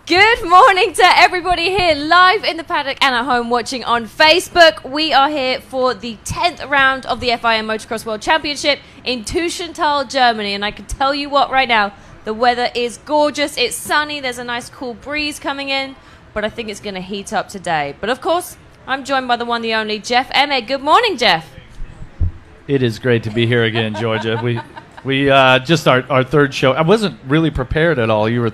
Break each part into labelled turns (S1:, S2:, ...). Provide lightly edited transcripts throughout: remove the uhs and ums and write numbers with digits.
S1: Good morning to everybody here live in the paddock and at home watching on Facebook. We are here for the 10th round of the FIM Motocross World Championship in Teutschenthal, Germany. And I can tell you what, right now, the weather is gorgeous. It's sunny. There's a nice cool breeze coming in. But I think it's going to heat up today. But of course, I'm joined by the one, the only, Jeff Emig. Good morning, Jeff.
S2: It is great to be here again, Georgia. We just our third show. I wasn't really prepared at all. You were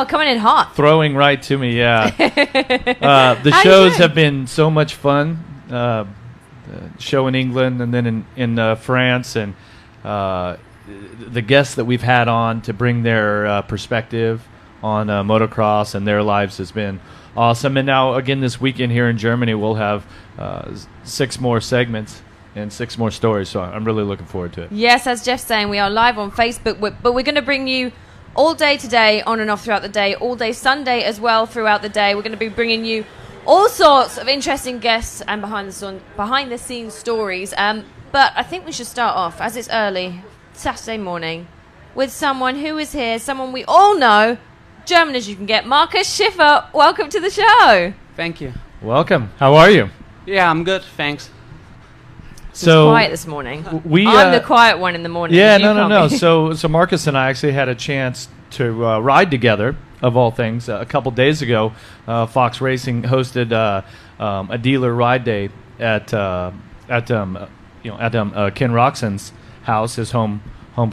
S1: coming in hot.
S2: Throwing right to me, yeah. The shows have been so much fun. The show in England and then in France, and the guests that we've had on to bring their perspective on motocross and their lives has been awesome. And now, again, this weekend here in Germany, we'll have 6 more segments and 6 more stories, so I'm really looking forward to it.
S1: Yes, as Jeff's saying, we are live on Facebook, but we're going to bring you all day today, on and off throughout the day, all day Sunday as well throughout the day. We're going to be bringing you all sorts of interesting guests and behind-the-scenes stories. But I think we should start off, as it's early, Saturday morning, with someone who is here, someone we all know, German as you can get, Markus Schiffer. Welcome to the show.
S3: Thank you.
S2: Welcome. How are you?
S3: Yeah, I'm good, thanks.
S1: So quiet this morning. I'm the quiet one in the morning.
S2: Yeah, no. So Markus and I actually had a chance to ride together, of all things. A couple days ago, Fox Racing hosted a dealer ride day at Ken Roxon's house, his home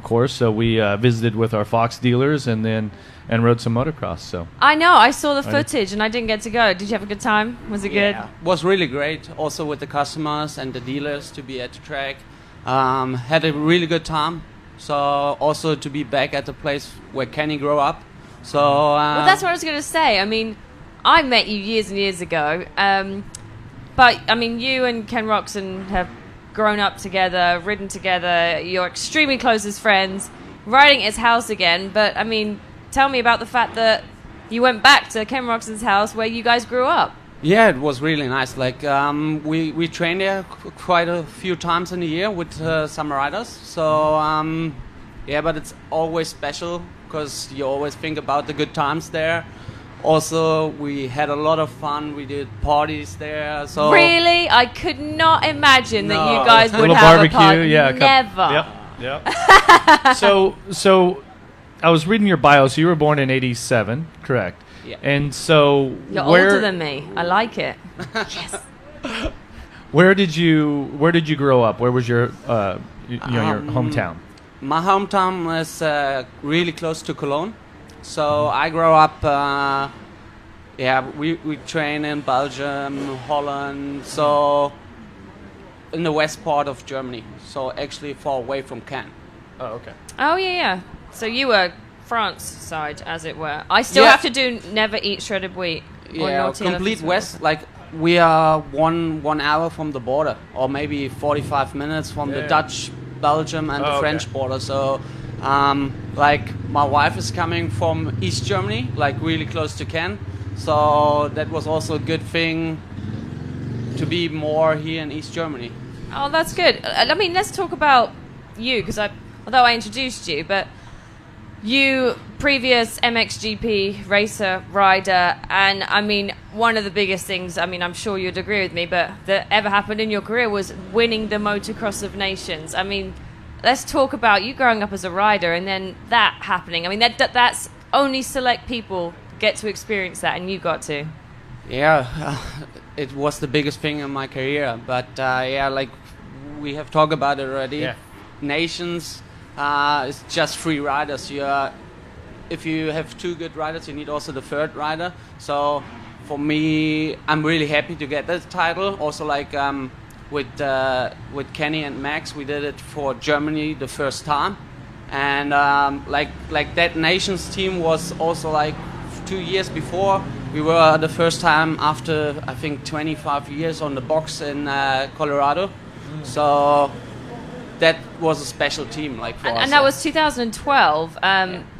S2: course. So we visited with our Fox dealers and rode some motocross. So
S1: I know, I saw the footage and I didn't get to go. Did you have a good time? Was it good?
S3: It was really great. Also with the customers and the dealers to be at the track. Had a really good time. So also to be back at the place where Kenny grew up. So
S1: well, that's what I was going to say. I mean, I met you years and years ago. But I mean, you and Ken Roxon have grown up together, ridden together. You're extremely close as friends. Riding at his house again. But I mean, tell me about the fact that you went back to Ken Roxon's house where you guys grew up.
S3: Yeah, it was really nice. Like we trained there quite a few times in a year with some riders. So yeah, but it's always special because you always think about the good times there. Also, we had a lot of fun. We did parties there. So
S1: really, I could not imagine that you guys would
S2: have
S1: barbecue,
S2: a party. Yeah,
S1: never.
S2: Yep. So I was reading your bio. So you were born in '87, correct?
S3: Yeah.
S2: And so
S1: you're older than me. I like it. Yes.
S2: Where did you grow up? Where was your hometown?
S3: My hometown is really close to Cologne. So I grew up. We train in Belgium, Holland. So in the west part of Germany. So actually far away from Cannes.
S2: Oh, okay.
S1: Oh yeah. So you were France side, as it were. I still have to do never eat shredded wheat.
S3: Yeah, complete west. Like we are one hour from the border, or maybe 45 minutes from the Dutch, Belgium, and the French border. So, like my wife is coming from East Germany, like really close to Cannes. So that was also a good thing to be more here in East Germany.
S1: Oh, that's good. I mean, let's talk about you, because although I introduced you, but you, previous MXGP racer, rider, and I mean, one of the biggest things, I mean, I'm sure you'd agree with me, but that ever happened in your career was winning the Motocross of Nations. I mean, let's talk about you growing up as a rider and then that happening. I mean, that's only select people get to experience that, and you got to.
S3: Yeah, it was the biggest thing in my career, but like we have talked about it already.
S2: Yeah.
S3: Nations. It's just 3 riders. If you have 2 good riders, you need also the 3rd rider. So for me, I'm really happy to get that title. Also, like with Kenny and Max, we did it for Germany the first time, and like that nations team was also like 2 years before. We were the first time after I think 25 years on the box in Colorado. So that was a special team, like for us.
S1: And that was 2012,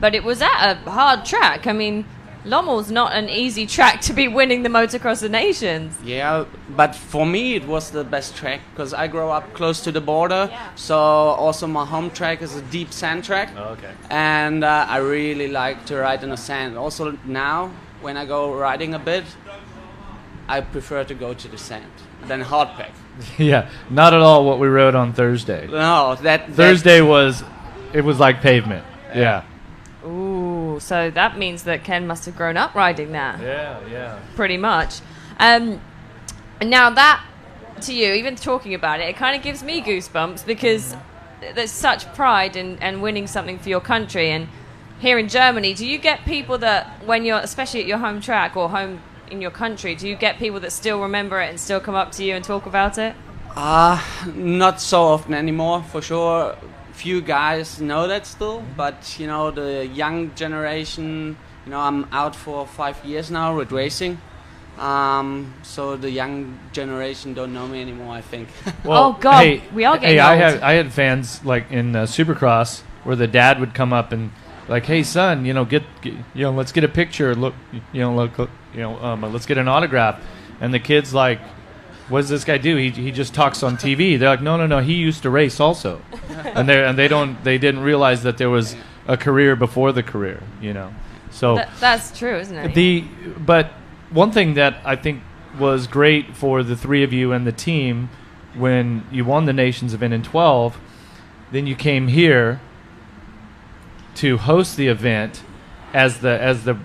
S1: but it was at a hard track. I mean, Lommel's not an easy track to be winning the Motocross of Nations.
S3: Yeah, but for me it was the best track because I grew up close to the border. Yeah. So also my home track is a deep sand track.
S2: Oh, okay.
S3: And I really like to ride in the sand. Also now when I go riding a bit, I prefer to go to the sand than hardpack.
S2: Yeah, not at all what we rode on Thursday.
S3: No,
S2: Thursday was like pavement. Yeah.
S1: Ooh, so that means that Ken must have grown up riding that.
S2: Yeah.
S1: Pretty much. And now that, to you, even talking about it, it kind of gives me goosebumps because there's such pride in winning something for your country. And here in Germany, do you get people that when you're, especially at your home track or home in your country, do you get people that still remember it and still come up to you and talk about it?
S3: Not so often anymore, for sure. Few guys know that still, but you know, the young generation, you know, I'm out for 5 years now with racing, so the young generation don't know me anymore, I think.
S2: Well,
S1: oh God, we are getting old.
S2: I had fans like in Supercross where the dad would come up and like, hey son, you know, get you know, let's get a picture, look, let's get an autograph, and the kids like, what does this guy do? He just talks on TV. They're like, no, he used to race also, and they didn't realize that there was a career before the career, you know. So
S1: that's true, isn't it?
S2: But one thing that I think was great for the three of you and the team when you won the Nations event in 12, then you came here to host the event as the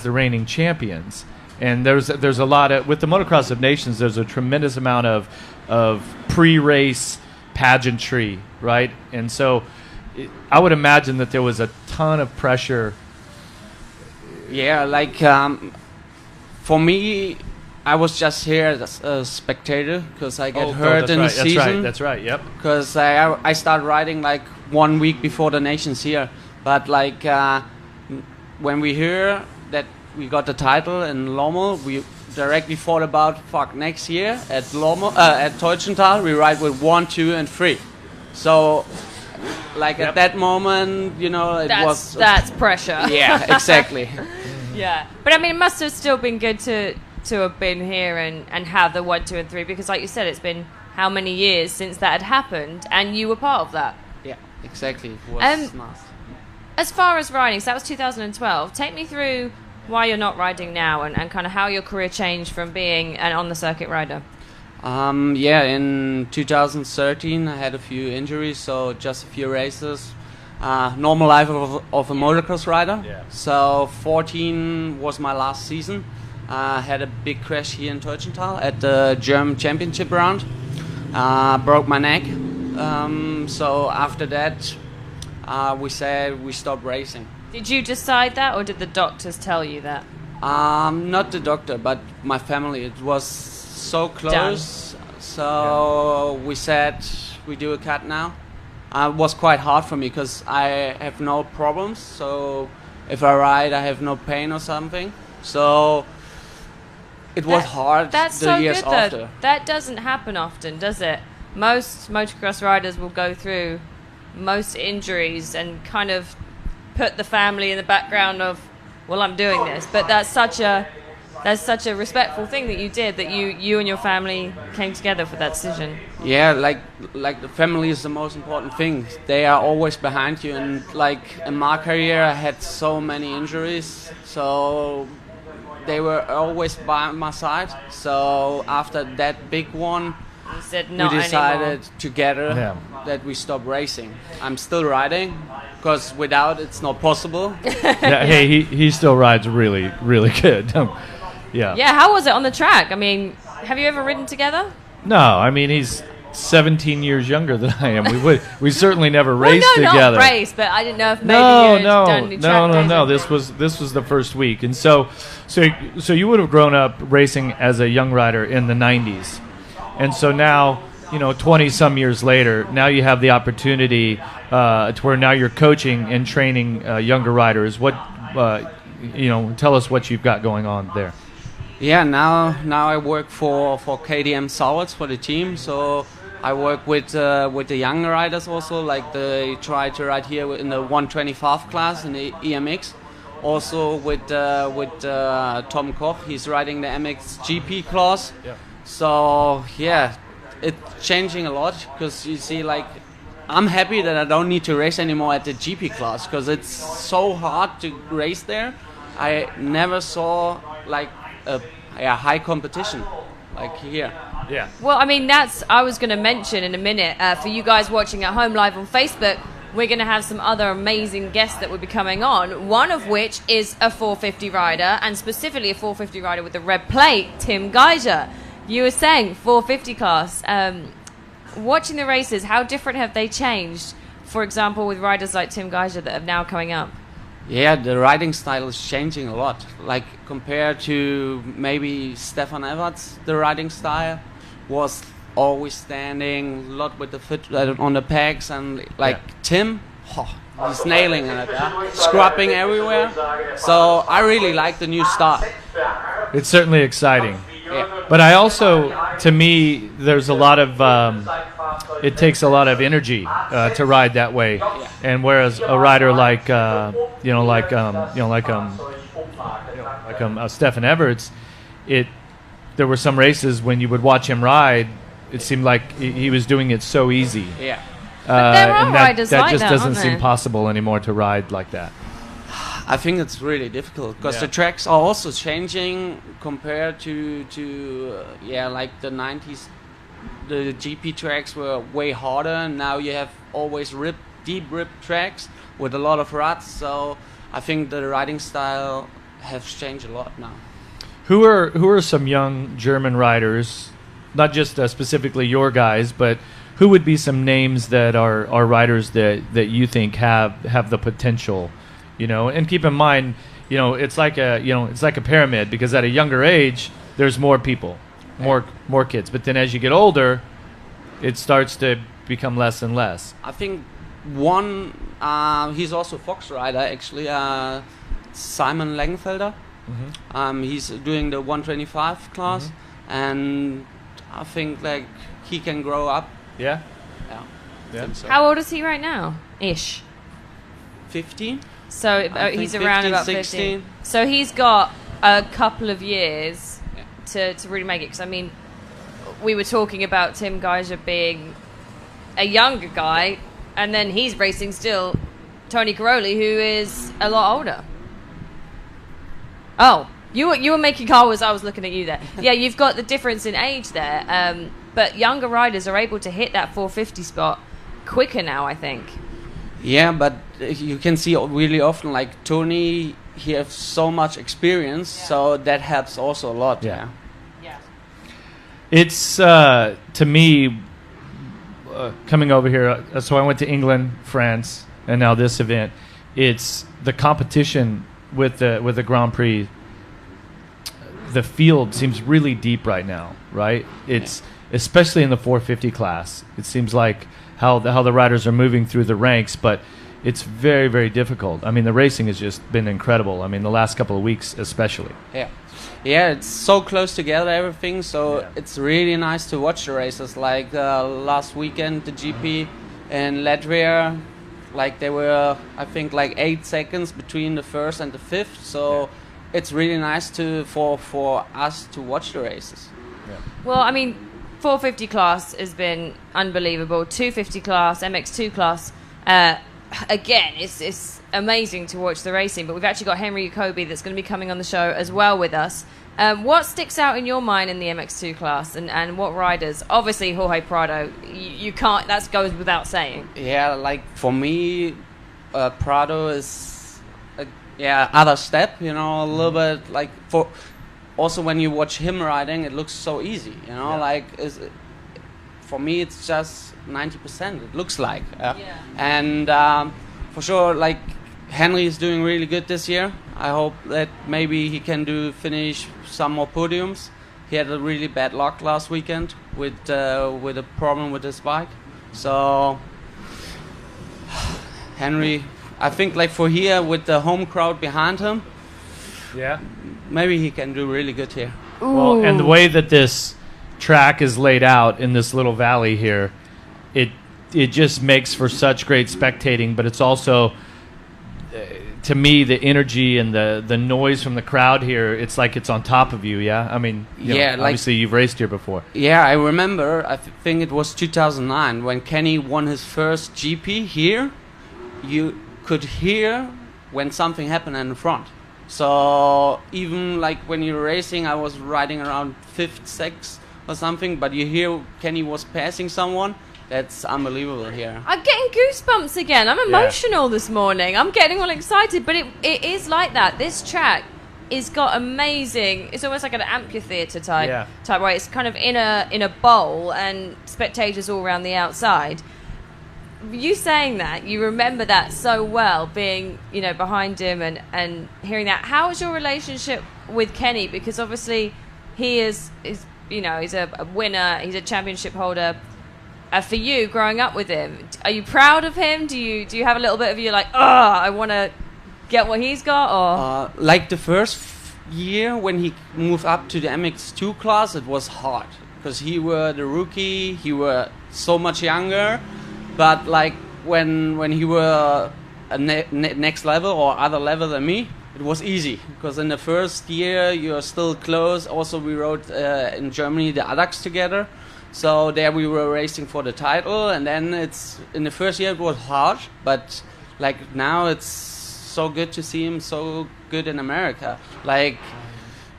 S2: reigning champions. And there's a lot of, with the Motocross of Nations, there's a tremendous amount of pre-race pageantry, right? And so I would imagine that there was a ton of pressure.
S3: Yeah, like for me, I was just here as a spectator because I get hurt in the season.
S2: That's right, yep.
S3: Because I started riding like 1 week before the Nations here. But like when we hear that we got the title in Lommel, we directly thought about next year at Teutschenthal we ride with 1, 2, and 3. So like at that moment, you know, that's
S1: pressure.
S3: Yeah, exactly.
S1: Yeah, but I mean, it must have still been good to have been here and have the 1, 2, and 3 because, like you said, it's been how many years since that had happened, and you were part of that.
S3: Yeah, exactly. It was nice.
S1: As far as riding, so that was 2012. Take me through why you're not riding now and kind of how your career changed from being an on-the-circuit rider.
S3: In 2013 I had a few injuries, so just a few races. Normal life of a motocross rider.
S2: Yeah.
S3: So 14 was my last season. I had a big crash here in Teutschenthal at the German Championship round. Broke my neck. So after that, we said we stopped racing.
S1: Did you decide that, or did the doctors tell you that?
S3: Not the doctor, but my family. It was so close.
S1: Done.
S3: So we said we do a cut now. It was quite hard for me because I have no problems. So if I ride, I have no pain or something. So it was hard.
S1: That's
S3: the
S1: so
S3: years
S1: good,
S3: after.
S1: though. That doesn't happen often, does it? Most motocross riders will go through most injuries and kind of put the family in the background of, well, I'm doing this. But that's such a respectful thing that you did, that you and your family came together for that decision.
S3: Yeah, like the family is the most important thing. They are always behind you, and like in my career I had so many injuries, so they were always by my side. So after that big one, we decided together that we stop racing. I'm still riding because without it's not possible.
S2: Yeah, hey, he still rides really, really good. Yeah.
S1: Yeah, how was it on the track? I mean, have you ever ridden together?
S2: No, I mean, he's 17 years younger than I am. We certainly never raced together.
S1: Not race, but I didn't know if maybe you had done any track days.
S2: No. This was the first week, and so you would have grown up racing as a young rider in the 90s, and so now, you know, 20 some years later, now you have the opportunity to where now you're coaching and training younger riders. What tell us what you've got going on there.
S3: Yeah, now I work for KTM Sourds for the team. So I work with the young riders also, like they try to ride here in the 125 class in the EMX. Also with Tom Koch, he's riding the MXGP class.
S2: Yeah.
S3: So yeah, it's changing a lot because you see, like, I'm happy that I don't need to race anymore at the GP class because it's so hard to race there. I never saw like a high competition like here.
S2: Yeah.
S1: Well, I mean, I was going to mention in a minute, for you guys watching at home live on Facebook, we're going to have some other amazing guests that will be coming on, one of which is a 450 rider, and specifically a 450 rider with the red plate, Tim Gajser. You were saying 450 class. Watching the races, how different have they changed, for example, with riders like Tim Gajser that are now coming up?
S3: Yeah, the riding style is changing a lot. Like compared to maybe Stefan Everts, the riding style was always standing, a lot with the foot on the pegs, and like Tim, he's nailing it, scrubbing everywhere. So I really like the new style.
S2: It's certainly exciting.
S3: Yeah.
S2: But I also, to me, there's a lot of, it takes a lot of energy to ride that way.
S3: Yeah.
S2: And whereas a rider like, Stefan Everts, there were some races when you would watch him ride, it seemed like he was doing it so easy.
S3: Yeah.
S1: But there are
S2: and
S1: riders
S2: that
S1: like
S2: just
S1: that,
S2: doesn't
S1: aren't
S2: seem
S1: there?
S2: possible anymore to ride like that.
S3: I think it's really difficult because
S2: Yeah.
S3: the tracks are also changing compared to like the 90s. The GP tracks were way harder, and now you have always deep ripped tracks with a lot of ruts. So I think the riding style has changed a lot now.
S2: Who are some young German riders, not just specifically your guys, but who would be some names that are riders that you think have the potential, you know? And keep in mind, you know, it's like a pyramid, because at a younger age there's more people, more kids, but then as you get older, it starts to become less and less.
S3: I think one, he's also Fox rider actually, Simon Langenfelder.
S2: Mm-hmm.
S3: He's doing the 125 class, and I think like he can grow up.
S2: Yeah.
S3: Yeah.
S2: Yeah.
S3: Think so.
S1: How old is he right now? Ish.
S3: 15?
S1: So
S3: I think
S1: he's around
S3: 15,
S1: about
S3: 16.
S1: 15. So he's got a couple of years
S3: Yeah.
S1: to really make it. Because, I mean, we were talking about Tim Gajser being a younger guy, and then he's racing still Tony Caroli, who is a lot older. Oh, you were making car as I was looking at you there. Yeah, you've got the difference in age there. But younger riders are able to hit that 450 spot quicker now, I think.
S3: Yeah, but you can see really often like Tony, he has so much experience, so that helps also a lot.
S2: Yeah.
S1: Yeah.
S2: It's to me coming over here. So I went to England, France, and now this event. It's the competition with the Grand Prix. The field seems really deep right now, right? It's especially in the 450 class. It seems like how the riders are moving through the ranks, but it's very, very difficult. I mean, the racing has just been incredible. I mean, the last couple of weeks especially.
S3: Yeah, it's so close together, everything, so it's really nice to watch the races. Like last weekend, the GP in Latvia, like there were, I think, like 8 seconds between the first and the fifth, so it's really nice for us to watch the races.
S1: Well, I mean, 450 class has been unbelievable. 250 class, MX2 class, again, it's amazing to watch the racing. But we've actually got Henry Jacobi that's going to be coming on the show as well with us. What sticks out in your mind in the MX2 class, and what riders? Obviously, Jorge Prado. You can't. That goes without saying.
S3: Yeah, like for me, Prado is other step. You know, a little bit like for. Also, when you watch him riding, it looks so easy. You know, for me, it's just 90%. It looks like. And for sure, like Henry is doing really good this year. I hope that maybe he can finish some more podiums. He had a really bad luck last weekend with a problem with his bike. So Henry, I think like for here with the home crowd behind him, maybe he can do really good here.
S2: Well, and the way that this track is laid out in this little valley here, it just makes for such great spectating, but it's also, to me, the energy and the noise from the crowd here, it's like it's on top of you, yeah? I mean, you know, obviously you've raced here before.
S3: Yeah, I remember, I think it was 2009, when Kenny won his first GP here, you could hear when something happened in the front. So even like when you're racing, I was riding around 5th, 6th or something, but you hear Kenny was passing someone. That's unbelievable here.
S1: I'm getting goosebumps again. I'm emotional this morning. I'm getting all excited, but it is like that. This track is got amazing. It's almost like an amphitheater type way. It's kind of in a bowl and spectators all around the outside. You saying that, you remember that so well, being behind him and hearing that. How is your relationship with Kenny? Because obviously he is he's a winner. He's a championship holder. For you, growing up with him, are you proud of him? Do you have a little bit of you like, I want to get what he's got? Or
S3: like the first year when he moved up to the MX2 class, it was hard because he were the rookie. He were so much younger, but like when he were a next level or other level than me, it was easy because in the first year you're still close. Also, we rode in Germany the paddocks together. So there we were racing for the title, and then it's in the first year it was hard, but like now it's so good to see him so good in America. Like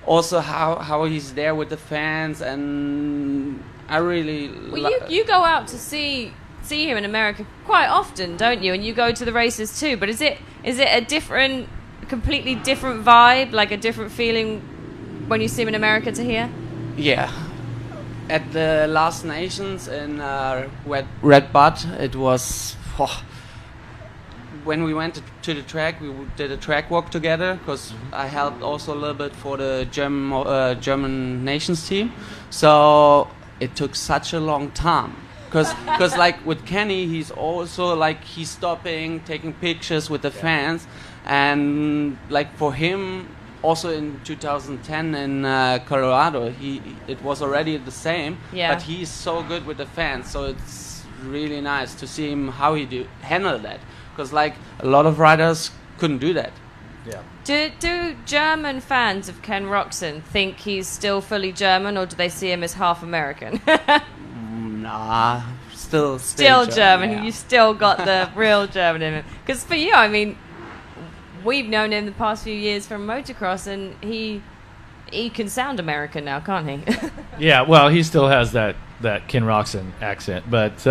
S3: also how he's there with the fans, and I really.
S1: Well, you go out to see him in America quite often, don't you? And you go to the races too. But is it a completely different vibe, like a different feeling when you see him in America to here?
S3: Yeah. At the Last Nations in Red Bud, it was when we went to the track. We did a track walk together because I helped also a little bit for the German nations team. So it took such a long time because like with Kenny, he's also like he's stopping, taking pictures with the fans, and like for him. Also in 2010 in Colorado, it was already the same, but he's so good with the fans, so it's really nice to see him how he handle that, because like a lot of riders couldn't do that.
S1: Yeah. Do German fans of Ken Roczen think he's still fully German, or do they see him as half American?
S3: Nah, still
S1: German.
S3: Yeah.
S1: You still got the real German in him. Because for you, I mean. We've known him the past few years from motocross, and he can sound American now, can't he?
S2: Yeah, well, he still has that Ken Roczen accent, but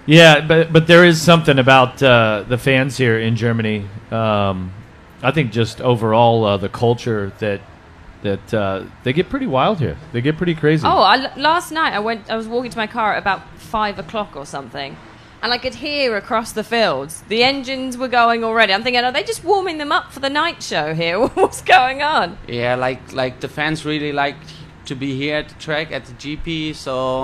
S2: but there is something about the fans here in Germany. I think just overall the culture that they get pretty wild here. They get pretty crazy.
S1: Oh, last night I was walking to my car at about 5 o'clock or something. And I could hear across the fields, the engines were going already. I'm thinking, are they just warming them up for the night show here? What's going on?
S3: Yeah, like the fans really like to be here at the track, at the GP. So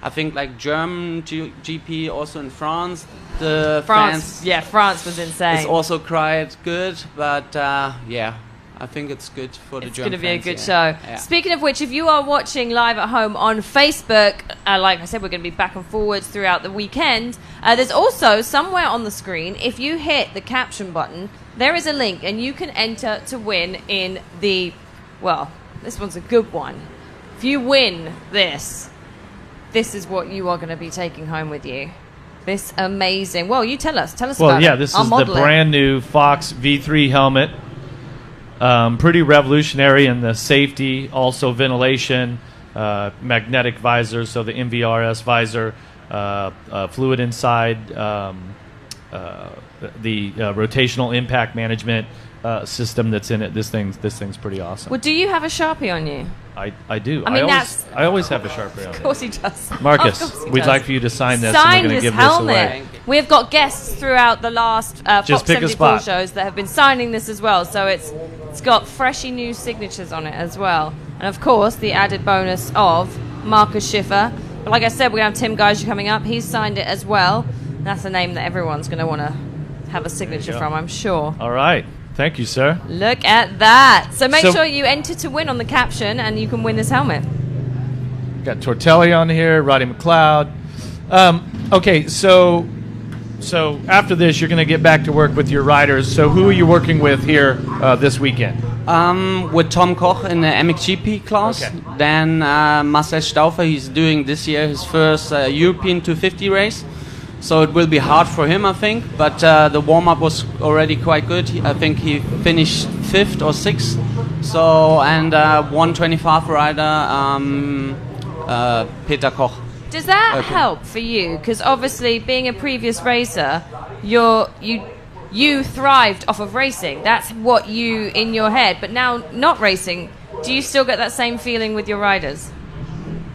S3: I think like German GP, also in France, fans...
S1: Yeah, France was insane.
S3: It's also quite good, but I think it's good for the German fans. It's going
S1: to be a good show. Yeah. Speaking of which, if you are watching live at home on Facebook, like I said, we're going to be back and forwards throughout the weekend. There's also somewhere on the screen, if you hit the caption button, there is a link and you can enter to win in the, well, this one's a good one. If you win this is what you are going to be taking home with you. This amazing, well, you tell us about it.
S2: Well, yeah, this is the brand new Fox V3 helmet. Pretty revolutionary in the safety, also ventilation, magnetic visor, so the MVRS visor, fluid inside, the rotational impact management system that's in it. This thing's pretty awesome.
S1: Well, do you have a Sharpie on you?
S2: I do.
S1: I mean,
S2: I always have a Sharpie on.
S1: Of course he does.
S2: Marcus, we'd like for you to sign this.
S1: Sign
S2: and we're
S1: this
S2: give
S1: helmet.
S2: This away.
S1: We've got guests throughout the last Fox 74 shows that have been signing this as well. So it's got freshy new signatures on it as well. And of course, the added bonus of Marcus Schiffer. But like I said, we're going to have Tim Gajser coming up. He's signed it as well. That's a name that everyone's going to want to have a signature from, I'm sure.
S2: All right. Thank you, sir.
S1: Look at that. So make sure you enter to win on the caption, and you can win this helmet.
S2: Got Tortelli on here, Roddy McLeod. Okay, so after this, you're going to get back to work with your riders. So who are you working with here this weekend?
S3: With Tom Koch in the MXGP class. Okay. Then Marcel Stauffer, he's doing this year his first European 250 race. so it will be hard for him, I think. But the warm-up was already quite good. I think he finished 5th or 6th. So, and 125 rider, Peter Koch.
S1: Does that help for you? Because obviously, being a previous racer, you thrived off of racing. That's what you in your head. But now, not racing, do you still get that same feeling with your riders?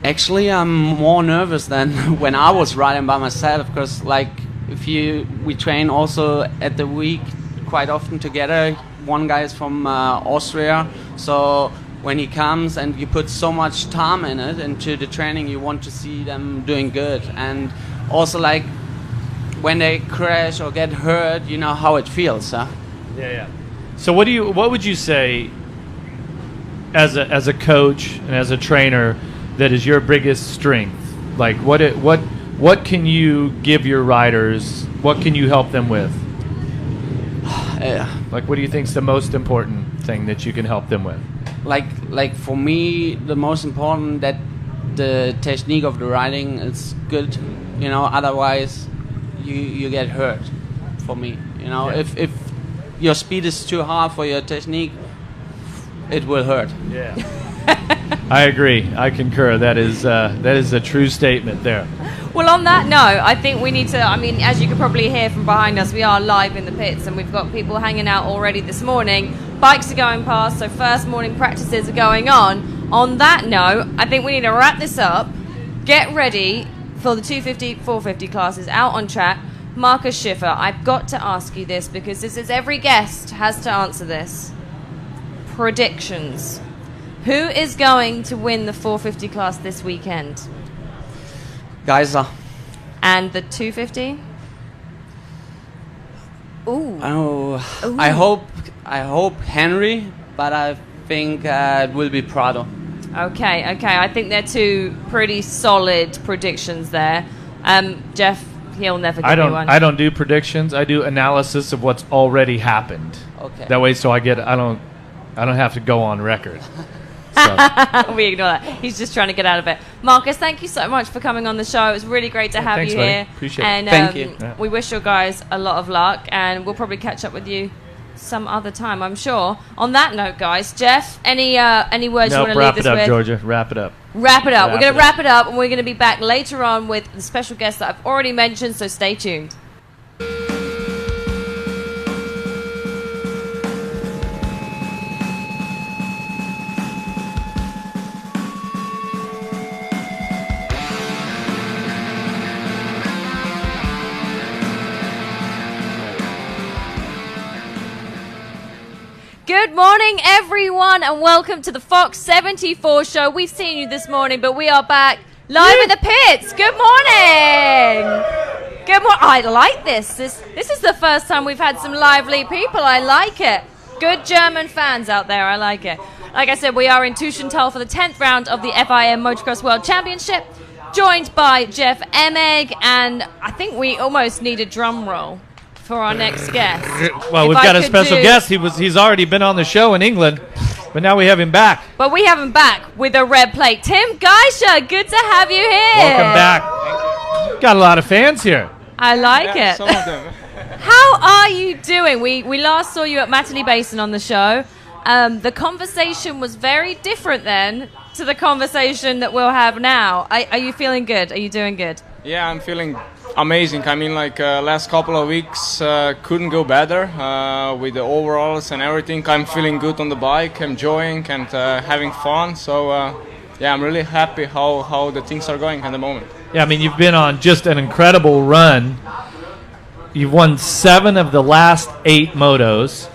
S3: Actually, I'm more nervous than when I was riding by myself. Because, like, we train also at the week quite often together. One guy is from Austria, so when he comes and you put so much time in it into the training, you want to see them doing good. And also, like, when they crash or get hurt, you know how it feels, huh?
S2: Yeah. So what would you say as a coach and as a trainer that is your biggest strength? Like, what can you give your riders? What can you help them with? Like, what do you think is the most important thing that you can help them with?
S3: Like for me, the most important that the technique of the riding is good. You know, otherwise you get hurt. For me, you know, if your speed is too high for your technique, it will hurt.
S2: Yeah. I agree. I concur. That is a true statement there.
S1: Well, on that note, I think we need to, I mean, as you can probably hear from behind us, we are live in the pits and we've got people hanging out already this morning. Bikes are going past, so first morning practices are going on. On that note, I think we need to wrap this up, get ready for the 250, 450 classes out on track. Markus Schiffer, I've got to ask you this because this is every guest has to answer this. Predictions. Who is going to win the 450 class this weekend?
S3: Gajser.
S1: And the 250? Ooh.
S3: Oh, I hope Henry, but I think it will be Prado.
S1: Okay. I think they're two pretty solid predictions there. Jeff, he'll never give me one.
S2: I don't do predictions. I do analysis of what's already happened.
S3: Okay.
S2: That way, so I don't have to go on record.
S1: We ignore that. He's just trying to get out of it. Markus, thank you so much for coming on the show. It was really great to have
S2: thanks,
S1: you
S2: buddy.
S1: here.
S2: Appreciate it.
S1: And
S3: thank you.
S1: We wish your guys a lot of luck, and we'll probably catch up with you some other time, I'm sure. On that note, guys, Jeff, any words you want to leave us with?
S2: Wrap it up, Georgia. Wrap it up.
S1: Wrap it up. We're going to wrap it up, and we're going to be back later on with the special guest that I've already mentioned, so stay tuned. Good morning, everyone, and welcome to the Fox 74 show. We've seen you this morning, but we are back live in the pits. Good morning. Good morning. I like this. This is the first time we've had some lively people. I like it. Good German fans out there. I like it. Like I said, we are in Teutschenthal for the 10th round of the FIM Motocross World Championship, joined by Jeff Emig, and I think we almost need a drum roll for our next guest.
S2: Well, we've got a special guest. He's already been on the show in England, but now we have him back.
S1: But we have him back with a red plate. Tim Gajser, good to have you here.
S2: Welcome back. Got a lot of fans here.
S1: I like it.
S4: Some of them.
S1: How are you doing? We last saw you at Matterley Basin on the show. The conversation was very different then to the conversation that we'll have now. Are you feeling good? Are you doing good?
S4: Yeah, I'm feeling amazing. I mean, like last couple of weeks couldn't go better with the overalls and everything. I'm feeling good on the bike, enjoying and having fun. So yeah, I'm really happy how the things are going at the moment.
S2: Yeah, I mean, you've been on just an incredible run. You've won 7 of the last 8 motos.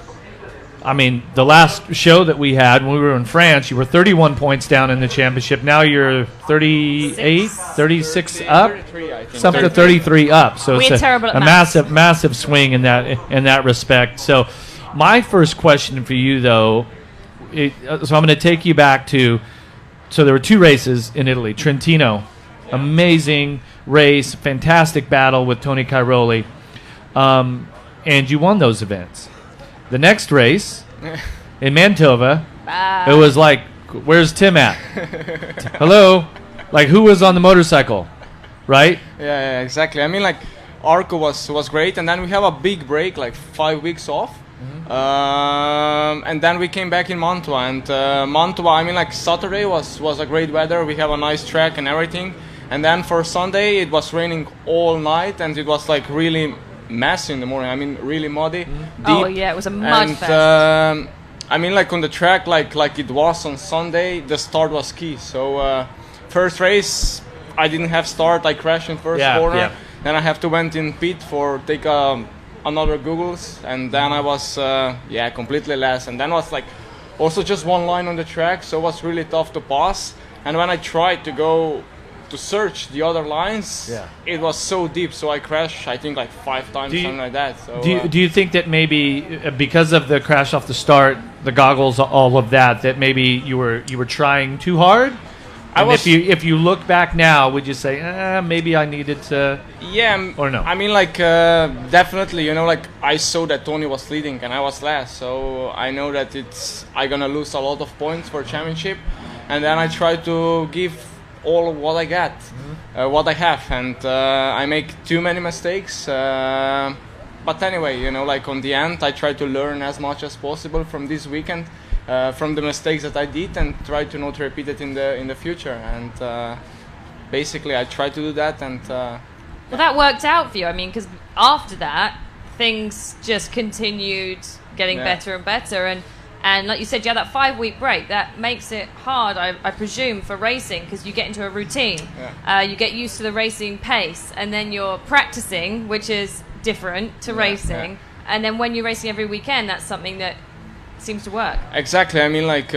S2: I mean, the last show that we had when we were in France, you were 31 points down in the championship. Now you're 38, 36 up,
S4: 33, I think.
S2: something to 33 up. So
S1: We're
S2: it's
S1: terrible at
S2: a
S1: maths.
S2: massive swing in that respect. So my first question for you, though, so I'm going to take you back to, so there were 2 races in Italy. Trentino, amazing race, fantastic battle with Tony Cairoli, and you won those events. The next race in Mantova, it was like, where's Tim at? Hello? Like, who was on the motorcycle, right?
S4: Yeah, exactly. I mean, like, Arco was great, and then we have a big break, like 5 weeks off. And then we came back in Mantua, and Mantua, I mean, like Saturday was a great weather. We have a nice track and everything, and then for Sunday it was raining all night, and it was like really messy in the morning. I mean, really muddy, deep.
S1: Oh yeah, it was a mud
S4: and,
S1: fest.
S4: I mean, like on the track, like it was on Sunday, the start was key. So first race, I didn't have start. I crashed in first corner.
S2: Yeah.
S4: Then I have to went in pit for take another googles, and then I was completely last. And then was like also just one line on the track, so it was really tough to pass. And when I tried to go to search the other lines, it was so deep, so I crashed I think like 5 times, something like that. So
S2: do you think that maybe because of the crash off the start, the goggles, all of that maybe you were trying too hard? And if you look back now, would you say maybe I needed to? Yeah, or no?
S4: I mean, like definitely, you know, like I saw that Tony was leading and I was last, so I know that I gonna lose a lot of points for championship, and then I try to give all of what I got, what I have, and I make too many mistakes. But anyway, you know, like on the end, I try to learn as much as possible from this weekend. From the mistakes that I did, and try to not repeat it in the future, and basically I try to do that, and
S1: well, that worked out for you. I mean, because after that things just continued getting better and better, and like you said, you had that 5-week break. That makes it hard, I presume, for racing, because you get into a routine. You get used to the racing pace, and then you're practicing, which is different to racing, and then when you're racing every weekend, that's something that seems to work.
S4: Exactly. I mean, like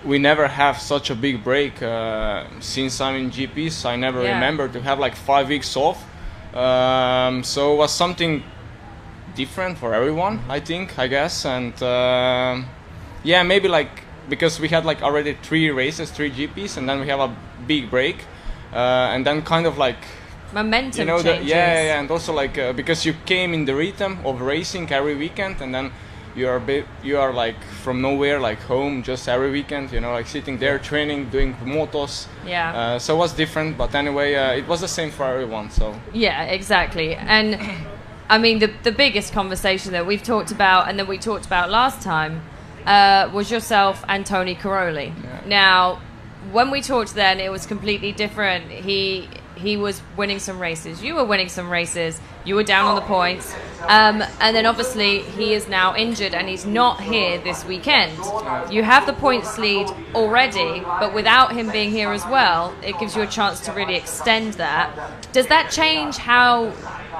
S4: we never have such a big break since I'm in GPs. I never remember to have like 5 weeks off. So it was something different for everyone, I guess. And maybe like because we had like already 3 races, 3 GPs, and then we have a big break, and then kind of like
S1: momentum,
S4: you know,
S1: changes.
S4: And also like because you came in the rhythm of racing every weekend, and then you are like from nowhere, like home just every weekend, you know, like sitting there training, doing motos. So it was different, but anyway, it was the same for everyone. So
S1: yeah, exactly. And I mean, the biggest conversation that we've talked about, and that we talked about last time, was yourself and Tony Caroli. Now, when we talked then, it was completely different. He was winning some races. You were winning some races. You were down on the points. And then obviously he is now injured and he's not here this weekend. You have the points lead already, but without him being here as well, it gives you a chance to really extend that. Does that change how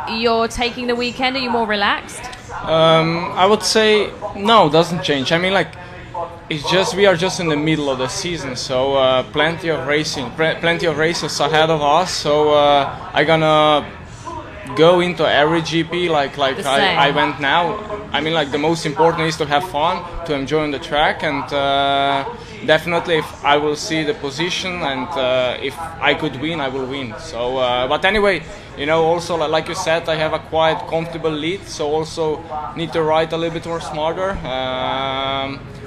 S1: you're taking the weekend? Are you more relaxed?
S4: I would say no, it doesn't change. I mean, like, it's just we are just in the middle of the season, so plenty of races ahead of us. So I'm gonna go into every GP like I went now. I mean, like the most important is to have fun, to enjoy on the track, and definitely if I will see the position and if I could win, I will win. So, but anyway, you know, also like you said, I have a quite comfortable lead, so also need to ride a little bit more smarter.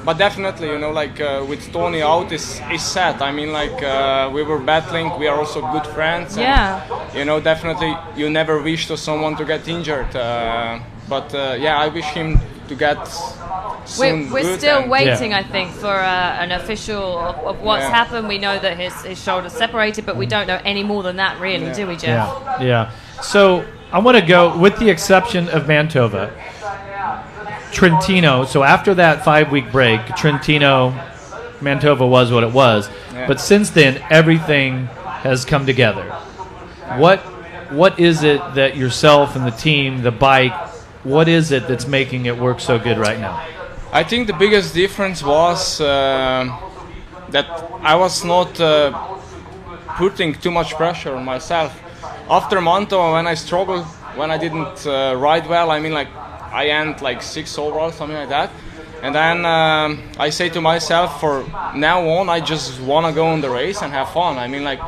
S4: But definitely, you know, like with Tony out is sad. I mean, like we were battling. We are also good friends. And, you know, definitely you never wish to someone to get injured. But I wish him to get soon.
S1: We're still waiting, I think, for an official of what's happened. We know that his shoulder's separated, but we don't know any more than that, really, do we, Jeff?
S2: Yeah. So I want to go, with the exception of Mantova, Trentino. So after that 5-week break, Trentino, Mantova was what it was. But since then, everything has come together. What is it that yourself and the team, the bike, what is it that's making it work so good right now?
S4: I think the biggest difference was that I was not putting too much pressure on myself. After Mantova, when I struggled, when I didn't ride well, I mean, like, I end like 6 overall, something like that. And then I say to myself, for now on, I just want to go on the race and have fun. I mean, like,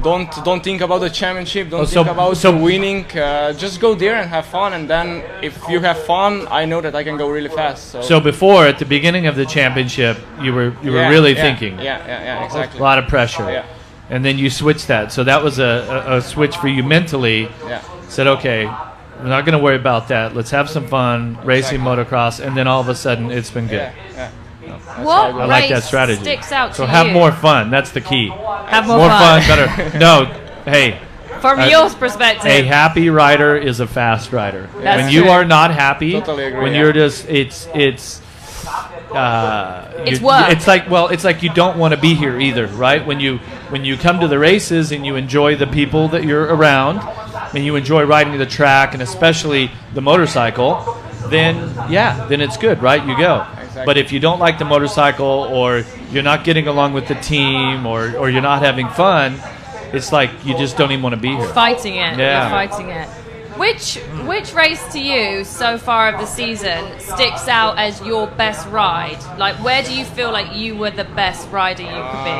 S4: don't think about the championship, don't think about winning. Just go there and have fun. And then if you have fun, I know that I can go really fast.
S2: So before, at the beginning of the championship, you were really thinking.
S4: Yeah, exactly.
S2: A lot of pressure. and then you switched that. So that was a switch for you mentally.
S4: Yeah.
S2: Said, okay, we're not going to worry about that. Let's have some fun racing motocross, and then all of a sudden it's been good.
S4: Yeah.
S1: What
S2: I like that
S1: race
S2: strategy.
S1: sticks out to
S2: So
S1: you?
S2: have more fun. That's the key.
S1: Have more
S2: fun,
S1: fun.
S2: better. No, hey.
S1: From your perspective.
S2: A happy rider is a fast rider.
S1: That's
S2: when you
S1: true.
S2: are not happy,
S4: Totally agree,
S2: when
S4: yeah.
S2: you're just, it's
S1: work.
S2: It's like you don't want to be here either, right? When you come to the races and you enjoy the people that you're around, and you enjoy riding the track and especially the motorcycle, then it's good, right? You go.
S4: Exactly.
S2: But if you don't like the motorcycle, or you're not getting along with the team, or you're not having fun, it's like you just don't even want to be here.
S1: Fighting it.
S2: Yeah.
S1: You're fighting it. Which race to you so far of the season sticks out as your best ride? Like, where do you feel like you were the best rider you could be?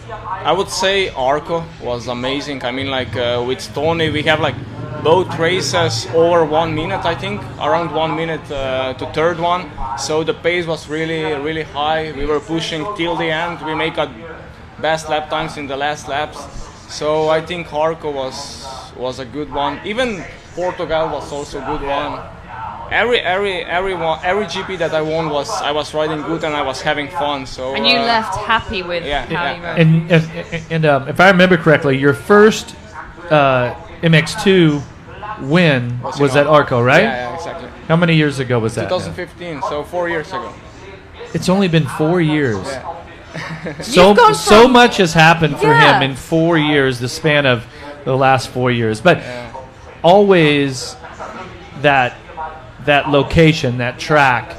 S4: I would say Arco was amazing. I mean, like with Tony, we have like both races over 1 minute, I think, around 1 minute to third one. So the pace was really high. We were pushing till the end. We make our best lap times in the last laps. So I think Arco was a good one. Even Portugal was also a good one. Every GP that I won I was riding good and I was having fun. So
S1: And you left happy with
S4: yeah,
S1: how
S4: yeah.
S1: you rode.
S2: And if I remember correctly, your first MX2 win was at Arco, right?
S4: Yeah, exactly.
S2: How many years ago was that?
S4: 2015, so 4 years ago.
S2: It's only been 4 years.
S4: Yeah.
S1: You've gone
S2: So
S1: from-
S2: much has happened for
S1: Yeah.
S2: him in 4 years, the span of the last 4 years. But always that location, that track,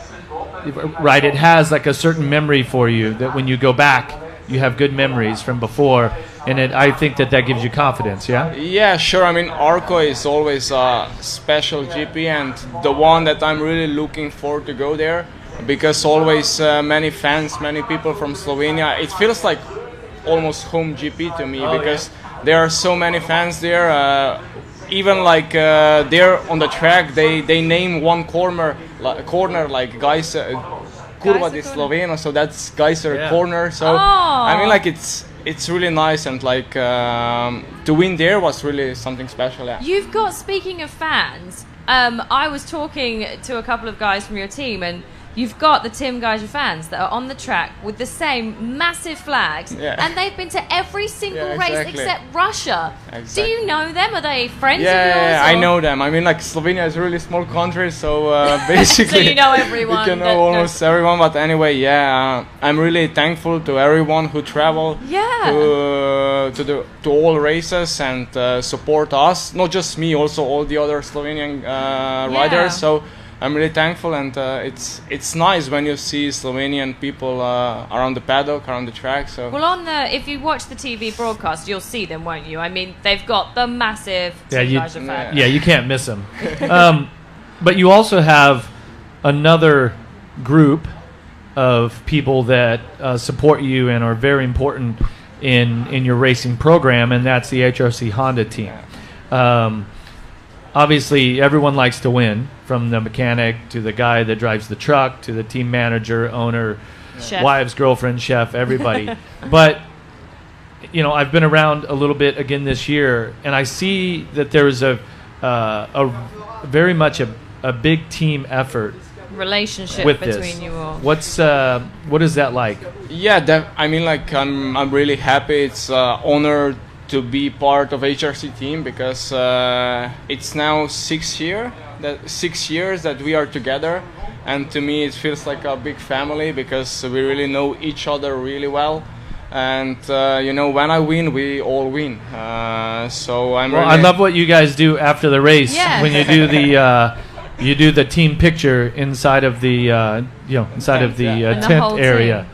S2: right? It has like a certain memory for you that when you go back, you have good memories from before, and I think that gives you confidence. Yeah.
S4: Yeah, sure. I mean, Arco is always a special GP and the one that I'm really looking forward to go there, because always many fans, many people from Slovenia. It feels like almost home GP to me because there are so many fans there. Even like there on the track, they name one corner like Gajser, Curva de Slovenia, so that's Gajser corner. So I mean, like it's really nice, and like to win there was really something special. Yeah.
S1: You've got, speaking of fans, I was talking to a couple of guys from your team, and you've got the Team Gajser fans that are on the track with the same massive flags, and they've been to every single race except Russia.
S4: Exactly.
S1: Do you know them? Are they friends of yours?
S4: Yeah,
S1: or?
S4: I know them. I mean, like Slovenia is a really small country, so basically
S1: So you know everyone.
S4: you can know almost everyone. But anyway, I'm really thankful to everyone who travel to all races and support us. Not just me, also all the other Slovenian riders. So I'm really thankful, and it's nice when you see Slovenian people around the paddock, around the track. So
S1: Well, if you watch the TV broadcast, you'll see them, won't you? I mean, they've got the massive Team Gajser flag.
S2: Yeah, you can't miss them. But you also have another group of people that support you and are very important in your racing program, and that's the HRC Honda team. Obviously, everyone likes to win, from the mechanic to the guy that drives the truck to the team manager, owner,
S1: Chef.
S2: wives, girlfriend, chef, everybody. But I've been around a little bit again this year, and I see that there is a very much a big team effort
S1: Relationship
S2: with
S1: between
S2: this.
S1: you all.
S2: What is that like?
S4: yeah, I mean, like I'm really happy. It's honored to be part of HRC team, because it's now 6 years that we are together, and to me it feels like a big family, because we really know each other really well, and when I win, we all win. So
S2: I love what you guys do after the race.
S1: Yeah.
S2: When you do the team picture inside of the
S4: And the
S2: tent
S1: whole
S2: area.
S1: team.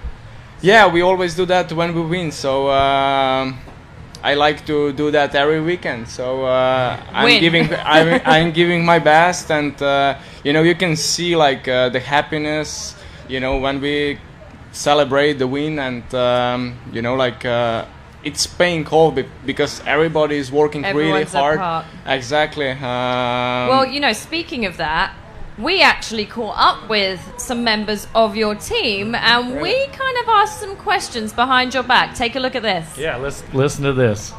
S4: Yeah, we always do that when we win. So I like to do that every weekend. So I'm giving my best, and you can see like the happiness, when we celebrate the win, and it's paying off because everybody is working really
S1: Everyone's a
S4: hard.
S1: part.
S4: Exactly.
S1: Well, speaking of that, we actually caught up with some members of your team, and we kind of asked some questions behind your back. Take a look at this.
S2: Yeah, let's listen to this.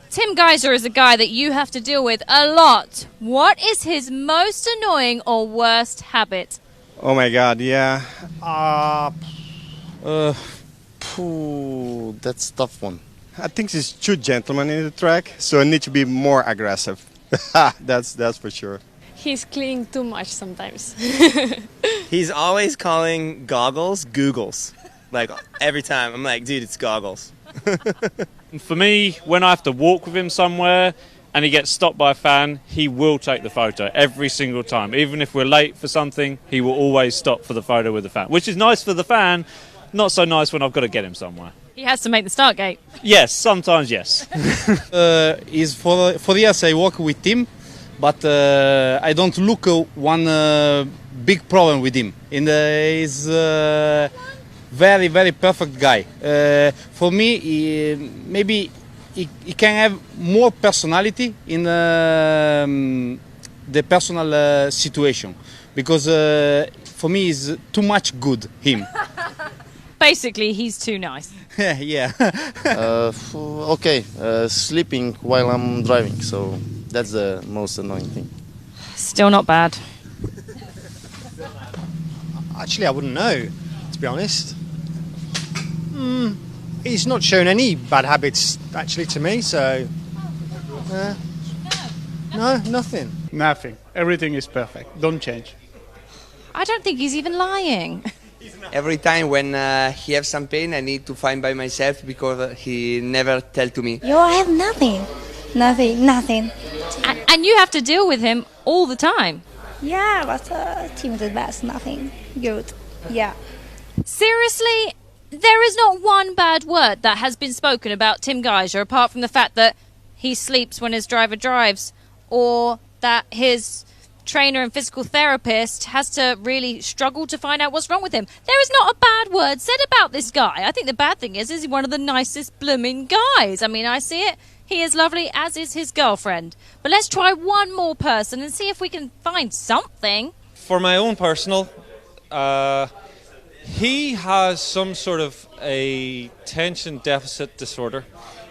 S1: Tim Gajser is a guy that you have to deal with a lot. What is his most annoying or worst habit?
S5: Oh my God, yeah. That's a tough one. I think he's too gentleman in the track, so I need to be more aggressive. That's for sure.
S6: He's cleaning too much sometimes.
S7: He's always calling goggles Googles. Like every time. I'm like, dude, it's goggles.
S8: For me, when I have to walk with him somewhere and he gets stopped by a fan, he will take the photo every single time. Even if we're late for something, he will always stop for the photo with the fan, which is nice for the fan, not so nice when I've got to get him somewhere.
S1: He has to make the start gate.
S8: Yes, sometimes yes.
S9: Is for years I work with him, but I don't look one big problem with him. He's very, very perfect guy. For me, maybe he can have more personality in the personal situation, because for me is too much good him.
S1: Basically, he's too nice.
S9: Yeah.
S5: Okay, sleeping while I'm driving, so that's the most annoying thing.
S1: Still not bad.
S10: Actually, I wouldn't know, to be honest. He's not shown any bad habits, actually, to me, so... no, nothing.
S11: Nothing. Everything is perfect. Don't change.
S1: I don't think he's even lying.
S7: Every time when he has some pain, I need to find by myself because he never tell to me.
S12: Yo, I have nothing. Nothing.
S1: And you have to deal with him all the time.
S12: Yeah, but team is the best. Nothing good. Yeah.
S1: Seriously, there is not one bad word that has been spoken about Tim Gajser, apart from the fact that he sleeps when his driver drives, or that his trainer and physical therapist has to really struggle to find out what's wrong with him. There is not a bad word said about this guy. I think the bad thing is he's one of the nicest blooming guys. I mean, I see it. He is lovely, as is his girlfriend. But let's try one more person and see if we can find something.
S13: For my own personal, he has some sort of a tension deficit disorder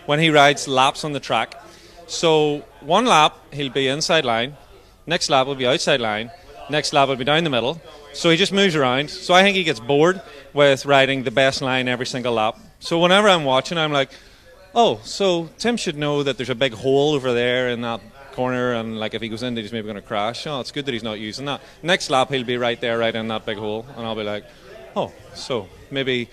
S13: when he rides laps on the track. So one lap, he'll be inside line. Next lap will be outside line. Next lap will be down the middle. So he just moves around. So I think he gets bored with riding the best line every single lap. So whenever I'm watching, I'm like, oh, so Tim should know that there's a big hole over there in that corner, and like if he goes in, he's maybe going to crash. Oh, it's good that he's not using that. Next lap, he'll be right there, right in that big hole, and I'll be like, oh, so maybe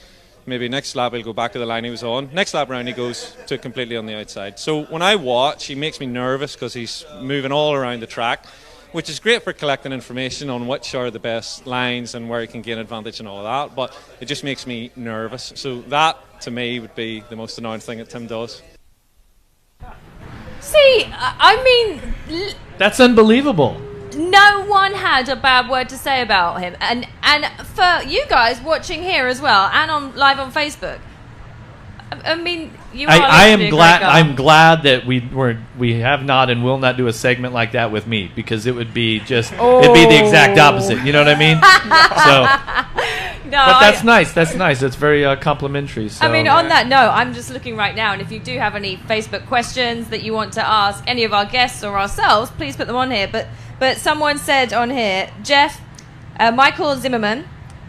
S13: next lap he'll go back to the line he was on. Next lap round he goes to completely on the outside. So when I watch, he makes me nervous because he's moving all around the track, which is great for collecting information on which are the best lines and where he can gain advantage and all of that, but it just makes me nervous. So that, to me, would be the most annoying thing that Tim does.
S1: See, I mean...
S2: That's unbelievable.
S1: No one had a bad word to say about him. And for you guys watching here as well, and on live on Facebook, I mean,
S2: I am glad. I'm glad that we have not and will not do a segment like that with me, because it would be just it'd be the exact opposite. You know what I mean? So,
S1: no,
S2: but that's nice. That's nice. That's very complimentary. So.
S1: I mean, on that note, I'm just looking right now, and if you do have any Facebook questions that you want to ask any of our guests or ourselves, please put them on here. But someone said on here, Jeff, Michael Zimmerman.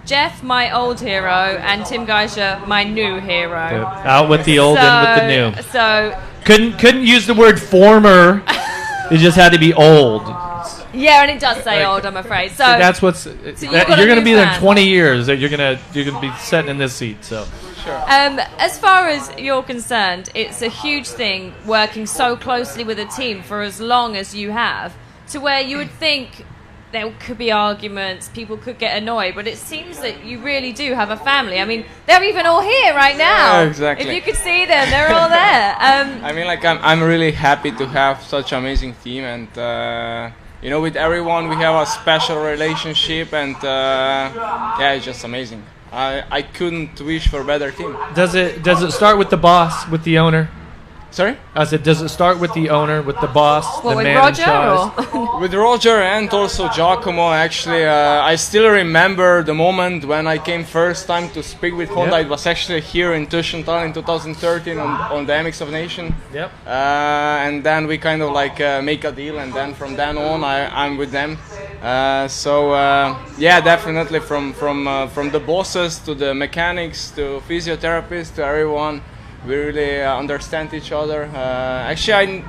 S1: Jeff, my old hero, and Tim Gajser, my new hero.
S2: Out with the old, in with the new.
S1: So
S2: couldn't use the word former. It just had to be old.
S1: Yeah, and it does say old, I'm afraid. So
S2: that's what's. You're going to be there in 20 years. You're going to be sitting in this seat. So.
S1: Sure. As far as you're concerned, it's a huge thing working so closely with a team for as long as you have, to where you would think there could be arguments, people could get annoyed, but it seems that you really do have a family. I mean, they're even all here right now.
S4: Yeah, exactly.
S1: If you could see them, they're all there.
S4: I mean, like, I'm really happy to have such an amazing team, and you know, with everyone we have a special relationship, and yeah, it's just amazing. I couldn't wish for a better team.
S2: Does it start with the boss, with the owner?
S4: Sorry?
S2: I said, does it start with the owner, with the boss,
S1: What,
S2: the
S1: with
S2: man
S1: Roger
S2: in charge?
S1: or?
S4: With Roger and also Giacomo, actually, I still remember the moment when I came first time to speak with Honda.
S2: Yep.
S4: It was actually here in Teutschenthal in 2013 on the MX of Nation.
S2: Yep.
S4: And then we kind of like make a deal, and then from then on, I'm with them. Yeah, definitely from the bosses to the mechanics to physiotherapists to everyone, we really understand each other. Actually,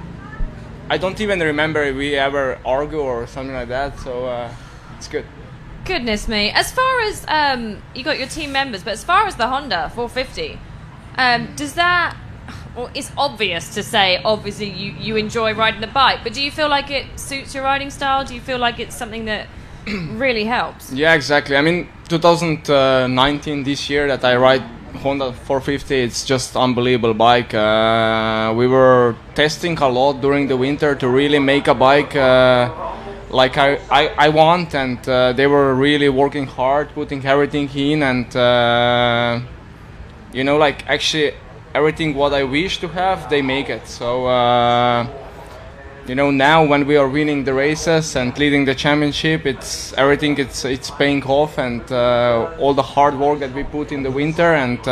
S4: I don't even remember if we ever argue or something like that, so it's good.
S1: Goodness me. As far as you got your team members, but as far as the Honda 450, does that? Well, it's obvious to say. Obviously, you enjoy riding the bike, but do you feel like it suits your riding style? Do you feel like it's something that really helps?
S4: Yeah, exactly. I mean, 2019, this year that I ride Honda 450, it's just unbelievable bike. We were testing a lot during the winter to really make a bike like I want, and they were really working hard, putting everything in, and you know, like actually everything what I wish to have, they make it. So you know, now when we are winning the races and leading the championship, it's everything. It's paying off, and all the hard work that we put in the winter, and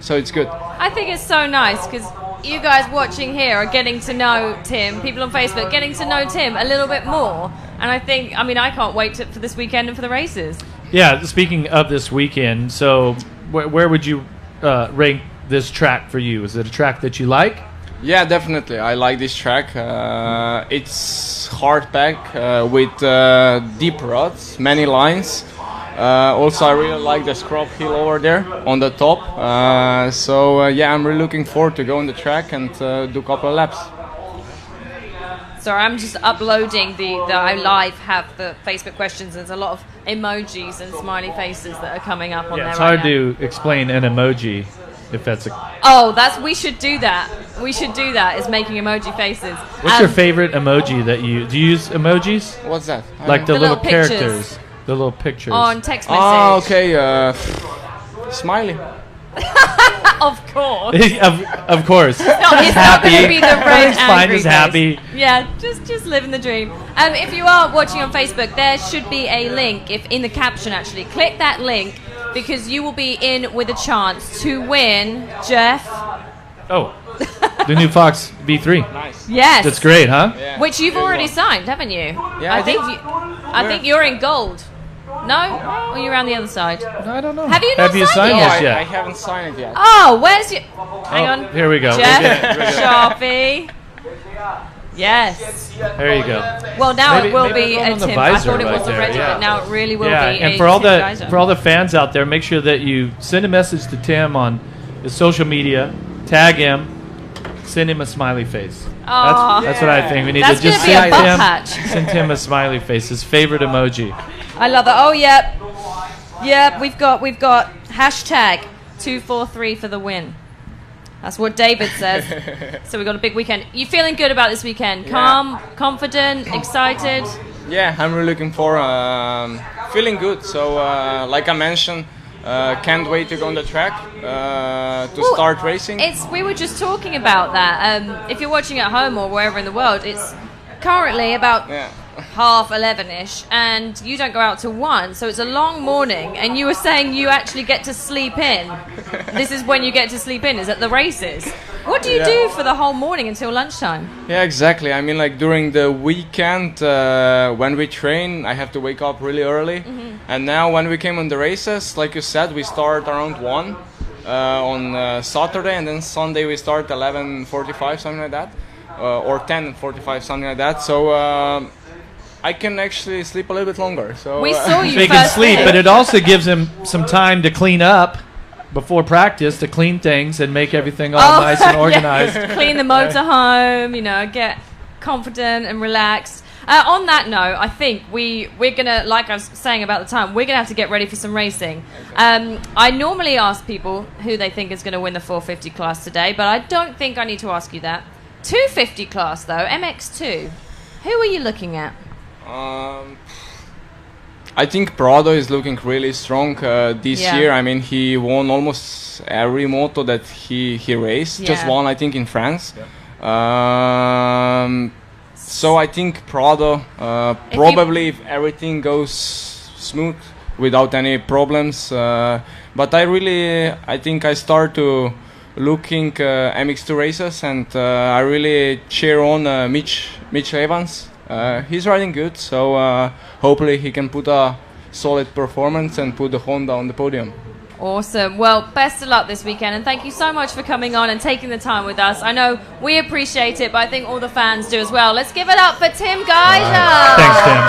S4: so it's good.
S1: I think it's so nice because you guys watching here are getting to know Tim. People on Facebook getting to know Tim a little bit more, and I think, I mean, I can't wait for this weekend and for the races.
S2: Yeah, speaking of this weekend, so where would you rank this track for you? Is it a track that you like?
S4: Yeah, definitely. I like this track. It's hard pack with deep ruts, many lines. Also, I really like the scrub hill over there on the top. Yeah, I'm really looking forward to go on the track and do a couple of laps.
S1: Sorry, I'm just uploading I live have the Facebook questions. There's a lot of emojis and smiley faces that are coming up on there.
S2: It's
S1: right
S2: hard
S1: now.
S2: to explain an emoji if that's a...
S1: Oh, we should do that. We should do that, is making emoji faces.
S2: What's your favorite emoji that do you use emojis?
S4: What's that?
S2: Like the little
S1: pictures.
S2: characters. The little pictures.
S1: On text message.
S4: Oh, okay. Smiley.
S1: Of course.
S2: Of course.
S1: It's not going to be the red
S2: It's fine,
S1: angry
S2: it's
S1: face.
S2: happy.
S1: Yeah, just living the dream. If you are watching on Facebook, there should be a link, if in the caption actually. Click that link, because you will be in with a chance to win, Jeff.
S2: Oh, the new Fox V3.
S4: Nice.
S1: Yes.
S2: That's great, huh?
S4: Yeah.
S1: Which you've already signed, haven't you?
S4: Yeah, I did.
S1: I think you're in gold. No? Or you're around the other side?
S2: I don't know.
S1: Have you not
S2: Have you
S1: signed
S2: signed
S1: it?
S2: this yet?
S4: I haven't signed it yet.
S1: Oh, where's your... Hang on.
S2: Here we go.
S1: Jeff,
S2: We'll get it.
S1: Sharpie. Yes.
S2: There you go.
S1: Well, now
S2: Maybe-
S1: it will
S2: maybe
S1: be
S2: put
S1: a
S2: on the
S1: Tim. I
S2: visor
S1: thought it
S2: right
S1: was
S2: there,
S1: already,
S2: yeah.
S1: but now it really will
S2: Yeah,
S1: be
S2: and
S1: a
S2: for all
S1: Tim
S2: the
S1: Gajser.
S2: fans out there, make sure that you send a message to Tim on his social media, tag him, send him a smiley face.
S1: Aw.
S2: That's what I think. We need
S1: That's
S2: to just
S1: gonna be a
S2: send
S1: butt
S2: Tim,
S1: patch.
S2: send Tim a smiley face, his favorite emoji.
S1: I love that. Oh, yep. Yep, we've got hashtag 243 for the win. That's what David says. So we've got a big weekend. You feeling good about this weekend?
S4: Yeah.
S1: Calm, confident, excited?
S4: Yeah, I'm really looking for feeling good. So, like I mentioned, can't wait to go on the track to start racing.
S1: We were just talking about that. If you're watching at home or wherever in the world, it's currently about 11:30ish, and you don't go out till 1, so it's a long morning. And you were saying you actually get to sleep in. This is when you get to sleep in, is at the races. What do you do for the whole morning until lunchtime?
S4: Yeah, exactly. I mean, like during the weekend when we train, I have to wake up really early. And now when we came on the races, like you said, we start around 1 on Saturday, and then Sunday we start 11:45, something like that, or 10:45, something like that. So I can actually sleep a little bit longer. So
S1: We saw you
S2: So he can
S1: first
S2: sleep,
S1: thing.
S2: but it also gives him some time to clean up before practice, to clean things and make everything all nice and organized.
S1: Yeah. Clean the motorhome, get confident and relaxed. On that note, I think we're going to, like I was saying about the time, we're going to have to get ready for some racing. I normally ask people who they think is going to win the 450 class today, but I don't think I need to ask you that. 250 class, though, MX2. Who are you looking at?
S4: I think Prado is looking really strong this
S1: Yeah.
S4: year. I mean, he won almost every moto that he raced. Just
S1: Yeah.
S4: one, I think, in France. So I think Prado, probably if everything goes smooth without any problems. But I think I start to looking MX2 races, and I really cheer on Mitch Evans. He's riding good, so hopefully he can put a solid performance and put the Honda on the podium.
S1: Awesome. Well, best of luck this weekend, and thank you so much for coming on and taking the time with us. I know we appreciate it, but I think all the fans do as well. Let's give it up for Tim Gajser.
S2: Thanks, Tim.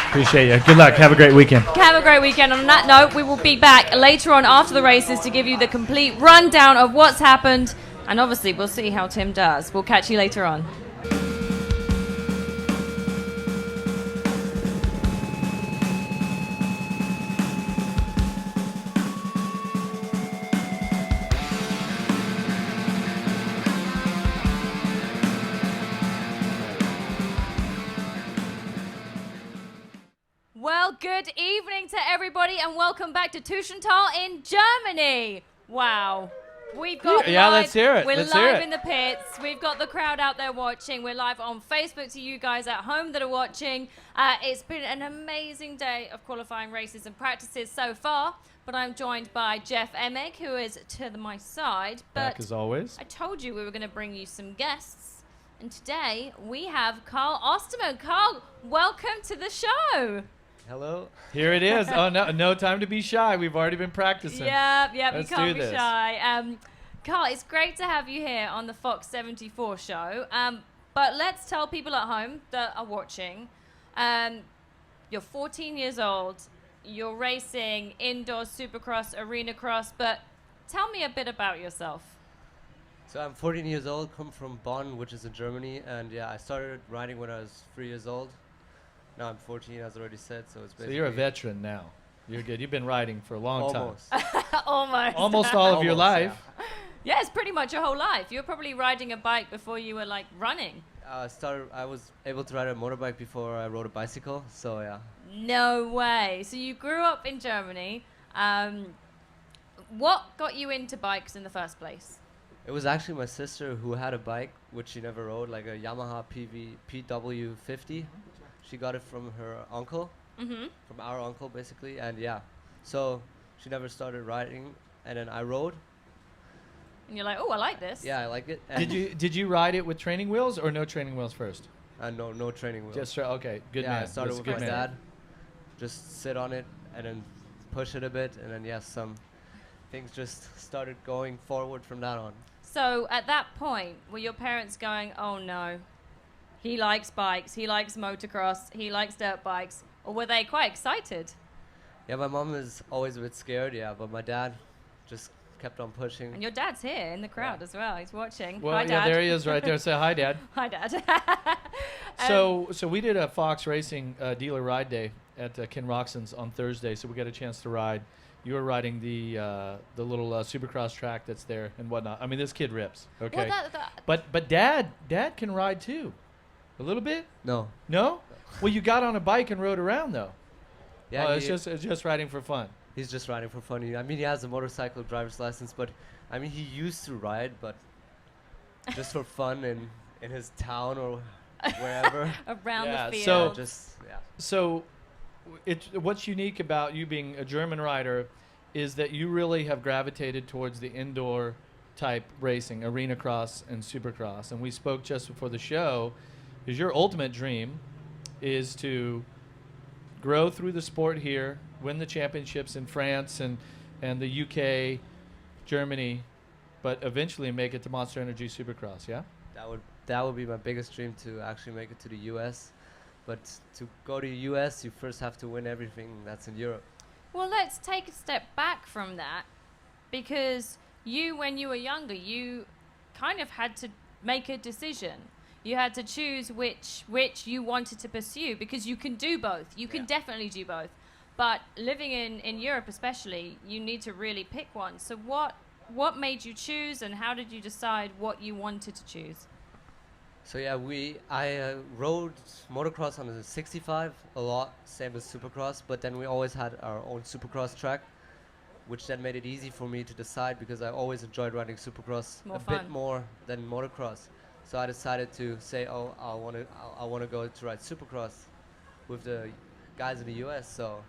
S2: Appreciate you. Good luck. Have a great weekend.
S1: Have a great weekend. On that note, we will be back later on after the races to give you the complete rundown of what's happened, and obviously we'll see how Tim does. We'll catch you later on. Well, good evening to everybody, and welcome back to Teutschenthal in Germany. Wow. We've got
S2: Yeah,
S1: live,
S2: let's hear it.
S1: We're
S2: Let's hear
S1: live
S2: it.
S1: in the pits. We've got the crowd out there watching. We're live on Facebook to you guys at home that are watching. It's been an amazing day of qualifying races and practices so far, but I'm joined by Jeff Emig, who is to my side. But
S2: Back as always.
S1: I told you we were going to bring you some guests, and today we have Carl Ostermann. Carl, welcome to the show.
S14: Hello.
S2: Here it is. Oh, no time to be shy. We've already been practicing.
S1: Yep, you
S2: Let's
S1: can't
S2: do
S1: be
S2: this.
S1: shy. Carl, it's great to have you here on the Fox 74 show. But let's tell people at home that are watching, you're 14 years old, you're racing indoor supercross, arena cross, but tell me a bit about yourself.
S14: So I'm 14 years old, come from Bonn, which is in Germany, and yeah, I started riding when I was 3 years old. Now I'm 14, as already said, so it's basically...
S2: So you're a veteran now. You're good. You've been riding for a long time.
S1: Almost.
S2: Almost all of your life.
S1: Yeah, it's pretty much your whole life. You were probably riding a bike before you were like running.
S14: I was able to ride a motorbike before I rode a bicycle, so yeah.
S1: No way. So you grew up in Germany. What got you into bikes in the first place?
S14: It was actually my sister who had a bike, which she never rode, like a Yamaha PW50. She got it from her uncle, from our uncle basically, and yeah. So she never started riding, and then I rode.
S1: And you're like, oh, I like this.
S14: Yeah, I like it.
S2: Did you ride it with training wheels or no training wheels first?
S14: No training wheels.
S2: Just okay, good
S14: yeah,
S2: man.
S14: I started
S2: That's
S14: with my
S2: good man.
S14: dad. Just sit on it and then push it a bit, and then yes, some things just started going forward from that on.
S1: So at that point, were your parents going, oh no, he likes bikes, he likes motocross, he likes dirt bikes, or were they quite excited?
S14: Yeah, my mom is always a bit scared, yeah, but my dad just kept on pushing.
S1: And your dad's here in the crowd as well. He's watching.
S2: Well,
S1: Hi,
S2: yeah,
S1: Dad.
S2: there he is right there. Say hi, Dad.
S1: Hi, Dad.
S2: So we did a Fox Racing dealer ride day at Ken Roxon's on Thursday, so we got a chance to ride. You were riding the little supercross track that's there and whatnot. I mean, this kid rips. Okay, but Dad can ride too, a little bit.
S14: No.
S2: No. Well, you got on a bike and rode around though.
S14: Yeah,
S2: oh, it's just riding for fun.
S14: He's just riding for fun. I mean, he has a motorcycle driver's license, but I mean, he used to ride, but just for fun in his town or wherever.
S1: Around the field.
S2: So what's unique about you being a German rider is that you really have gravitated towards the indoor type racing, arena cross and supercross. And we spoke just before the show, is your ultimate dream is to grow through the sport here, win the championships in France and the UK, Germany, but eventually make it to Monster Energy Supercross, yeah?
S14: That would be my biggest dream, to actually make it to the US. But to go to the US, you first have to win everything that's in Europe.
S1: Well, let's take a step back from that, because you, when you were younger, you kind of had to make a decision. You had to choose which you wanted to pursue, because you can do both. You can definitely do both. But living in Europe especially, you need to really pick one. So what made you choose, and how did you decide what you wanted to choose?
S14: So yeah, I rode motocross on the 65 a lot, same as supercross, but then we always had our own supercross track, which then made it easy for me to decide because I always enjoyed riding supercross bit more than motocross. So I decided to say, oh, I want to go to ride supercross with the guys in the US. So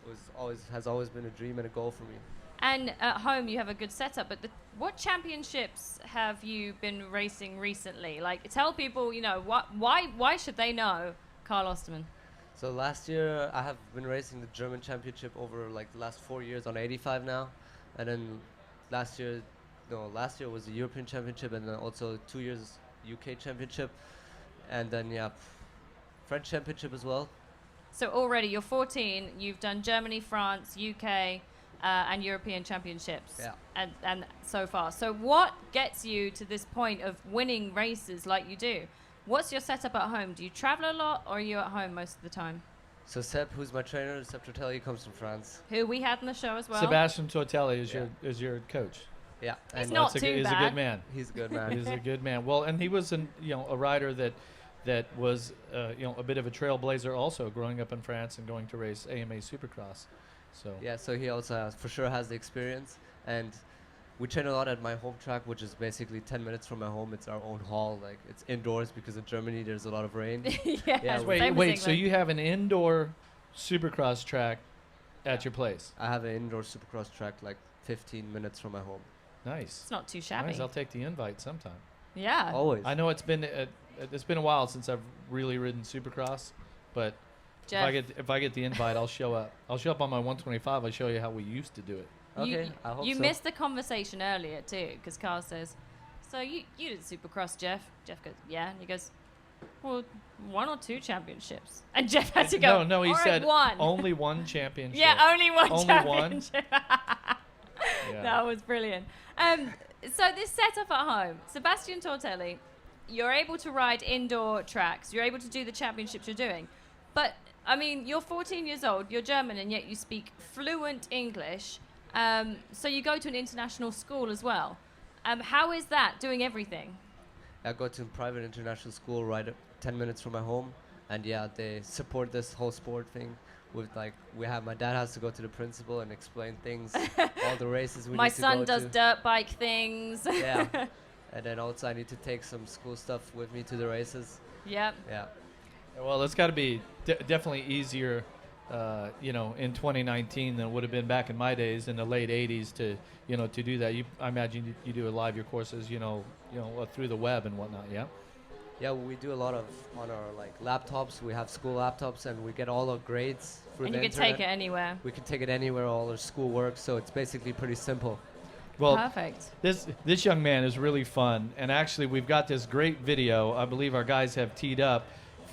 S14: it has always been a dream and a goal for me.
S1: And at home, you have a good setup. But what championships have you been racing recently? Like, tell people, why should they know Carl Ostermann?
S14: So last year, I have been racing the German championship over like the last 4 years on 85 now, and then last year was the European championship, and then also 2 years UK championship, and then French championship as well.
S1: So already you're 14. You've done Germany, France, UK. And European championships, and so far. So what gets you to this point of winning races like you do? What's your setup at home? Do you travel a lot, or are you at home most of the time?
S14: So Seb, who's my trainer, Seb Tortelli, comes from France.
S1: Who we had on the show as well.
S2: Sebastian Tortelli is your coach.
S14: Yeah,
S1: he's not too bad.
S2: He's a good man.
S14: He's a good man.
S2: He's a good man. Well, and he was a rider that was a bit of a trailblazer also, growing up in France and going to race AMA Supercross.
S14: So he also for sure has the experience, and we train a lot at my home track, which is basically 10 minutes from my home. It's our own hall, like it's indoors because in Germany there's a lot of rain.
S2: Wait, so you have an indoor Supercross track at your place?
S14: I have an indoor Supercross track like 15 minutes from my home.
S2: Nice.
S1: It's not too shabby.
S2: Nice. I'll take the invite sometime.
S1: Yeah.
S14: Always.
S2: I know it's been a while since I've really ridden Supercross, but
S1: Jeff.
S2: If I get the invite, I'll show up. I'll show up on my 125. I'll show you how we used to do it.
S14: Okay, I hope
S1: you
S14: so.
S1: missed the conversation earlier too, because Carl says, "So you did Supercross, Jeff?" Jeff goes, "Yeah," and he goes, "Well, 1 or 2 championships." And Jeff had to go.
S2: No, he said
S1: one.
S2: Only one championship.
S1: Yeah, only one
S2: only
S1: championship.
S2: Yeah.
S1: That was brilliant. So this setup at home, Sebastian Tortelli, you're able to ride indoor tracks. You're able to do the championships you're doing, but I mean, you're 14 years old, you're German, and yet you speak fluent English. So you go to an international school as well. How is that, doing everything?
S14: I go to a private international school right 10 minutes from my home. And they support this whole sport thing. With my dad has to go to the principal and explain things, all the races we
S1: My
S14: need to go
S1: son
S14: to.
S1: does dirt bike things.
S14: Yeah. And then also I need to take some school stuff with me to the races.
S1: Yep.
S14: Yeah.
S2: Well, it's got to be definitely easier, in 2019 than it would have been back in my days in the late 80s to do that. I imagine you do a lot of your courses, through the web and whatnot. Yeah.
S14: Yeah, we do a lot of on our laptops. We have school laptops, and we get all our grades through
S1: and
S14: the
S1: you can
S14: internet.
S1: take it anywhere.
S14: We can take it anywhere. All our school work, so it's basically pretty simple.
S2: Well,
S1: perfect.
S2: This young man is really fun, and actually we've got this great video. I believe our guys have teed up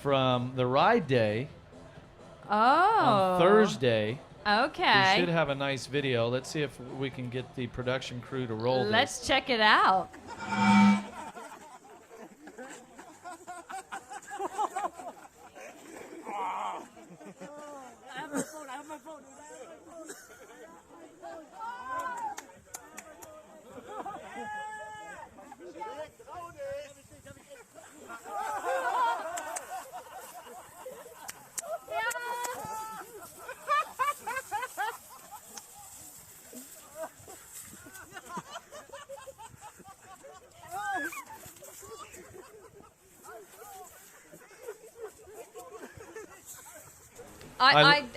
S2: from the ride day on Thursday.
S1: Okay.
S2: We should have a nice video. Let's see if we can get the production crew to roll this.
S1: Let's check it out.
S15: I have my phone.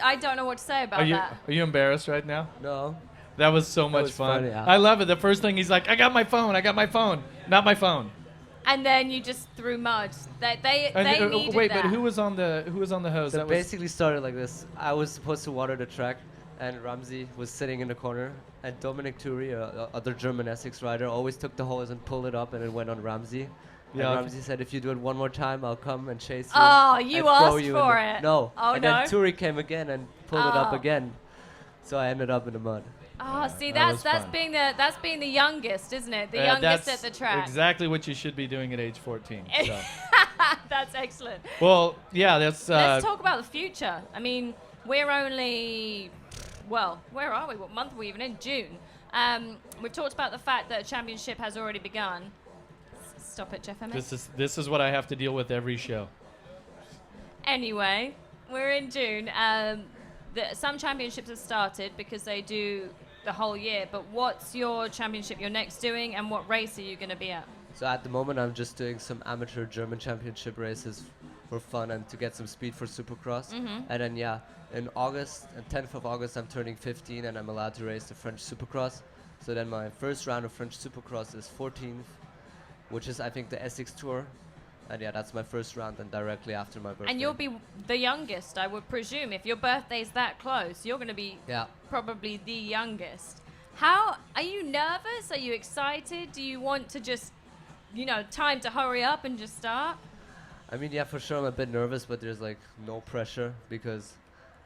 S1: I don't know what to say about that.
S2: Are you embarrassed right now?
S14: No.
S2: That was so much fun.
S14: Funny, yeah.
S2: I love it. The first thing he's like, I got my phone. Not my phone.
S1: And then you just threw mud. They needed
S2: wait,
S1: that.
S2: but who was on the hose?
S14: So
S2: That
S14: it basically started like this. I was supposed to water the track, and Ramsey was sitting in the corner, and Dominic Turi, other German Essex rider, always took the hose and pulled it up, and it went on Ramsey.
S2: Yeah.
S14: And Ramsey said, if you do it one more time, I'll come and chase you.
S1: Oh, you
S14: and throw
S1: asked
S14: you
S1: for
S14: in the
S1: it.
S14: No.
S1: Oh,
S14: and
S1: no.
S14: then Turi came again and pulled it up
S1: Oh.
S14: again. So I ended up in the mud.
S1: Oh, see,
S2: that
S1: that's
S2: was
S1: being the youngest, isn't it? The youngest at
S2: that's
S1: the track.
S2: Exactly what you should be doing at age 14. So.
S1: That's excellent.
S2: Well, yeah, that's.
S1: Let's talk about the future. I mean, we're only, well, where are we? What month are we even in? June. We've talked about the fact that a championship has already begun. Stop it, Jeff Emig.
S2: This is what I have to deal with every show.
S1: Anyway, we're in June. Some championships have started because they do the whole year. But what's your championship you're next doing, and what race are you going to be at?
S14: So at the moment, I'm just doing some amateur German championship races for fun and to get some speed for Supercross.
S1: Mhm.
S14: And then, in August, 10th of August, I'm turning 15 and I'm allowed to race the French Supercross. So then my first round of French Supercross is 14th, which is, I think, the Essex Tour. And that's my first round, and directly after my birthday.
S1: And you'll be the youngest, I would presume. If your birthday's that close, you're going to be probably the youngest. How are you nervous? Are you excited? Do you want to just, time to hurry up and just start?
S14: I mean, for sure I'm a bit nervous, but there's like no pressure because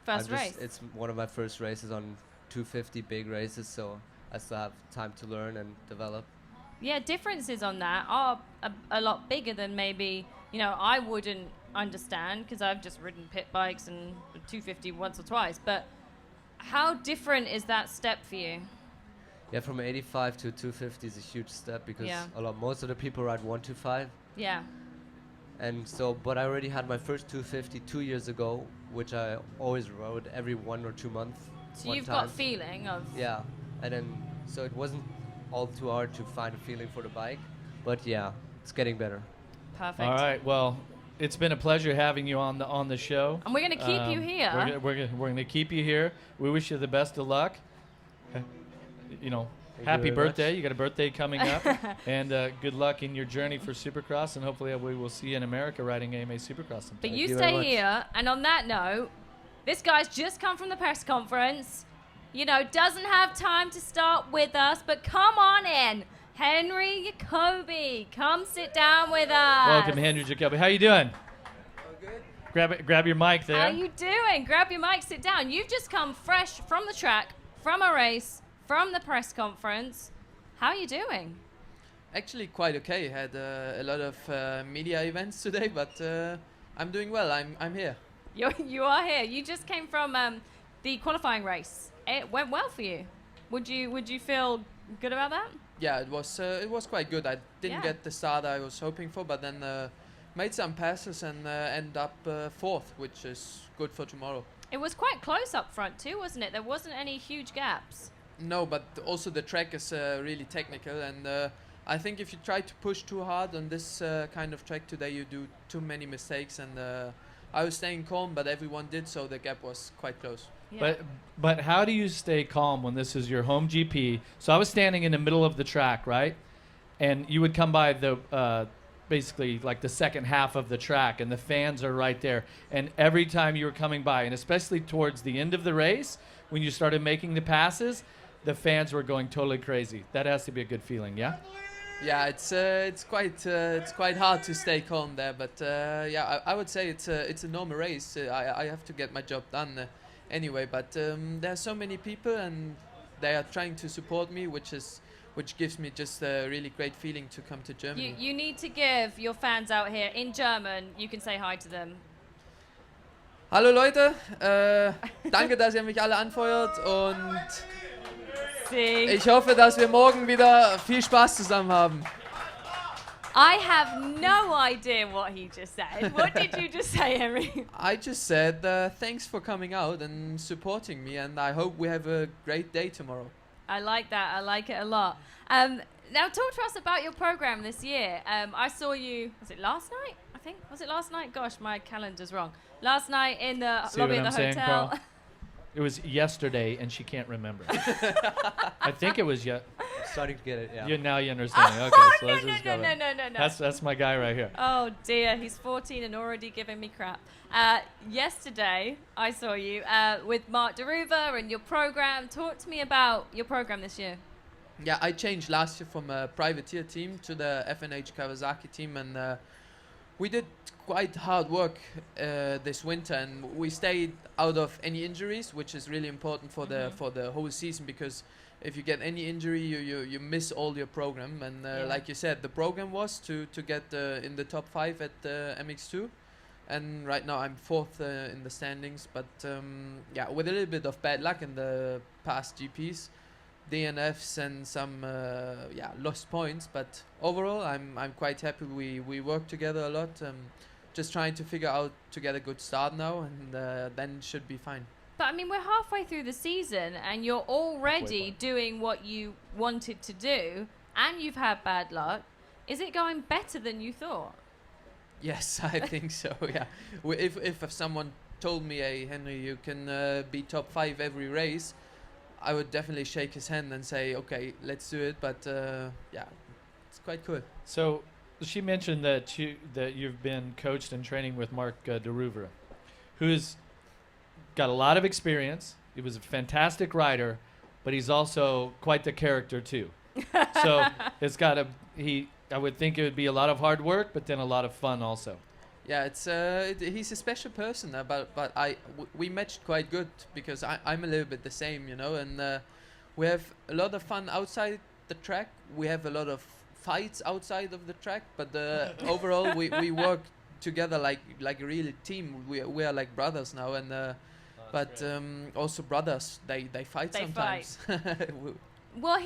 S1: First race.
S14: It's one of my first races on 250 big races, so I still have time to learn and develop.
S1: Yeah, differences on that are a lot bigger than maybe, I wouldn't understand because I've just ridden pit bikes and 250 once or twice. But how different is that step for you?
S14: Yeah, from 85 to 250 is a huge step because most of the people ride 125.
S1: Yeah.
S14: And so, but I already had my first 250 2 years ago, which I always rode every 1 or 2 months.
S1: So you've got feeling of...
S14: Yeah, and then, so it wasn't all too hard to find a feeling for the bike, but it's getting better.
S1: Perfect.
S2: All right, well, it's been a pleasure having you on the show.
S1: And we're going to keep you here.
S2: We're going to keep you here. We wish you the best of luck. Happy birthday. You got a birthday coming up. And good luck in your journey for Supercross, and hopefully we will see you in America riding AMA Supercross sometime.
S1: But you stay here, and on that note, this guy's just come from the press conference. Doesn't have time to start with us, but come on in. Henry Jacobi, come sit down with us.
S2: Welcome, Henry Jacobi. How you doing?
S3: Good.
S2: Grab your mic there.
S1: How you doing? Grab your mic, sit down. You've just come fresh from the track, from a race, from the press conference. How are you doing?
S15: Actually, quite okay. Had a lot of media events today, but I'm doing well. I'm here.
S1: You are here. You just came from the qualifying race. It went well for you. Would you feel good about that?
S15: Yeah, it was quite good. I didn't get the start I was hoping for, but then made some passes and end up fourth, which is good for tomorrow.
S1: It was quite close up front too, wasn't it? There wasn't any huge gaps.
S15: No, but also the track is really technical, and I think if you try to push too hard on this kind of track today, you do too many mistakes. And I was staying calm, but everyone did, so the gap was quite close.
S1: Yeah.
S2: But how do you stay calm when this is your home GP? So I was standing in the middle of the track, right? And you would come by the basically like the second half of the track, and the fans are right there. And every time you were coming by, and especially towards the end of the race, when you started making the passes, the fans were going totally crazy. That has to be a good feeling, yeah?
S15: Yeah, it's quite hard to stay calm there, but I would say it's a normal race. I have to get my job done anyway, but there are so many people, and they are trying to support me, which gives me just a really great feeling to come to Germany.
S1: You need to give your fans out here in German. You can say hi to them.
S15: Hallo Leute, danke, dass ihr mich alle anfeuert, und ich hoffe, dass wir morgen wieder viel Spaß zusammen haben.
S1: I have no idea what he just said. What did you just say, Henry?
S15: I just said thanks for coming out and supporting me, and I hope we have a great day tomorrow.
S1: I like that. I like it a lot. Now talk to us about your program this year. I saw you, was it last night? I think. Was it last night? Gosh, my calendar's wrong. Last night in the lobby of the hotel.
S2: It was yesterday, and she can't remember. I think it was
S14: Starting to get it,
S2: Now you understand. Okay, so let's just go.
S1: No.
S2: That's my guy right here.
S1: Oh dear, he's 14 and already giving me crap. Yesterday, I saw you with Mark Deruva and your program. Talk to me about your program this year.
S15: Yeah, I changed last year from a privateer team to the FNH Kawasaki team, and we did quite hard work this winter, and we stayed out of any injuries, which is really important for the whole season, because if you get any injury, you miss all your program. And like you said, the program was to get in the top 5 at MX2, and right now I'm 4th in the standings. But with a little bit of bad luck in the past GPs, DNFs and some lost points, but overall I'm quite happy. We work together a lot. Just trying to figure out to get a good start now, and then should be fine.
S1: But I mean, we're halfway through the season, and you're already doing what you wanted to do, and you've had bad luck. Is it going better than you thought?
S15: Yes, I think so. Yeah, if someone told me, "Hey, Henry, you can be top 5 every race," I would definitely shake his hand and say, "Okay, let's do it." But it's quite cool.
S2: So she mentioned that you've been coached and training with Mark de Roover, who's got a lot of experience. He was a fantastic rider, but he's also quite the character too. So it's got to I would think it would be a lot of hard work, but then a lot of fun also.
S15: Yeah, he's a special person, but we matched quite good because I'm a little bit the same, you know, and we have a lot of fun outside the track. We have a lot of fights outside of the track, but overall we work together like a real team. We are like brothers now, and also brothers they fight sometimes.
S1: Well,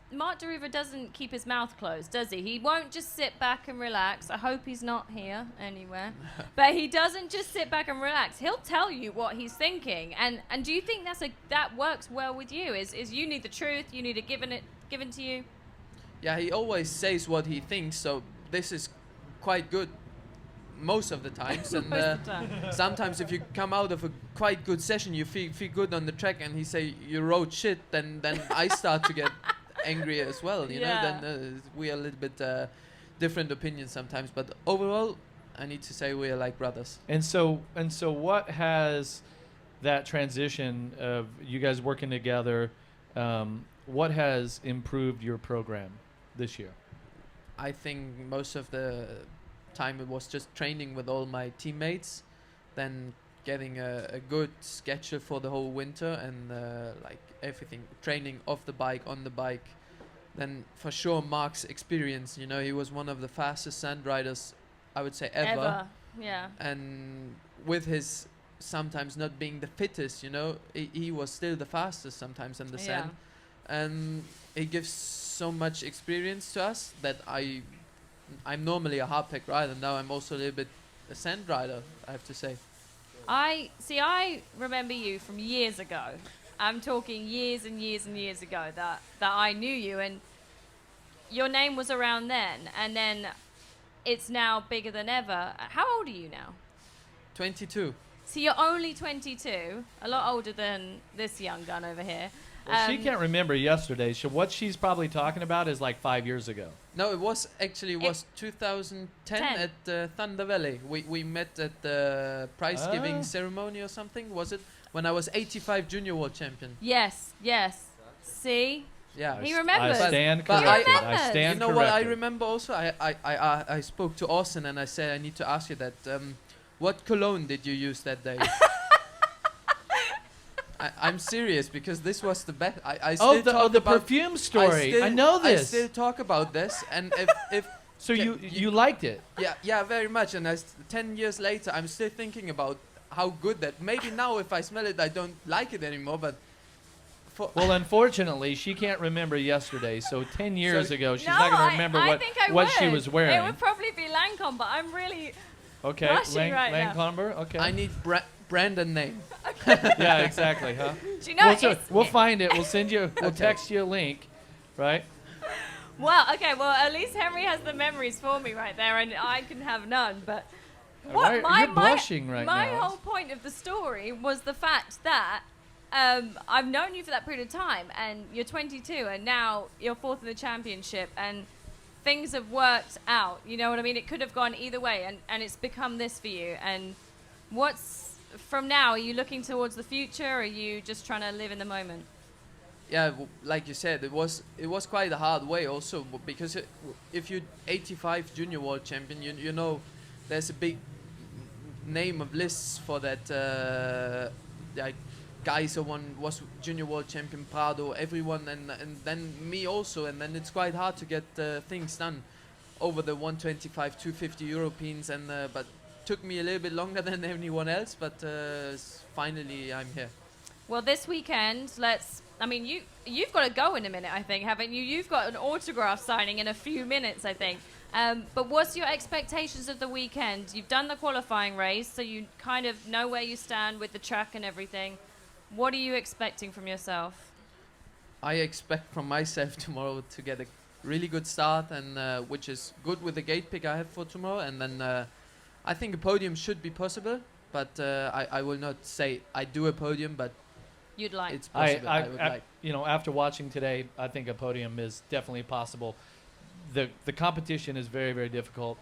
S1: Mark de Roover doesn't keep his mouth closed, does he? He won't just sit back and relax. I hope he's not here anywhere. But he doesn't just sit back and relax. He'll tell you what he's thinking. And do you think that works well with you? Is you need the truth, you need it given to you?
S15: Yeah, he always says what he thinks, so this is quite good most of the times. And sometimes if you come out of a quite good session, you feel good on the track, and he say you rode shit, then I start to get angry as well, you know. Then we are a little bit different opinions sometimes, but overall I need to say we are like brothers.
S2: And so what has that transition of you guys working together, what has improved your program this year?
S15: I think most of the time it was just training with all my teammates, then getting a good schedule for the whole winter, and like everything, training off the bike, on the bike. Then for sure Mark's experience, you know, he was one of the fastest sand riders I would say ever.
S1: Yeah.
S15: And with his sometimes not being the fittest, you know, he was still the fastest sometimes in the sand. And he gives so much experience to us that I'm normally a hardpack rider. Now I'm also a little bit a sand rider, I have to say.
S1: I remember you from years ago. I'm talking years and years and years ago that I knew you, and your name was around then, and then it's now bigger than ever. How old are you now?
S15: 22.
S1: So you're only 22, a lot older than this young gun over here.
S2: Well, she can't remember yesterday. So what she's probably talking about is like 5 years ago.
S15: No, it was 2010 at Thunder Valley. We met at the prize giving ceremony or something. Was it when I was 85 junior world champion?
S1: Yes. See.
S15: Yeah,
S1: he remembers.
S2: I stand corrected.
S1: I
S2: stand
S15: you know
S2: corrected.
S15: what I remember also? I spoke to Austin and I said I need to ask you that. What cologne did you use that day? I'm serious because this was the best. I still talk
S2: the
S15: about
S2: perfume story. I know this.
S15: I still talk about this, and if
S2: so you liked it.
S15: Yeah, very much. And 10 years later, I'm still thinking about how good that. Maybe now, if I smell it, I don't like it anymore. But
S2: well, unfortunately, she can't remember yesterday. So 10 years ago, she's not going to remember what she was wearing.
S1: It would probably be Lancôme, but I'm really
S2: okay. Lancôme. Okay.
S15: I need brand and name.
S2: Yeah, exactly. Huh?
S1: Do you know
S2: we'll find it. We'll send you. We'll text you a link, right?
S1: Well, okay. Well, at least Henry has the memories for me right there, and I can have none. But what
S2: you're blushing right
S1: my
S2: now.
S1: whole point of the story was the fact that I've known you for that period of time, and you're 22, and now you're fourth in the championship, and things have worked out. You know what I mean? It could have gone either way, and it's become this for you. And what's from now? Are you looking towards the future, or are you just trying to live in the moment?
S15: Yeah, like you said, it was quite a hard way also, because if you're 85 junior world champion, you know there's a big name of lists for that. Like Gajser was junior world champion, Prado, everyone, and then me also, and then it's quite hard to get things done over the 125, 250 Europeans, and but took me a little bit longer than anyone else, but finally I'm here.
S1: Well, this weekend, let's I mean, you've got to go in a minute, I think, haven't you? You've got an autograph signing in a few minutes, I think. But what's your expectations of the weekend? You've done the qualifying race, so you kind of know where you stand with the track and everything. What are you expecting from yourself?
S15: I expect from myself tomorrow to get a really good start, and which is good with the gate pick I have for tomorrow. And then I think a podium should be possible, but I will not say I do a podium, but
S1: you'd like.
S15: It's possible. I would like.
S2: You know, after watching today, I think a podium is definitely possible. The competition is very, very difficult.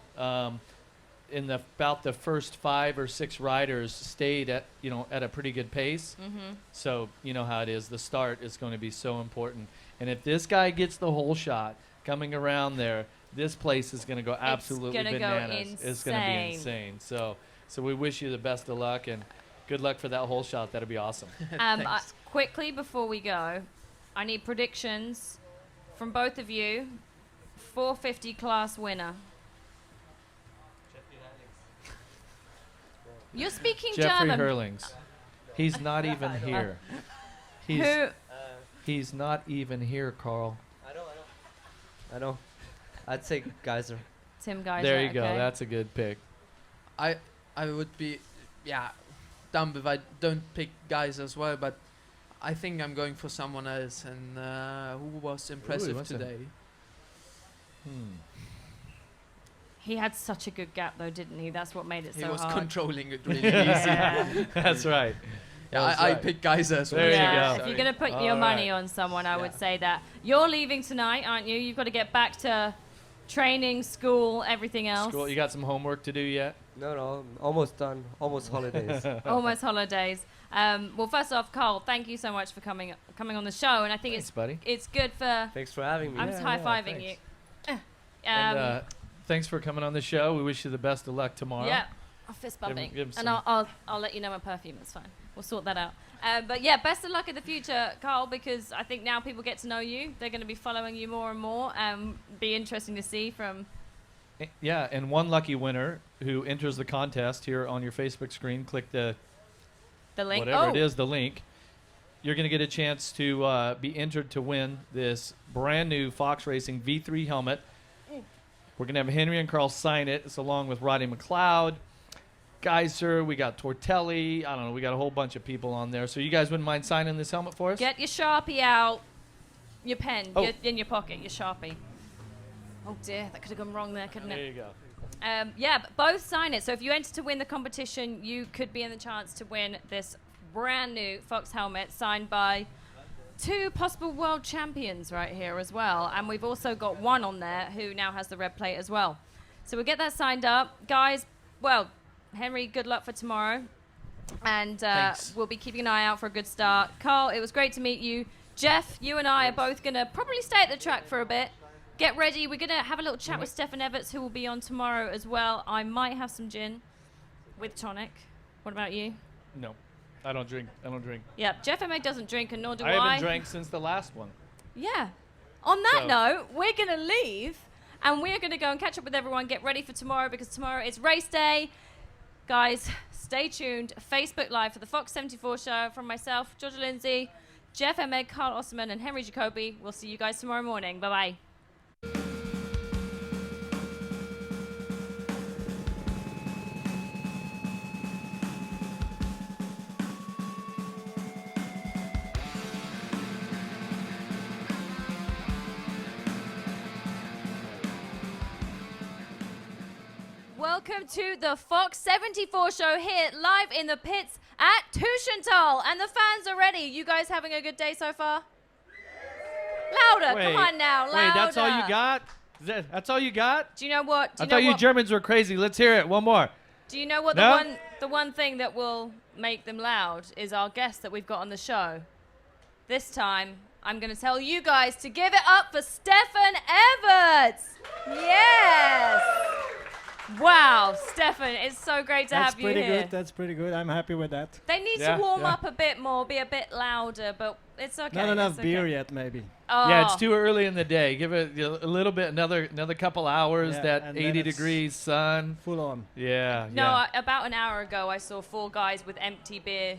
S2: In about the first 5 or 6 riders stayed at a pretty good pace.
S1: Mm-hmm.
S2: So you know how it is. The start is going to be so important. And if this guy gets the whole shot coming around there, this place is going to go absolutely bananas. It's going to be insane. So we wish you the best of luck and good luck for that whole shot. That'll be awesome.
S1: Quickly before we go, I need predictions from both of you. 450 class winner. You're speaking
S2: Jeffrey
S1: German.
S2: Hurlings. He's not even here. He's not even here, Carl.
S14: I know. I'd say Gajser.
S1: Tim Gajser.
S2: There you go.
S1: Okay.
S2: That's a good pick.
S15: I would be dumb if I don't pick guys as well, but I think I'm going for someone else, and who was impressive today.
S1: He had such a good gap, though, didn't he? That's what made it so hard.
S15: He was controlling it really easy.
S2: That's right.
S15: I pick Gajser as well.
S2: There you go.
S1: If you're going to put your money on someone, I would say that. You're leaving tonight, aren't you? You've got to get back to training, school, everything else.
S2: School. You got some homework to do yet?
S14: No, almost done. Almost holidays.
S1: Almost holidays. Well, first off, Carl, thank you so much for coming on the show, and I think it's good for.
S14: Thanks for having me.
S1: I'm just high-fiving you.
S2: And thanks for coming on the show. We wish you the best of luck tomorrow.
S1: Yeah, I'll fist bumping,
S2: give him
S1: and I'll let you know my perfume. It's fine. We'll sort that out. But yeah, best of luck in the future, Carl, because I think now people get to know you. They're going to be following you more and more. Be interesting to see from.
S2: Yeah, and one lucky winner who enters the contest here on your Facebook screen. Click the
S1: link.
S2: Whatever it is, the link. You're going to get a chance to be entered to win this brand new Fox Racing V3 helmet. We're going to have Henry and Carl sign it. It's along with Roddy McLeod, Gajser, we got Tortelli. I don't know. We got a whole bunch of people on there. So you guys wouldn't mind signing this helmet for us?
S1: Get your Sharpie out. Your pen. In your pocket. Your Sharpie. Oh, dear. That could have gone wrong there, couldn't it?
S2: There you go.
S1: Yeah, but both sign it. So if you enter to win the competition, you could be in the chance to win this brand new Fox helmet signed by 2 possible world champions right here as well. And we've also got one on there who now has the red plate as well. So we'll get that signed up. Guys, well, Henry, good luck for tomorrow. And we'll be keeping an eye out for a good start. Carl, it was great to meet you. Jeff, you and I are both going to probably stay at the track for a bit. Get ready. We're going to have a little chat with Stefan Everts, who will be on tomorrow as well. I might have some gin with tonic. What about you?
S2: No. I don't drink.
S1: Yeah, Jeff Emig doesn't drink, and nor do
S2: I haven't drank since the last one.
S1: Yeah. On that note, we're going to leave, and we're going to go and catch up with everyone. Get ready for tomorrow, because tomorrow is race day. Guys, stay tuned. Facebook Live for the Fox 74 show from myself, Georgia Lindsay, Jeff Emig, Carl Ostermann, and Henry Jacobi. We'll see you guys tomorrow morning. Bye-bye. Welcome to the Fox 74 show here live in the pits at Teutschenthal. And the fans are ready. You guys having a good day so far? Louder. Come on now. Louder.
S2: Wait, that's all you got? That's all you got?
S1: Do you know what?
S2: I thought you Germans were crazy. Let's hear it. One more.
S1: Do you know what the one thing that will make them loud is our guest that we've got on the show? This time, I'm going to tell you guys to give it up for Stefan Everts. Yes. Wow, Stefan, it's so great to have you here.
S16: That's pretty good. I'm happy with that.
S1: They need to warm up a bit more, be a bit louder, but it's okay.
S16: Not enough beer yet, maybe.
S1: Oh.
S2: Yeah, it's too early in the day. Give it a little bit, another couple hours. That 80 degrees sun.
S16: Full on.
S2: Yeah.
S1: No, about an hour ago, I saw 4 guys with empty beer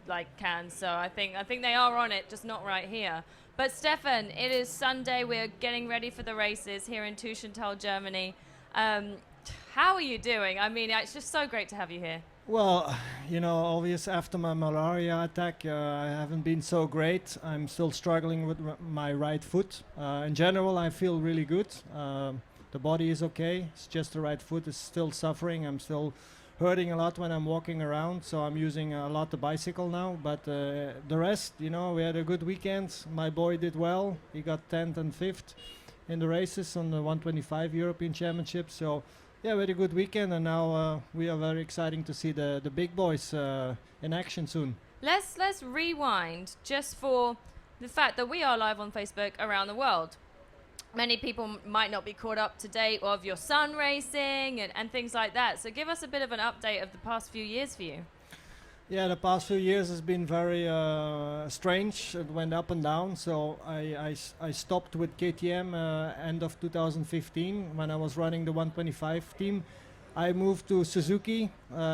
S1: like cans. So I think they are on it, just not right here. But Stefan, it is Sunday. We're getting ready for the races here in Teutschenthal, Germany. How are you doing? I mean, it's just so great to have you here.
S16: Well, obviously after my malaria attack, I haven't been so great. I'm still struggling with my right foot. In general, I feel really good. The body is okay. It's just the right foot is still suffering. I'm still hurting a lot when I'm walking around, so I'm using a lot the bicycle now. But the rest, we had a good weekend. My boy did well. He got 10th and 5th in the races on the 125 European Championship. So yeah, very good weekend, and now we are very exciting to see the big boys in action soon.
S1: Let's rewind just for the fact that we are live on Facebook around the world. Many people might not be caught up to date of your son racing and things like that. So give us a bit of an update of the past few years for you.
S16: Yeah, the past few years has been very strange. It went up and down. So I stopped with KTM end of 2015 when I was running the 125 team. I moved to Suzuki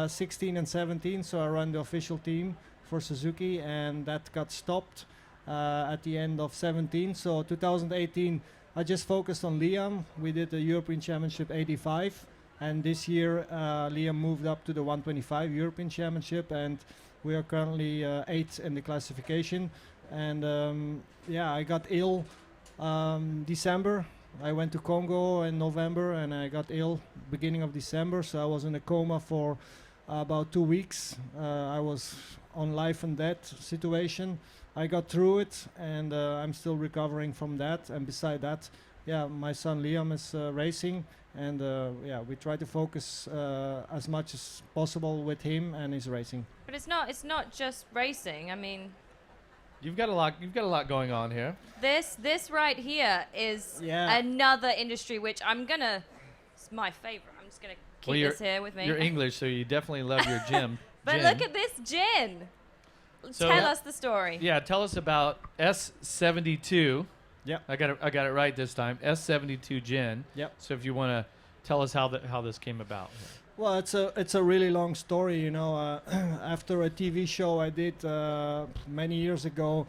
S16: 16 and 17, so I ran the official team for Suzuki, and that got stopped at the end of 17. So 2018, I just focused on Liam. We did the European Championship 85. And this year, Liam moved up to the 125 European Championship, and we are currently 8th in the classification. And I got ill December. I went to Congo in November, and I got ill beginning of December. So I was in a coma for about 2 weeks. I was on life and death situation. I got through it, and I'm still recovering from that. And beside that, my son Liam is racing, and we try to focus as much as possible with him and his racing.
S1: But it's not just racing. I mean,
S2: you've got a lot going on here.
S1: This right here is another industry which it's my favorite. I'm just gonna keep this here with me.
S2: You're English, so you definitely love your gin.
S1: But look at this gin.
S2: So
S1: tell us the story.
S2: Yeah, tell us about S72.
S16: Yeah,
S2: I got it right this time. S72 gin.
S16: Yep.
S2: So if you want to tell us how this came about.
S16: Well, it's a really long story. After a TV show I did many years ago,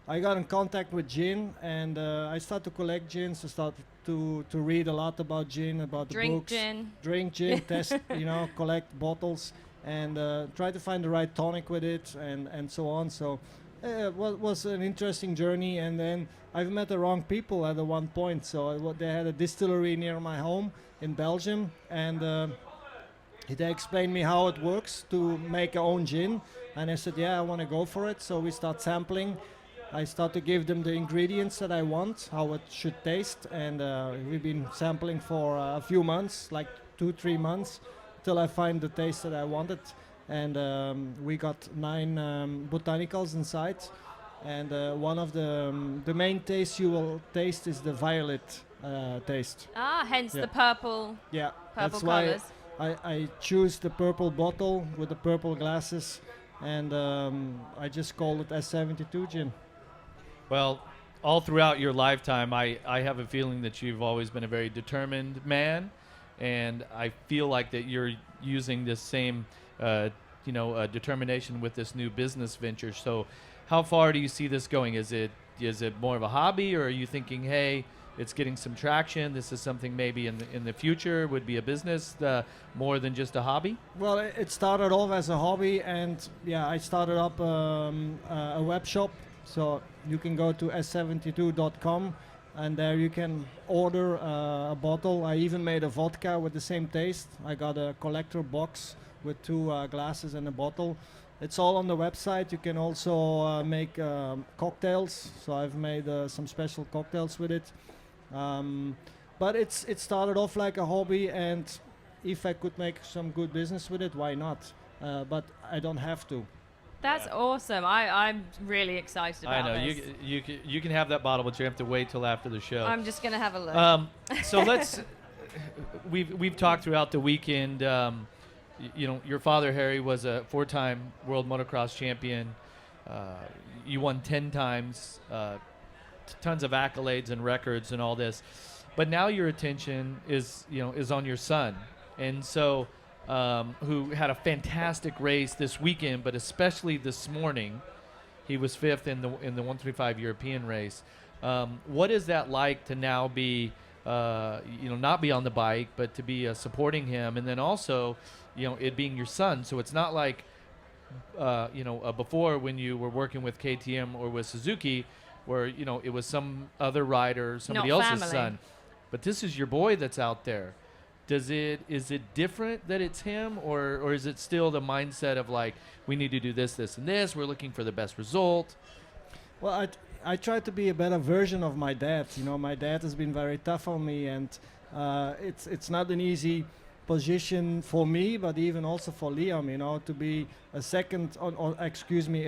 S16: I got in contact with gin, and I started to collect gins. I started to read a lot about gin, about the books. Drink gin, test, collect bottles, and try to find the right tonic with it, and so on. So it was an interesting journey, and then I've met the wrong people at one point. So they had a distillery near my home in Belgium, and they explained me how it works to make our own gin, and I said, I want to go for it. So we start sampling. I start to give them the ingredients that I want, how it should taste, and we've been sampling for a few months, like 2-3 months, till I find the taste that I wanted. And we got 9 botanicals inside, and one of the main tastes you will taste is the violet taste.
S1: Hence the purple.
S16: Yeah,
S1: purple
S16: that's why
S1: colors.
S16: I choose the purple bottle with the purple glasses, and I just call it S72 gin.
S2: Well, all throughout your lifetime, I have a feeling that you've always been a very determined man, and I feel like that you're using this same determination with this new business venture. So how far do you see this going? Is it more of a hobby, or are you thinking, hey, it's getting some traction, this is something maybe in the future would be a business more than just a hobby?
S16: Well, it started off as a hobby, and I started up a web shop. So you can go to s72.com, and there you can order a bottle. I even made a vodka with the same taste. I got a collector box with 2 glasses and a bottle. It's all on the website. You can also make cocktails. So I've made some special cocktails with it. But it started off like a hobby, and if I could make some good business with it, why not? But I don't have to.
S1: That's awesome. I'm really excited about this.
S2: I know. You can have that bottle, but you have to wait till after the show.
S1: I'm just going to have a look.
S2: So we've talked throughout the weekend. Your father, Harry, was a 4-time world motocross champion. You won 10 times, tons of accolades and records and all this. But now your attention is on your son. And so who had a fantastic race this weekend, but especially this morning. He was 5th in the 135 European race. What is that like to now be, not be on the bike, but to be supporting him, and then also, it being your son? So it's not like, before when you were working with KTM or with Suzuki, where it was some other rider, somebody else's son. But this is your boy that's out there. Is it different that it's him, or is it still the mindset of like, we need to do this, this, and this, we're looking for the best result?
S16: Well, I try to be a better version of my dad. My dad has been very tough on me, and it's not an easy position for me, but even also for Liam, to be a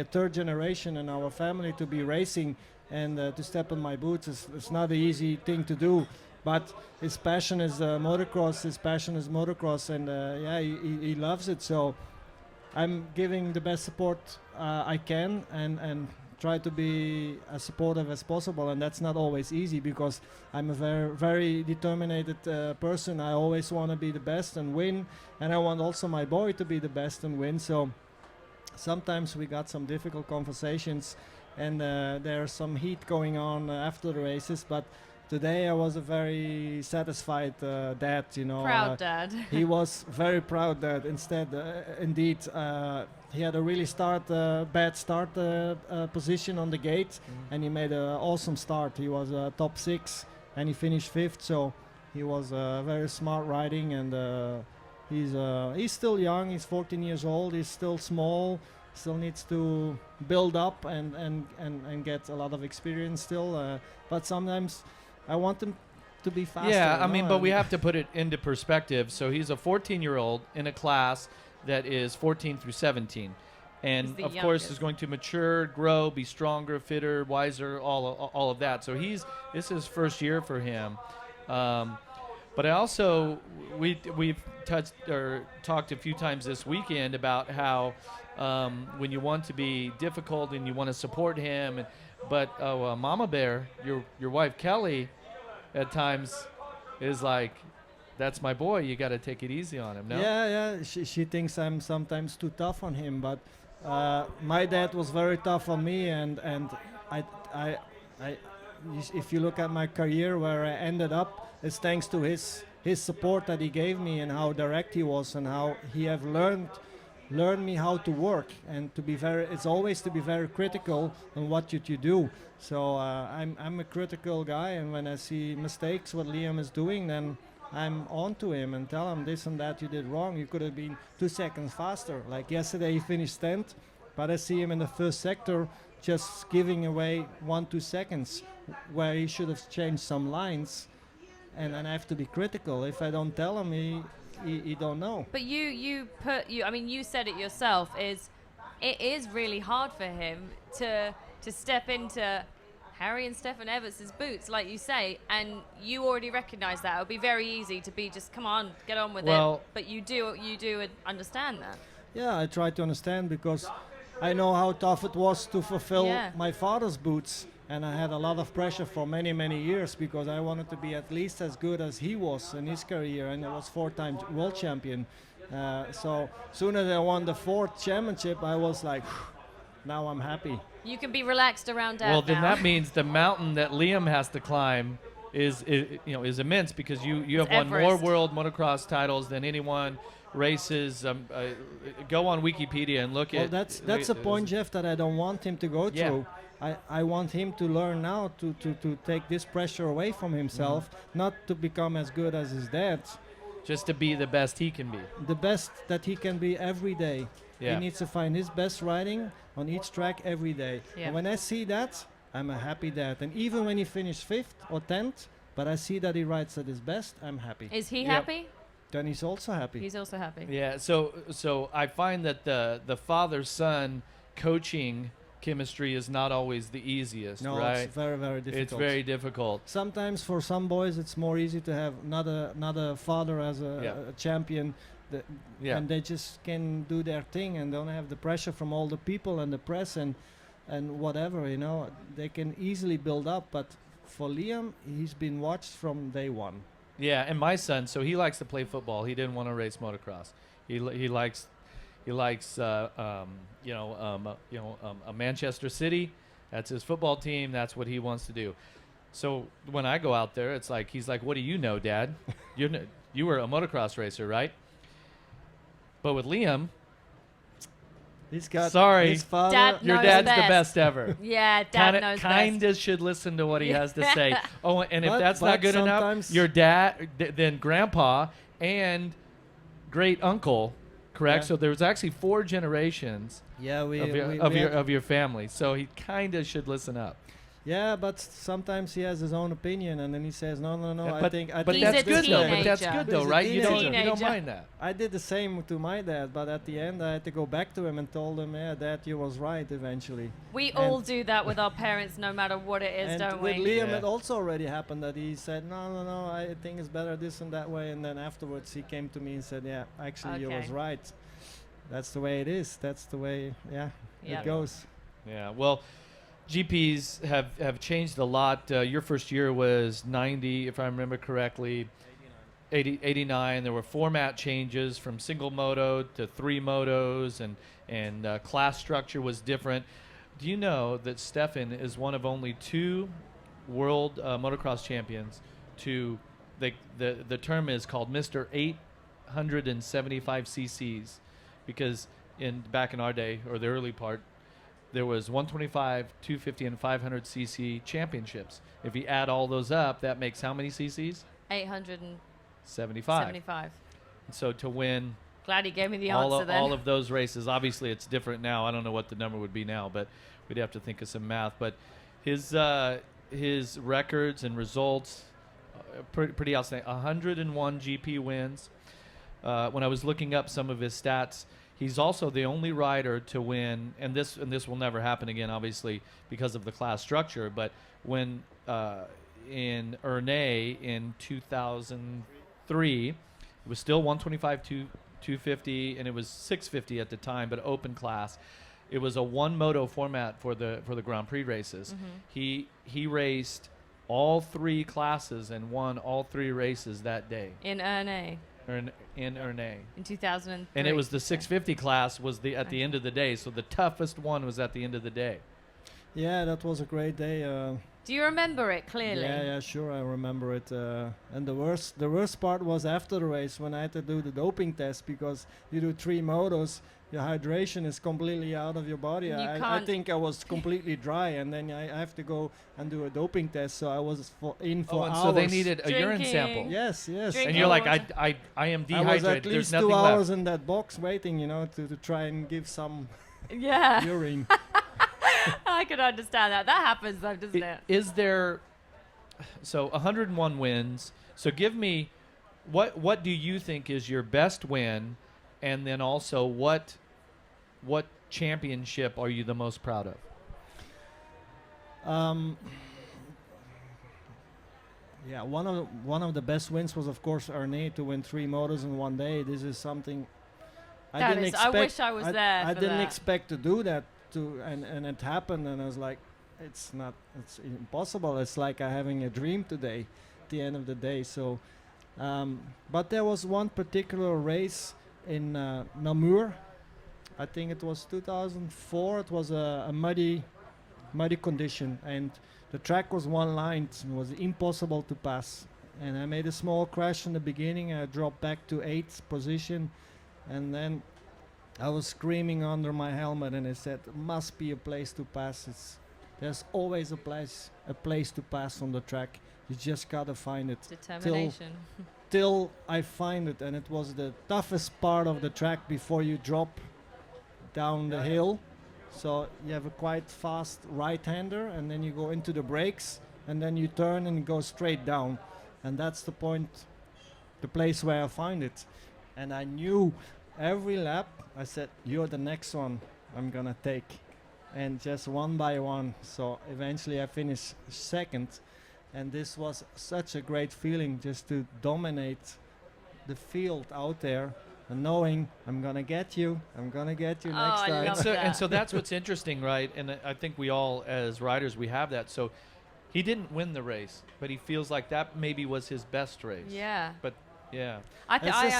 S16: third generation in our family, to be racing and to step on my boots. It's not an easy thing to do. But his passion is motocross. And he loves it. So I'm giving the best support I can, and try to be as supportive as possible. And that's not always easy, because I'm a very, very determined person. I always want to be the best and win, and I want also my boy to be the best and win. So sometimes we got some difficult conversations, and there's some heat going on after the races, but today I was a very satisfied dad,
S1: Proud dad.
S16: He was very proud dad. Indeed, he had a really bad start position on the gate, and he made an awesome start. He was top 6, and he finished 5th. So he was very smart riding, and he's still young. He's 14 years old. He's still small. Still needs to build up and get a lot of experience still. But sometimes I want him to be faster.
S2: Yeah, but we have to put it into perspective. So he's a 14-year-old in a class that is 14 through 17. And, of course, is going to mature, grow, be stronger, fitter, wiser, all of that. So this is his first year for him. But I also, we've talked a few times this weekend about how when you want to be difficult and you want to support him, but Mama Bear, your wife Kelly, at times is like, that's my boy, you got to take it easy on him. No?
S16: Yeah. She thinks I'm sometimes too tough on him, but my dad was very tough on me, and I if you look at my career where I ended up, it's thanks to his support that he gave me, and how direct he was, and how he have learned me how to work, and it's always to be very critical on what you do. So I'm a critical guy, and when I see mistakes what Liam is doing, then I'm on to him and tell him this and that you did wrong. You could have been 2 seconds faster. Like yesterday he finished 10th, but I see him in the first sector just giving away 1-2 seconds where he should have changed some lines, and I have to be critical. If I don't tell him, he don't know.
S1: But you said it yourself, it is really hard for him to step into Harry and Stefan Everts' boots, like you say, and you already recognise that. It would be very easy to be just, come on, get on with it. But you do understand that.
S16: Yeah, I try to understand, because I know how tough it was to fulfill my father's boots, and I had a lot of pressure for many, many years, because I wanted to be at least as good as he was in his career, and he was 4-time world champion. So soon as I won the 4th championship, I was like, now I'm happy.
S1: You can be relaxed around Dad.
S2: Well, then that means the mountain that Liam has to climb is immense, because you have won more world motocross titles than anyone. Races, go on Wikipedia and look at.
S16: That's a point, Jeff, that I don't want him to go through. I want him to learn now to take this pressure away from himself, not to become as good as his dad.
S2: Just to be the best he can be.
S16: The best that he can be every day. Yeah. He needs to find his best riding on each track every day. Yeah. And when I see that, I'm a happy dad. And even when he finished 5th or 10th, but I see that he rides at his best, I'm happy.
S1: Is he happy?
S16: Then he's also happy.
S1: He's also happy.
S2: Yeah, so I find that the father-son coaching chemistry is not always the easiest, right?
S16: It's very, very difficult.
S2: It's very difficult.
S16: Sometimes for some boys it's more easy to have another father as a champion, and they just can do their thing and don't have the pressure from all the people and the press and whatever, they can easily build up. But for Liam, he's been watched from day one.
S2: Yeah, and my son, so he likes to play football. He didn't want to race motocross. He likes a Manchester City. That's his football team. That's what he wants to do. So when I go out there, it's like he's like, "What do you know, Dad? You were a motocross racer, right?" But with Liam,
S16: he's got
S2: sorry,
S16: his father.
S2: Your dad's the best ever.
S1: Yeah, Dad knows
S2: Kinda should listen to what he has to say. Oh, and if
S16: But-
S2: that's
S16: but
S2: not good enough,
S16: sometimes-
S2: your dad, then grandpa, and great uncle, correct?
S16: Yeah.
S2: So there was actually 4 generations of your family. So he kind of should listen up.
S16: Yeah, but sometimes he has his own opinion, and then he says, "No,
S2: Yeah,
S16: I
S2: but
S16: think
S2: that's
S1: He's a
S2: good though. But that's
S1: teenager.
S2: good though,
S16: He's a
S2: right? You don't
S1: teenager.
S2: mind that.
S16: I did the same to my dad, but at the end I had to go back to him and told him, "Yeah, Dad, you was right eventually."
S1: We
S16: And-
S1: all do that with our parents, no matter what it is,
S16: And
S1: don't
S16: with
S1: we?
S16: Liam,
S2: Yeah.
S16: it also already happened that he said, no, I think it's better this and that way. And then afterwards he came to me and said, yeah, actually you was
S1: Okay.
S16: right. That's the way it is. That's the way,
S1: Yep.
S16: it goes.
S2: Yeah. Well, GPs have changed a lot. Your first year was 90, if I remember correctly. 89. There were format changes from single moto to 3 motos, and class structure was different. Do you know that Stefan is one of only 2 world motocross champions to the term is called Mr. 875 cc's, because back in our day, or the early part, there was 125, 250, and 500 cc championships. If you add all those up, that makes how many cc's?
S1: 875.
S2: 75. And so to win
S1: Glad he gave me the
S2: all
S1: answer
S2: of,
S1: then.
S2: all of those races, obviously it's different now. I don't know what the number would be now, but we'd have to think of some math. But his records and results, pretty outstanding. 101 GP wins. When I was looking up some of his stats, he's also the only rider to win, and this will never happen again, obviously, because of the class structure. But when in Ernée in 2003, it was still 125 250, and it was 650 at the time, but open class. It was a 1 moto format for the Grand Prix races.
S1: Mm-hmm.
S2: He raced all 3 classes and won all 3 races that day.
S1: In Ernée.
S2: In Ernée.
S1: In 2003.
S2: And it was the 650 class was at the end of the day, so the toughest one was at the end of the day.
S16: Yeah, that was a great day.
S1: Do you remember it clearly?
S16: Yeah, sure, I remember it. And the worst part was after the race when I had to do the doping test, because you do 3 motos, your hydration is completely out of your body. I think I was completely dry, and then I have to go and do a doping test. So I was for hours.
S2: So they needed a urine sample.
S16: Yes.
S1: Drinking
S2: And you're like,
S1: water.
S2: I am dehydrated.
S16: I was at
S2: There's
S16: least
S2: nothing
S16: 2 hours
S2: left.
S16: in that box waiting, to try and give some
S1: Yeah.
S16: urine.
S1: I can understand that. That happens though, doesn't it?
S2: Is there? So 101 wins. So give me, what do you think is your best win, and then also what championship are you the most proud of?
S16: Yeah, one of the best wins was of course Ernée, to win 3 motos in one day. This is something I
S1: wish I was there
S16: I
S1: for
S16: didn't
S1: that.
S16: expect to do that, and it happened, and I was like, it's impossible. It's like I'm having a dream today at the end of the day. So but there was one particular race in Namur. I think it was 2004. It was a muddy condition, and the track was one-lined. It was impossible to pass, and I made a small crash in the beginning. I dropped back to 8th position, and then I was screaming under my helmet, and I said, "There must be a place to pass. There's always a place to pass on the track. You just gotta find it."
S1: Determination.
S16: Till I find it, and it was the toughest part of the track before you drop down the hill. So you have a quite fast right-hander, and then you go into the brakes, and then you turn and go straight down, and that's the point, the place where I find it. And I knew every lap, I said, "You're the next one I'm gonna take," and just one by one. So eventually I finished 2nd, and this was such a great feeling, just to dominate the field out there, and knowing I'm gonna get you next time.
S2: And so that's what's interesting, right? And I think we all, as riders, we have that. So he didn't win the race, but he feels like that maybe was his best race.
S1: Yeah.
S2: But Yeah.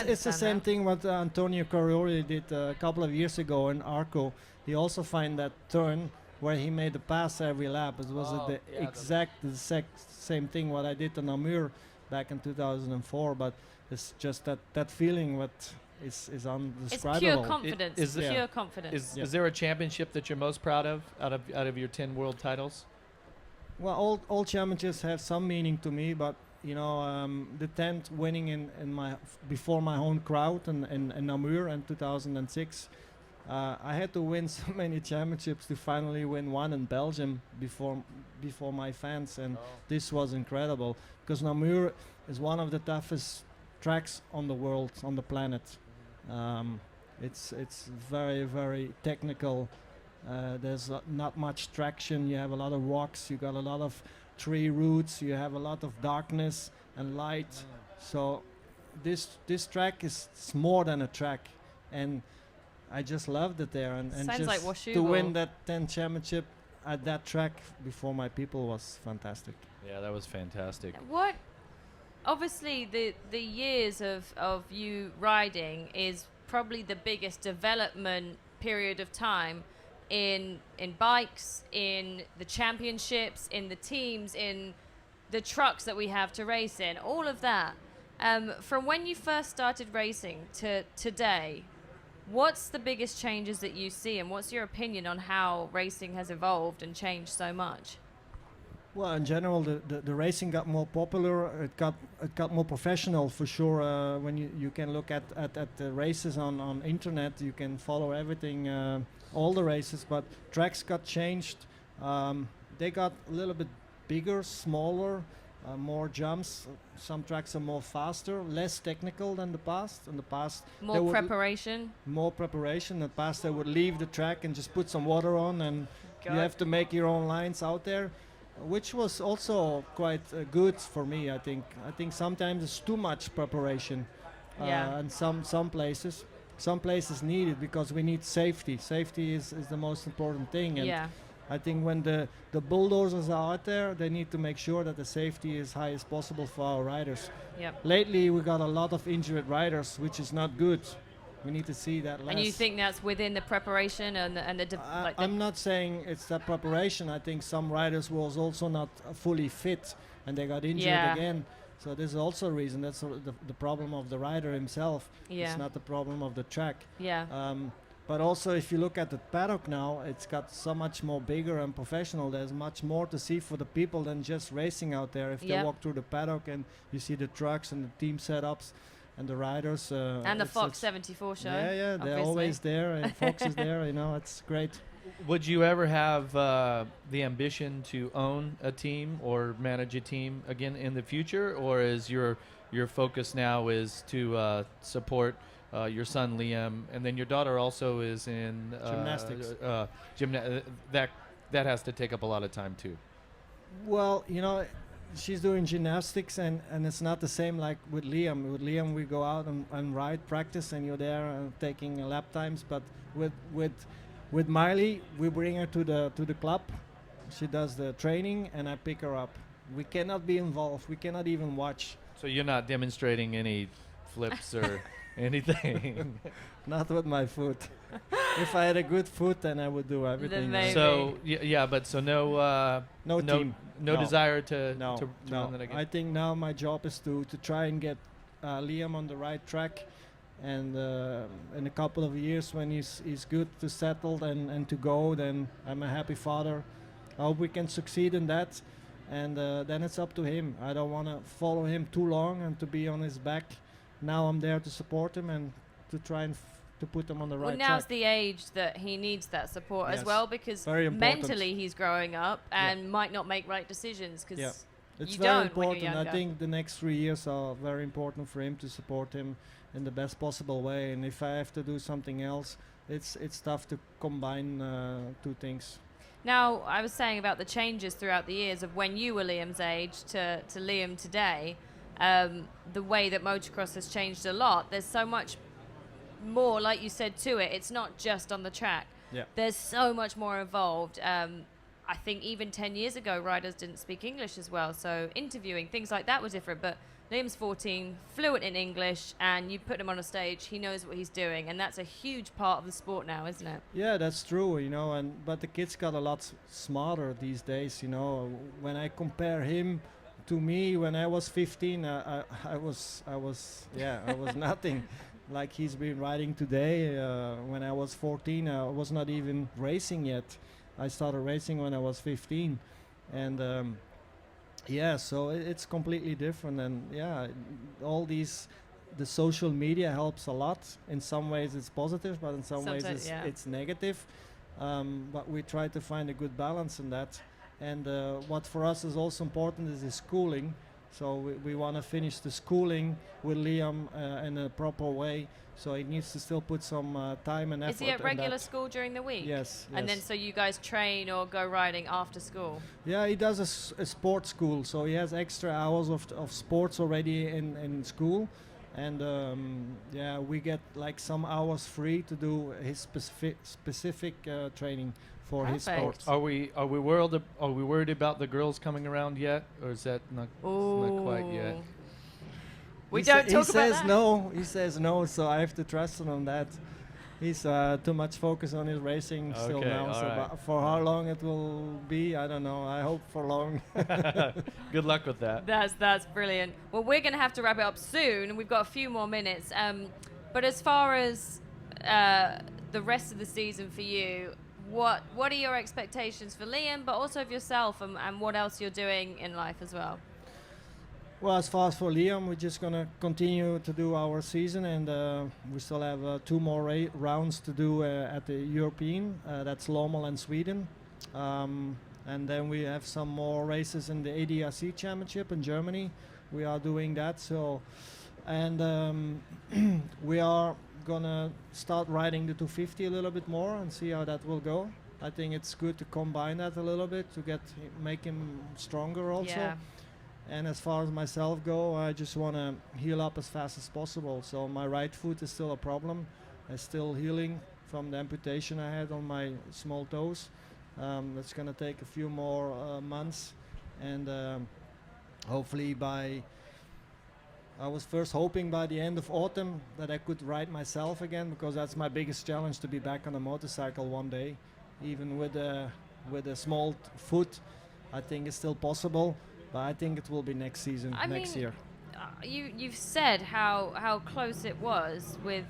S16: It's the same thing what Antonio Carrioli did a couple of years ago in Arco. He also find that turn where he made the pass every lap. It was the exact same thing what I did on Namur back in 2004, but it's just that feeling what is undescribable.
S1: It's pure confidence. Pure confidence.
S2: Is there a championship that you're most proud of out of your 10 world titles?
S16: Well, all championships have some meaning to me, but the 10th winning in my before my own crowd in Namur in 2006. I had to win so many championships to finally win one in Belgium before my fans, and this was incredible because Namur is one of the toughest tracks on the world, on the planet. It's very, very technical. There's not much traction. You have a lot of rocks. You got a lot of tree roots. You have a lot of darkness and light. So this track is more than a track, and I just loved it there. And
S1: Sounds
S16: just
S1: like Washougal.
S16: to win that 10 championship at that track before my people was fantastic.
S2: Yeah, that was fantastic.
S1: What? Obviously, the years of you riding is probably the biggest development period of time in bikes, in the championships, in the teams, in the trucks that we have to race in, all of that. From when you first started racing to today, what's the biggest changes that you see, and what's your opinion on how racing has evolved and changed so much?
S16: Well, in general, the racing got more popular. It got more professional for sure. When you can look at the races on internet, you can follow everything, all the races. But tracks got changed. They got a little bit bigger, smaller, more jumps. Some tracks are more faster, less technical than the past. In the past,
S1: more preparation.
S16: More preparation. In the past, they would leave the track and just put some water on, and you have to make your own lines out there, which was also quite good for me. I think sometimes it's too much preparation, and some places need it because we need safety. Safety is the most important thing, and I think when the bulldozers are out there, they need to make sure that the safety is high as possible for our riders. Lately we got a lot of injured riders, which is not good. We need to see that less.
S1: And you think that's within the preparation and the
S16: I'm not saying it's the preparation. I think some riders was also not fully fit and they got injured again. So this is also a reason. That's the problem of the rider himself. It's not the problem of the track. But also if you look at the paddock now, it's got so much more bigger and professional. There's much more to see for the people than just racing out there. If they walk through the paddock and you see the trucks and the team setups and the riders.
S1: And the Fox 74 show.
S16: Yeah, they're always there, and Fox is there, it's great.
S2: Would you ever have the ambition to own a team or manage a team again in the future, or is your focus now is to support your son Liam, and then your daughter also is in
S16: gymnastics.
S2: That has to take up a lot of time too.
S16: Well, she's doing gymnastics, and it's not the same like with Liam. With Liam, we go out and ride, practice, and you're there taking lap times. But with Miley, we bring her to the club. She does the training, and I pick her up. We cannot be involved. We cannot even watch.
S2: So you're not demonstrating any flips or anything?
S16: Not with my foot. If I had a good foot, then I would do everything.
S2: So but no team. No desire to run that again.
S16: I think now my job is to try and get Liam on the right track, and in a couple of years when he's good to settle and to go, then I'm a happy father. I hope we can succeed in that, and then it's up to him. I don't want to follow him too long and to be on his back. Now I'm there to support him and to try and to put him on the right track.
S1: Well, now's the age that he needs that support as well, because mentally he's growing up and might not make right decisions because
S16: it's
S1: you
S16: very
S1: don't
S16: important.
S1: when you're younger.
S16: I think the next 3 years are very important for him to support him in the best possible way. And if I have to do something else, it's tough to combine two things.
S1: Now, I was saying about the changes throughout the years of when you were Liam's age to Liam today. The way that motocross has changed a lot. There's so much more, like you said, to it. It's not just on the track. There's so much more involved. I think even 10 years ago, riders didn't speak English as well, so interviewing, things like that were different. But Liam's 14, fluent in English, and you put him on a stage, he knows what he's doing, and that's a huge part of the sport now, isn't it?
S16: Yeah, that's true, you know, but the kids got a lot smarter these days, you know. When I compare him to me when I was 15, I was nothing. Like he's been riding today. When I was 14, I was not even racing yet. I started racing when I was 15, and so it's completely different. And all these, the social media helps a lot. In some ways it's positive, but in some ways it's negative. But we try to find a good balance in that. And what for us is also important is the schooling. So we want to finish the schooling with Liam in a proper way. So he needs to still put some time and effort.
S1: Is he at regular school during the week?
S16: Yes.
S1: And then so you guys train or go riding after school?
S16: Yeah, he does a sports school. So he has extra hours of sports already in school. And we get like some hours free to do his specific training for his sports.
S2: Are we worried about the girls coming around yet, or is that not quite yet?
S1: We don't talk about that.
S16: He says no, so I have to trust him on that. He's too much focused on his racing still now. So
S2: right.
S16: For how long it will be, I don't know. I hope for long.
S2: Good luck with that.
S1: That's brilliant. Well, we're going to have to wrap it up soon, and we've got a few more minutes. But as far as the rest of the season for you, what are your expectations for Liam, but also of yourself, and what else you're doing in life as well?
S16: Well, as far as for Liam, we're just going to continue to do our season, and we still have 2 more rounds to do at the European. That's Lommel and Sweden. And then we have some more races in the ADRC Championship in Germany. We are doing that. So, and we are going to start riding the 250 a little bit more and see how that will go. I think it's good to combine that a little bit to make him stronger also.
S1: Yeah.
S16: And as far as myself go, I just want to heal up as fast as possible. So my right foot is still a problem. I'm still healing from the amputation I had on my small toes. It's going to take a few more months. And hopefully I was first hoping by the end of autumn that I could ride myself again, because that's my biggest challenge, to be back on a motorcycle one day. Even with a small foot, I think it's still possible. But I think it will be next season, next year.
S1: You've said how close it was with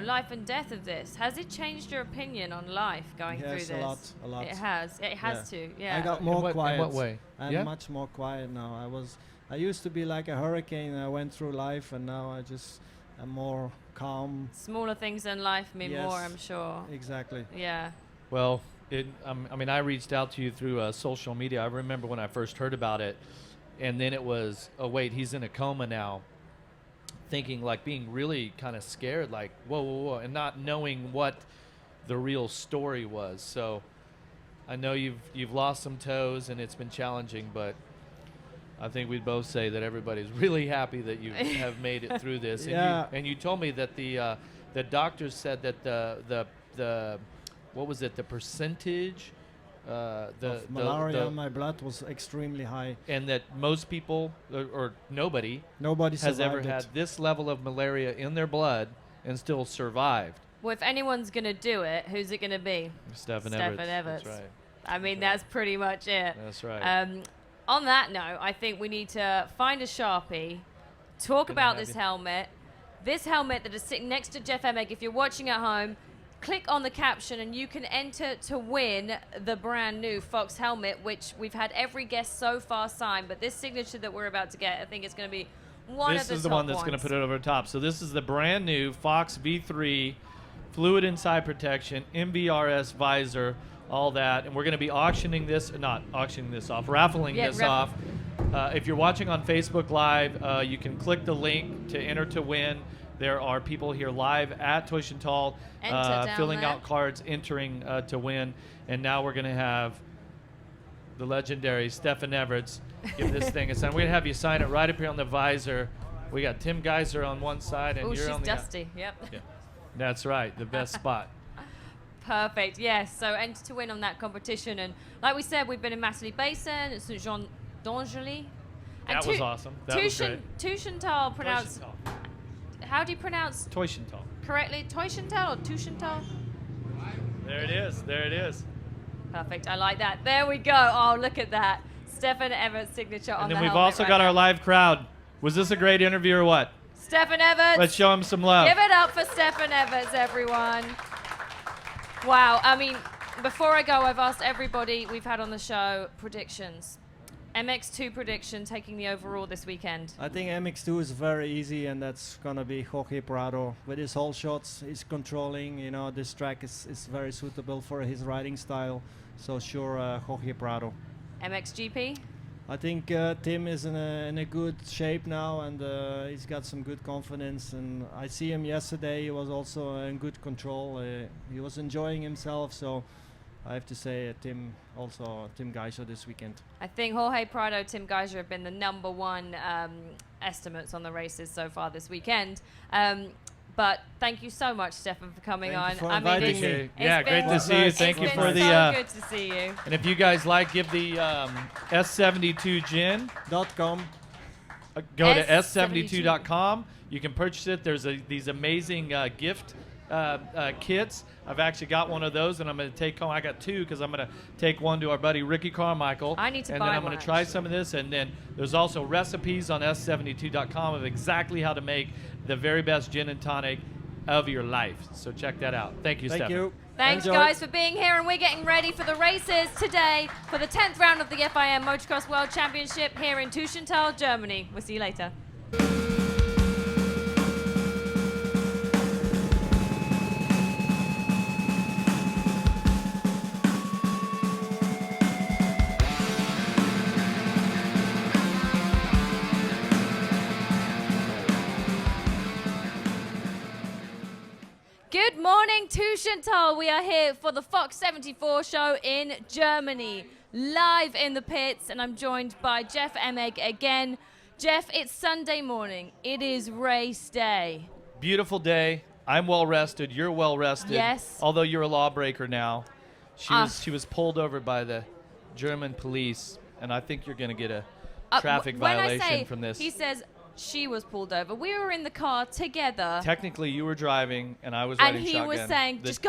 S1: life and death of this. Has it changed your opinion on life going through this?
S16: Yes, a lot.
S1: It has to. Yeah.
S16: I got more quiet.
S2: In what way?
S16: I'm much more quiet now. I used to be like a hurricane. I went through life, and now I'm more calm.
S1: Smaller things in life mean more, I'm sure.
S16: Exactly.
S1: Yeah.
S2: Well, I reached out to you through social media. I remember when I first heard about it, and then it was, oh wait, he's in a coma now. Thinking, like, being really kind of scared, like whoa, and not knowing what the real story was. So I know you've lost some toes, and it's been challenging, but I think we'd both say that everybody's really happy that you have made it through this. And you told me that the doctors said that the what was it, the percentage
S16: of malaria in my blood was extremely high,
S2: and that most people or nobody
S16: has
S2: ever had this level of malaria in their blood and still survived.
S1: Well, if anyone's going to do it, who's it going to be?
S2: Stefan Everts.
S1: That's
S2: right.
S1: I mean, that's pretty much it.
S2: That's right.
S1: On that note, I think we need to find a Sharpie, talk about this helmet that is sitting next to Jeff Emig. If you're watching at home, click on the caption and you can enter to win the brand new Fox helmet, which we've had every guest so far sign. But this signature that we're about to get, I think it's going to be one of the top ones.
S2: This is the one that's going to put it over the top. So this is the brand new Fox V3 fluid inside protection, MVRS visor, all that. And we're going to be raffling this off. If you're watching on Facebook Live, you can click the link to enter to win. There are people here live at Teutschenthal filling out cards, entering to win. And now we're going to have the legendary Stefan Everts give this thing a sign. We're going to have you sign it right up here on the visor. We got Tim Gajser on one side, and you're on the other.
S1: She's dusty. Yep.
S2: Yeah. That's right. The best spot.
S1: Perfect. Yes. So enter to win on that competition. And like we said, we've been in Massery Basin, St. Jean d'Angely.
S2: That was awesome. That was great.
S1: Teutschenthal pronounced. How do you pronounce
S2: Teutschenthal.
S1: correctly? Teutschenthal or Teutschenthal?
S2: There it is. There it is.
S1: Perfect. I like that. There we go. Oh, look at that. Stefan Everts' signature on
S2: And
S1: the
S2: then we've
S1: helmet
S2: also
S1: right
S2: got
S1: there.
S2: our live crowd. Was this a great interview or what?
S1: Stefan Everts.
S2: Let's show him some love.
S1: Give it up for Stefan Everts, everyone. Wow. I mean, before I go, I've asked everybody we've had on the show predictions. MX2 prediction taking the overall this weekend.
S16: I think MX2 is very easy, and that's gonna be Jorge Prado with his whole shots. He's controlling. You know, this track is very suitable for his riding style. So sure, Jorge Prado.
S1: MXGP.
S16: I think Tim is in a good shape now, and he's got some good confidence. And I see him yesterday. He was also in good control. He was enjoying himself. So I have to say Tim Gajser this weekend.
S1: I think Jorge Prado, Tim Gajser have been the number one estimates on the races so far this weekend. But thank you so much, Stefan, for coming on.
S16: Thank you for inviting me.
S2: Yeah, great to see you. Thank you for the.
S1: So good to see you.
S2: And if you guys like, give the S72gin.com. Go to S72.com. You can purchase it. There's these amazing gift kits. I've actually got one of those, and I'm going to take home. I got two because I'm going to take one to our buddy Ricky Carmichael.
S1: I need to
S2: and
S1: buy
S2: then I'm
S1: one,
S2: going to try some of this, and then there's also recipes on S72.com of exactly how to make the very best gin and tonic of your life. So check that out. Thank you,
S16: Thank
S2: Stefan.
S16: you.
S1: Thanks,
S16: Enjoy.
S1: guys, for being here, and we're getting ready for the races today for the 10th round of the FIM Motocross World Championship here in Teutschenthal, Germany. We'll see you later. Good morning, Teutschenthal. We are here for the Fox 74 show in Germany, live in the pits, and I'm joined by Jeff Emig again. Jeff, it's Sunday morning. It is race day.
S2: Beautiful day. I'm well rested. You're well rested.
S1: Yes.
S2: Although you're a lawbreaker now. She was pulled over by the German police, and I think you're going to get a traffic violation from this.
S1: He says she was pulled over. We were in the car together.
S2: Technically, you were driving, and I was riding shotgun.
S1: And he was saying, just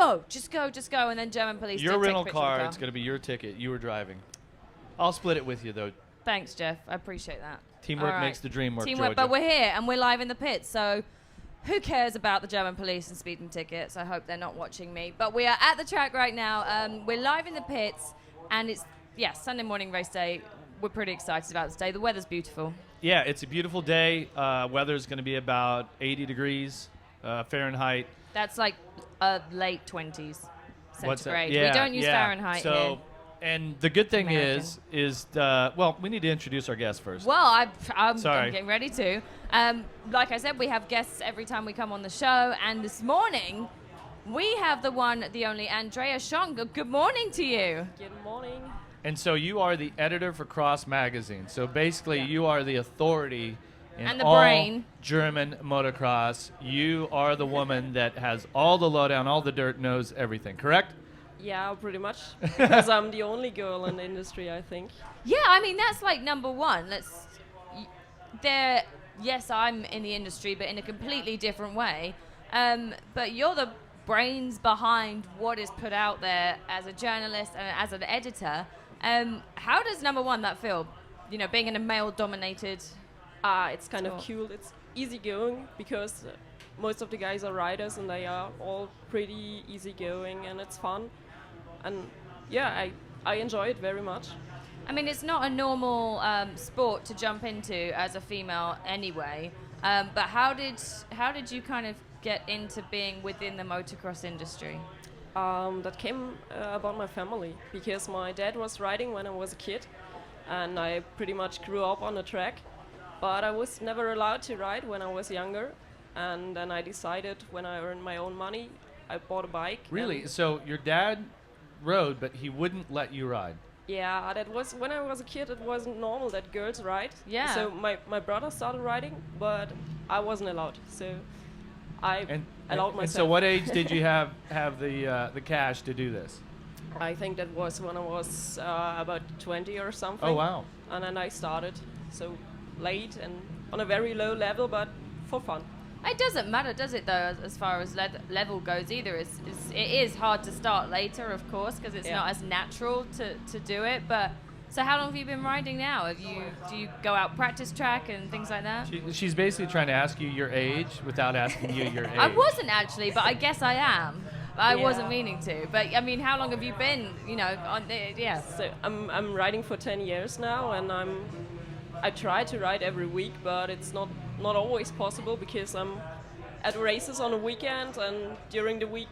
S1: go, and then German police
S2: Your
S1: did
S2: rental
S1: take a picture of the
S2: car,
S1: car.
S2: it's going to be your ticket. You were driving. I'll split it with you, though.
S1: Thanks, Jeff. I appreciate that.
S2: Teamwork
S1: All right.
S2: makes the dream work,
S1: Teamwork,
S2: Georgia.
S1: but we're here, and we're live in the pits, so who cares about the German police and speeding tickets? I hope they're not watching me. But we are at the track right now. We're live in the pits, and it's, Sunday morning race day. We're pretty excited about this day. The weather's beautiful.
S2: Yeah, it's a beautiful day. Weather's going to be about 80 degrees Fahrenheit.
S1: That's like late 20s
S2: What's that?
S1: centigrade.
S2: Yeah,
S1: We don't use
S2: yeah.
S1: Fahrenheit
S2: so,
S1: here.
S2: And the good thing
S1: American.
S2: is we need to introduce our guest first.
S1: Well, I'm
S2: Sorry.
S1: getting ready to. Like I said, we have guests every time we come on the show, and this morning we have the one, the only Andrea Schon. Good morning to you.
S17: Good morning.
S2: And so you are the editor for Cross Magazine. So basically, you are the authority in
S1: And the
S2: all
S1: brain.
S2: German motocross. You are the woman that has all the lowdown, all the dirt, knows everything. Correct?
S17: Yeah, pretty much. Because I'm the only girl in the industry, I think.
S1: Yeah, I mean that's like number one. Yes, I'm in the industry, but in a completely different way. But you're the brains behind what is put out there as a journalist and as an editor. How does number one that feel? You know, being in a male-dominated.
S17: It's kind of cool. It's easygoing because most of the guys are riders and they are all pretty easygoing and it's fun. And yeah, I enjoy it very much.
S1: I mean, it's not a normal sport to jump into as a female anyway. But how did you kind of get into being within the motocross industry?
S17: That came about my family because my dad was riding when I was a kid and I pretty much grew up on the track, but I was never allowed to ride when I was younger, and then I decided when I earned my own money I bought a bike.
S2: Really? So your dad rode, but he wouldn't let you ride?
S17: Yeah, that was when I was a kid. It wasn't normal that girls ride.
S1: Yeah.
S17: So my brother started riding, but I wasn't allowed. So I allowed myself.
S2: And so what age did you have the cash to do this?
S17: I think that was when I was about 20 or something.
S2: Oh, wow.
S17: And then I started. So late and on a very low level, but for fun.
S1: It doesn't matter, does it, though, as far as level goes either? It is hard to start later, of course, because it's not as natural to do it. But so how long have you been riding now? Do you go out practice track and things like that?
S2: She's basically trying to ask you your age without asking you your age.
S1: I wasn't actually, but I guess I am. I wasn't meaning to. But I mean, how long have you been?
S17: So I'm riding for 10 years now, and I try to ride every week, but it's not always possible because I'm at races on a weekend, and during the week,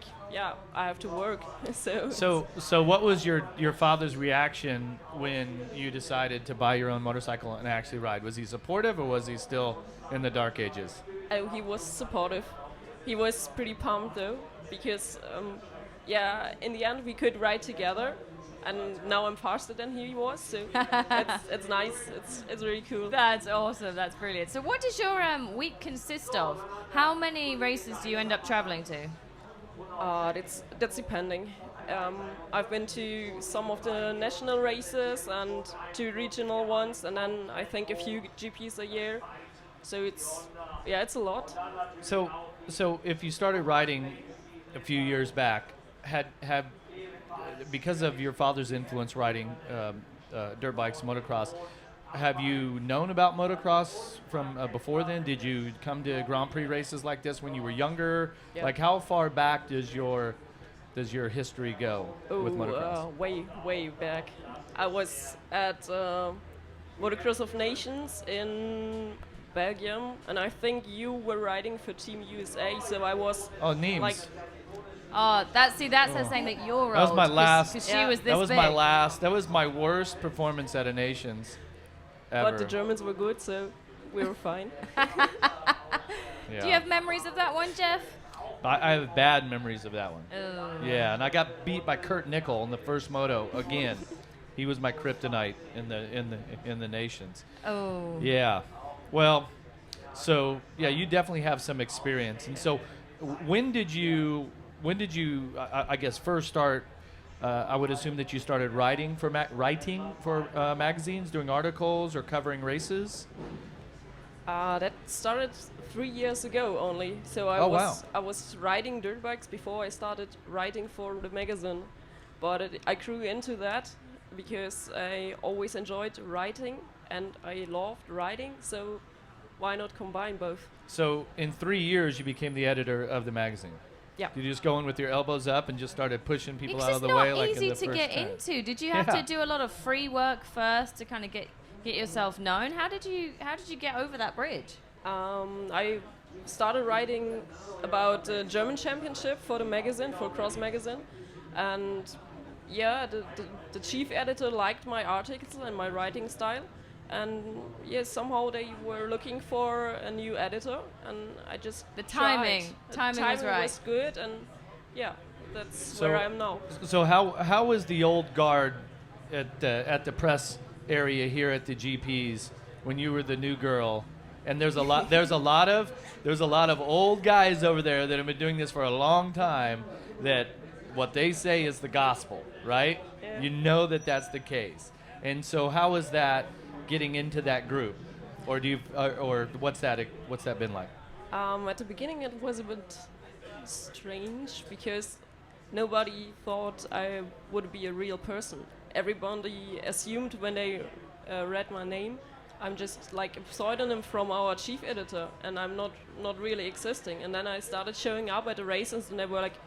S17: I have to work.
S2: So what was your father's reaction when you decided to buy your own motorcycle and actually ride? Was he supportive, or was he still in the dark ages?
S17: Oh, he was supportive. He was pretty pumped though, because in the end we could ride together. And now I'm faster than he was, so it's nice. It's really cool.
S1: That's awesome. That's brilliant. So what does your week consist of? How many races do you end up traveling to?
S17: That's depending. I've been to some of the national races and 2 regional ones, and then I think a few GPs a year. So it's a lot.
S2: So if you started riding a few years back, because of your father's influence riding dirt bikes, motocross, have you known about motocross from before then? Did you come to Grand Prix races like this when you were younger?
S17: Yeah.
S2: Like, how far back does your history go with motocross?
S17: Way back. I was at Motocross of Nations in Belgium, and I think you were riding for Team USA, so I was
S2: Nîmes.
S1: That's her saying that you're old.
S2: That was my last.
S1: Because she was this
S2: That was
S1: big.
S2: my last. That was my worst performance at a Nations ever.
S17: But the Germans were good, so we were fine.
S1: Do you have memories of that one, Jeff?
S2: I have bad memories of that one.
S1: Oh.
S2: Yeah, and I got beat by Kurt Nickel in the first moto again. He was my kryptonite in the Nations.
S1: Oh.
S2: Yeah. Well, so you definitely have some experience. And so, when did you I guess first start? I would assume that you started writing for magazines, doing articles, or covering races.
S17: That started 3 years ago only. So I was riding dirt bikes before I started writing for the magazine, but I grew into that because I always enjoyed writing and I loved riding. So why not combine both?
S2: So in 3 years, you became the editor of the magazine.
S17: Yeah.
S2: Did you just go in with your elbows up and just started pushing people out of the
S1: It's
S2: way?
S1: not
S2: Like
S1: easy
S2: in the
S1: to
S2: first
S1: get
S2: time?
S1: into. Did you have to do a lot of free work first to kind of get yourself known? How did you get over that bridge?
S17: I started writing about the German championship for the magazine, for Cross magazine, and the chief editor liked my articles and my writing style. And somehow they were looking for a new editor, and I just
S1: timing was right.
S17: was good, and that's where I am now.
S2: So how was the old guard at the press area here at the GPs when you were the new girl? And there's a lot of old guys over there that have been doing this for a long time. That what they say is the gospel, right?
S17: Yeah.
S2: You know that's the case. And so how was that? Getting into that group, or what's that been like?
S17: At the beginning, it was a bit strange because nobody thought I would be a real person. Everybody assumed when they read my name, I'm just like a pseudonym from our chief editor, and I'm not really existing. And then I started showing up at the races, and they were like,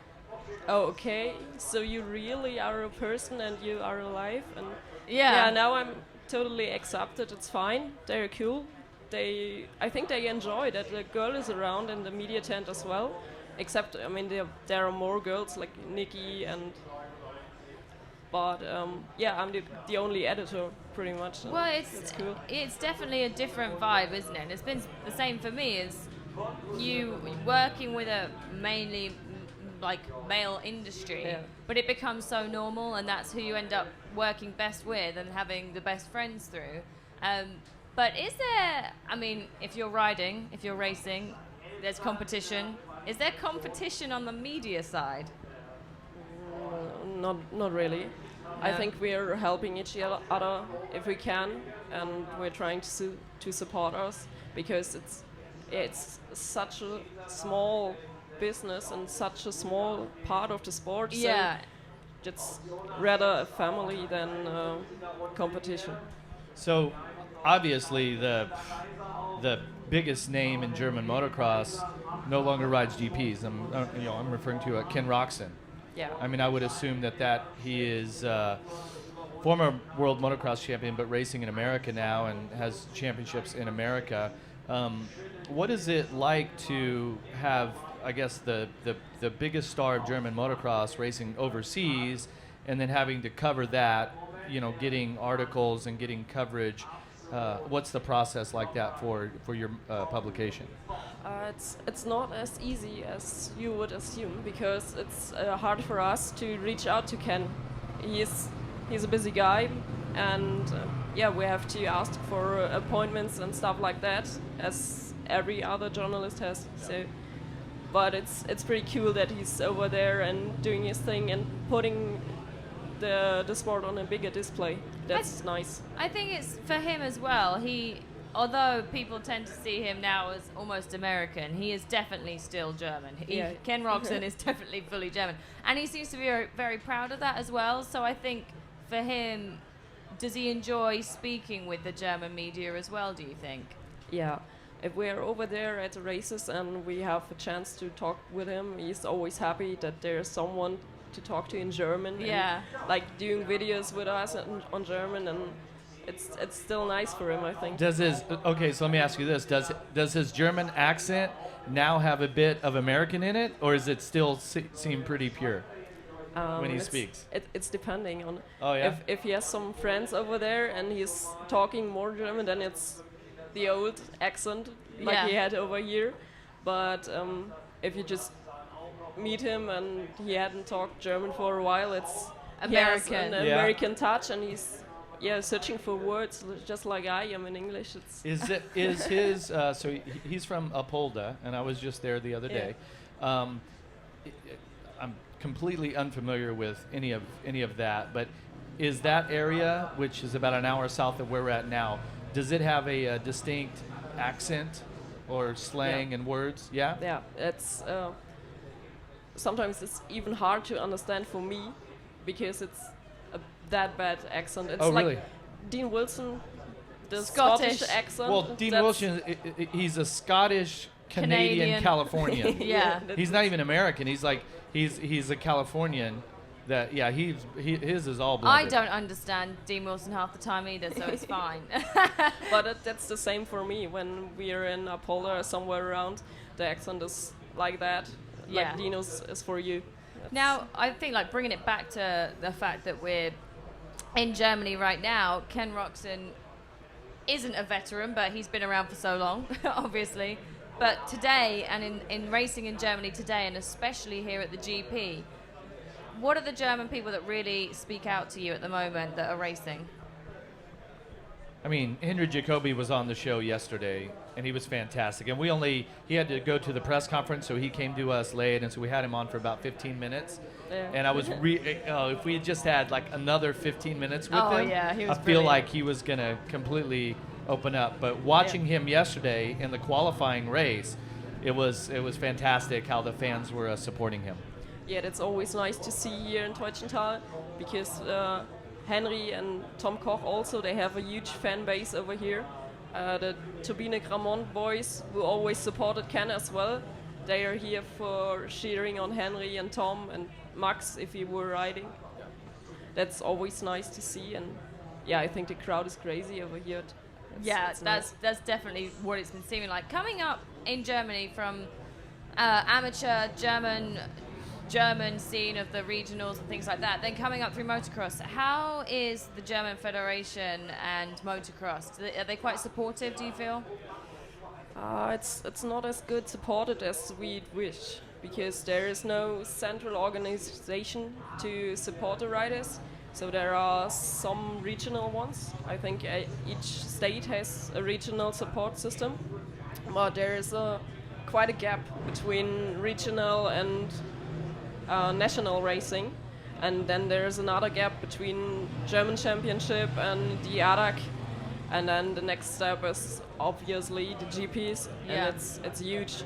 S17: "Oh, okay, so you really are a person and you are alive." And now I'm totally accepted. It's fine. They're cool. I think they enjoy that the girl is around in the media tent as well. Except, I mean, there are more girls like Nikki and. But I'm the only editor pretty much.
S1: Well,
S17: it's cool.
S1: It's definitely a different vibe, isn't it? And it's been the same for me. As you working with a mainly like male industry, but it becomes so normal, and that's who you end up working best with and having the best friends through. But is there, I mean, if you're racing, there's competition. Is there competition on the media side?
S17: Not really. I think we're helping each other if we can, and we're trying to support us, because it's such a small business and such a small part of the sport.
S1: Yeah.
S17: So it's rather a family than competition.
S2: So, obviously, the biggest name in German motocross no longer rides GPs. I'm referring to Ken Roczen.
S17: Yeah.
S2: I mean, I would assume that he is former world motocross champion, but racing in America now and has championships in America. What is it like to have, I guess, the biggest star of German motocross racing overseas, and then having to cover that, getting articles and getting coverage? What's the process like that for your publication?
S17: It's not as easy as you would assume, because it's hard for us to reach out to Ken. He's a busy guy, and we have to ask for appointments and stuff like that, as every other journalist has. So, but it's pretty cool that he's over there and doing his thing and putting the sport on a bigger display. That's nice.
S1: I think it's for him as well. Although people tend to see him now as almost American, he is definitely still German. Ken Roczen is definitely fully German, and he seems to be very, very proud of that as well. So I think for him, does he enjoy speaking with the German media as well, do you think?
S17: Yeah. If we're over there at the races and we have a chance to talk with him, he's always happy that there's someone to talk to in German.
S1: Yeah.
S17: And, like, doing videos with us on German, and it's still nice for him, I think.
S2: So let me ask you this: Does his German accent now have a bit of American in it, or is it still seem pretty pure when he speaks?
S17: It's depending on.
S2: Oh yeah.
S17: If he has some friends over there and he's talking more German, then it's the old accent like he had over here. But if you just meet him and he hadn't talked German for a while, it's
S1: American.
S17: American touch, and he's searching for words just like I am in English.
S2: Is his so he's from Apolda, and I was just there the other day. I'm completely unfamiliar with any of that, but is that area, which is about an hour south of where we're at now, does it have a distinct accent or slang and words? Yeah?
S17: Yeah, it's sometimes it's even hard to understand for me, because it's that bad accent. It's like
S2: really?
S17: Dean Wilson, the Scottish accent.
S2: Well, Dean Wilson, he's a Scottish Canadian Californian.
S1: Yeah.
S2: He's not even American. He's a Californian. His is all blended.
S1: I don't understand Dean Wilson half the time either, so it's fine.
S17: But that's the same for me. When we're in Apollo or somewhere around, the accent is like that. Like Dino's is for you.
S1: Now, I think, like, bringing it back to the fact that we're in Germany right now, Ken Roczen isn't a veteran, but he's been around for so long, obviously. But today, and in racing in Germany today, and especially here at the GP, what are the German people that really speak out to you at the moment that are racing?
S2: I mean, Henry Jacobi was on the show yesterday, and he was fantastic. And he had to go to the press conference, so he came to us late, and so we had him on for about 15 minutes.
S17: Yeah.
S2: And I was, if we had just had like another 15 minutes with him,
S1: he was
S2: I feel like he was going to completely open up. But watching him yesterday in the qualifying race, it was fantastic how the fans were supporting him.
S17: Yeah, that's always nice to see here in Teutschenthal, because Henry and Tom Koch also, they have a huge fan base over here. The Turbine Gramont boys, who always supported Ken as well, they are here for cheering on Henry and Tom and Max if he were riding. That's always nice to see, and I think the crowd is crazy over here.
S1: That's definitely what it's been seeming like. Coming up in Germany from amateur German scene of the regionals and things like that, then coming up through motocross, how is the German Federation and motocross? Are they quite supportive, do you feel?
S17: It's not as good supported as we'd wish, because there is no central organization to support the riders. So there are some regional ones. I think each state has a regional support system, but there is quite a gap between regional and national racing, And then there's another gap between German championship and the paddock. And then the next step is obviously the GPs,
S1: Yeah.
S17: and it's huge.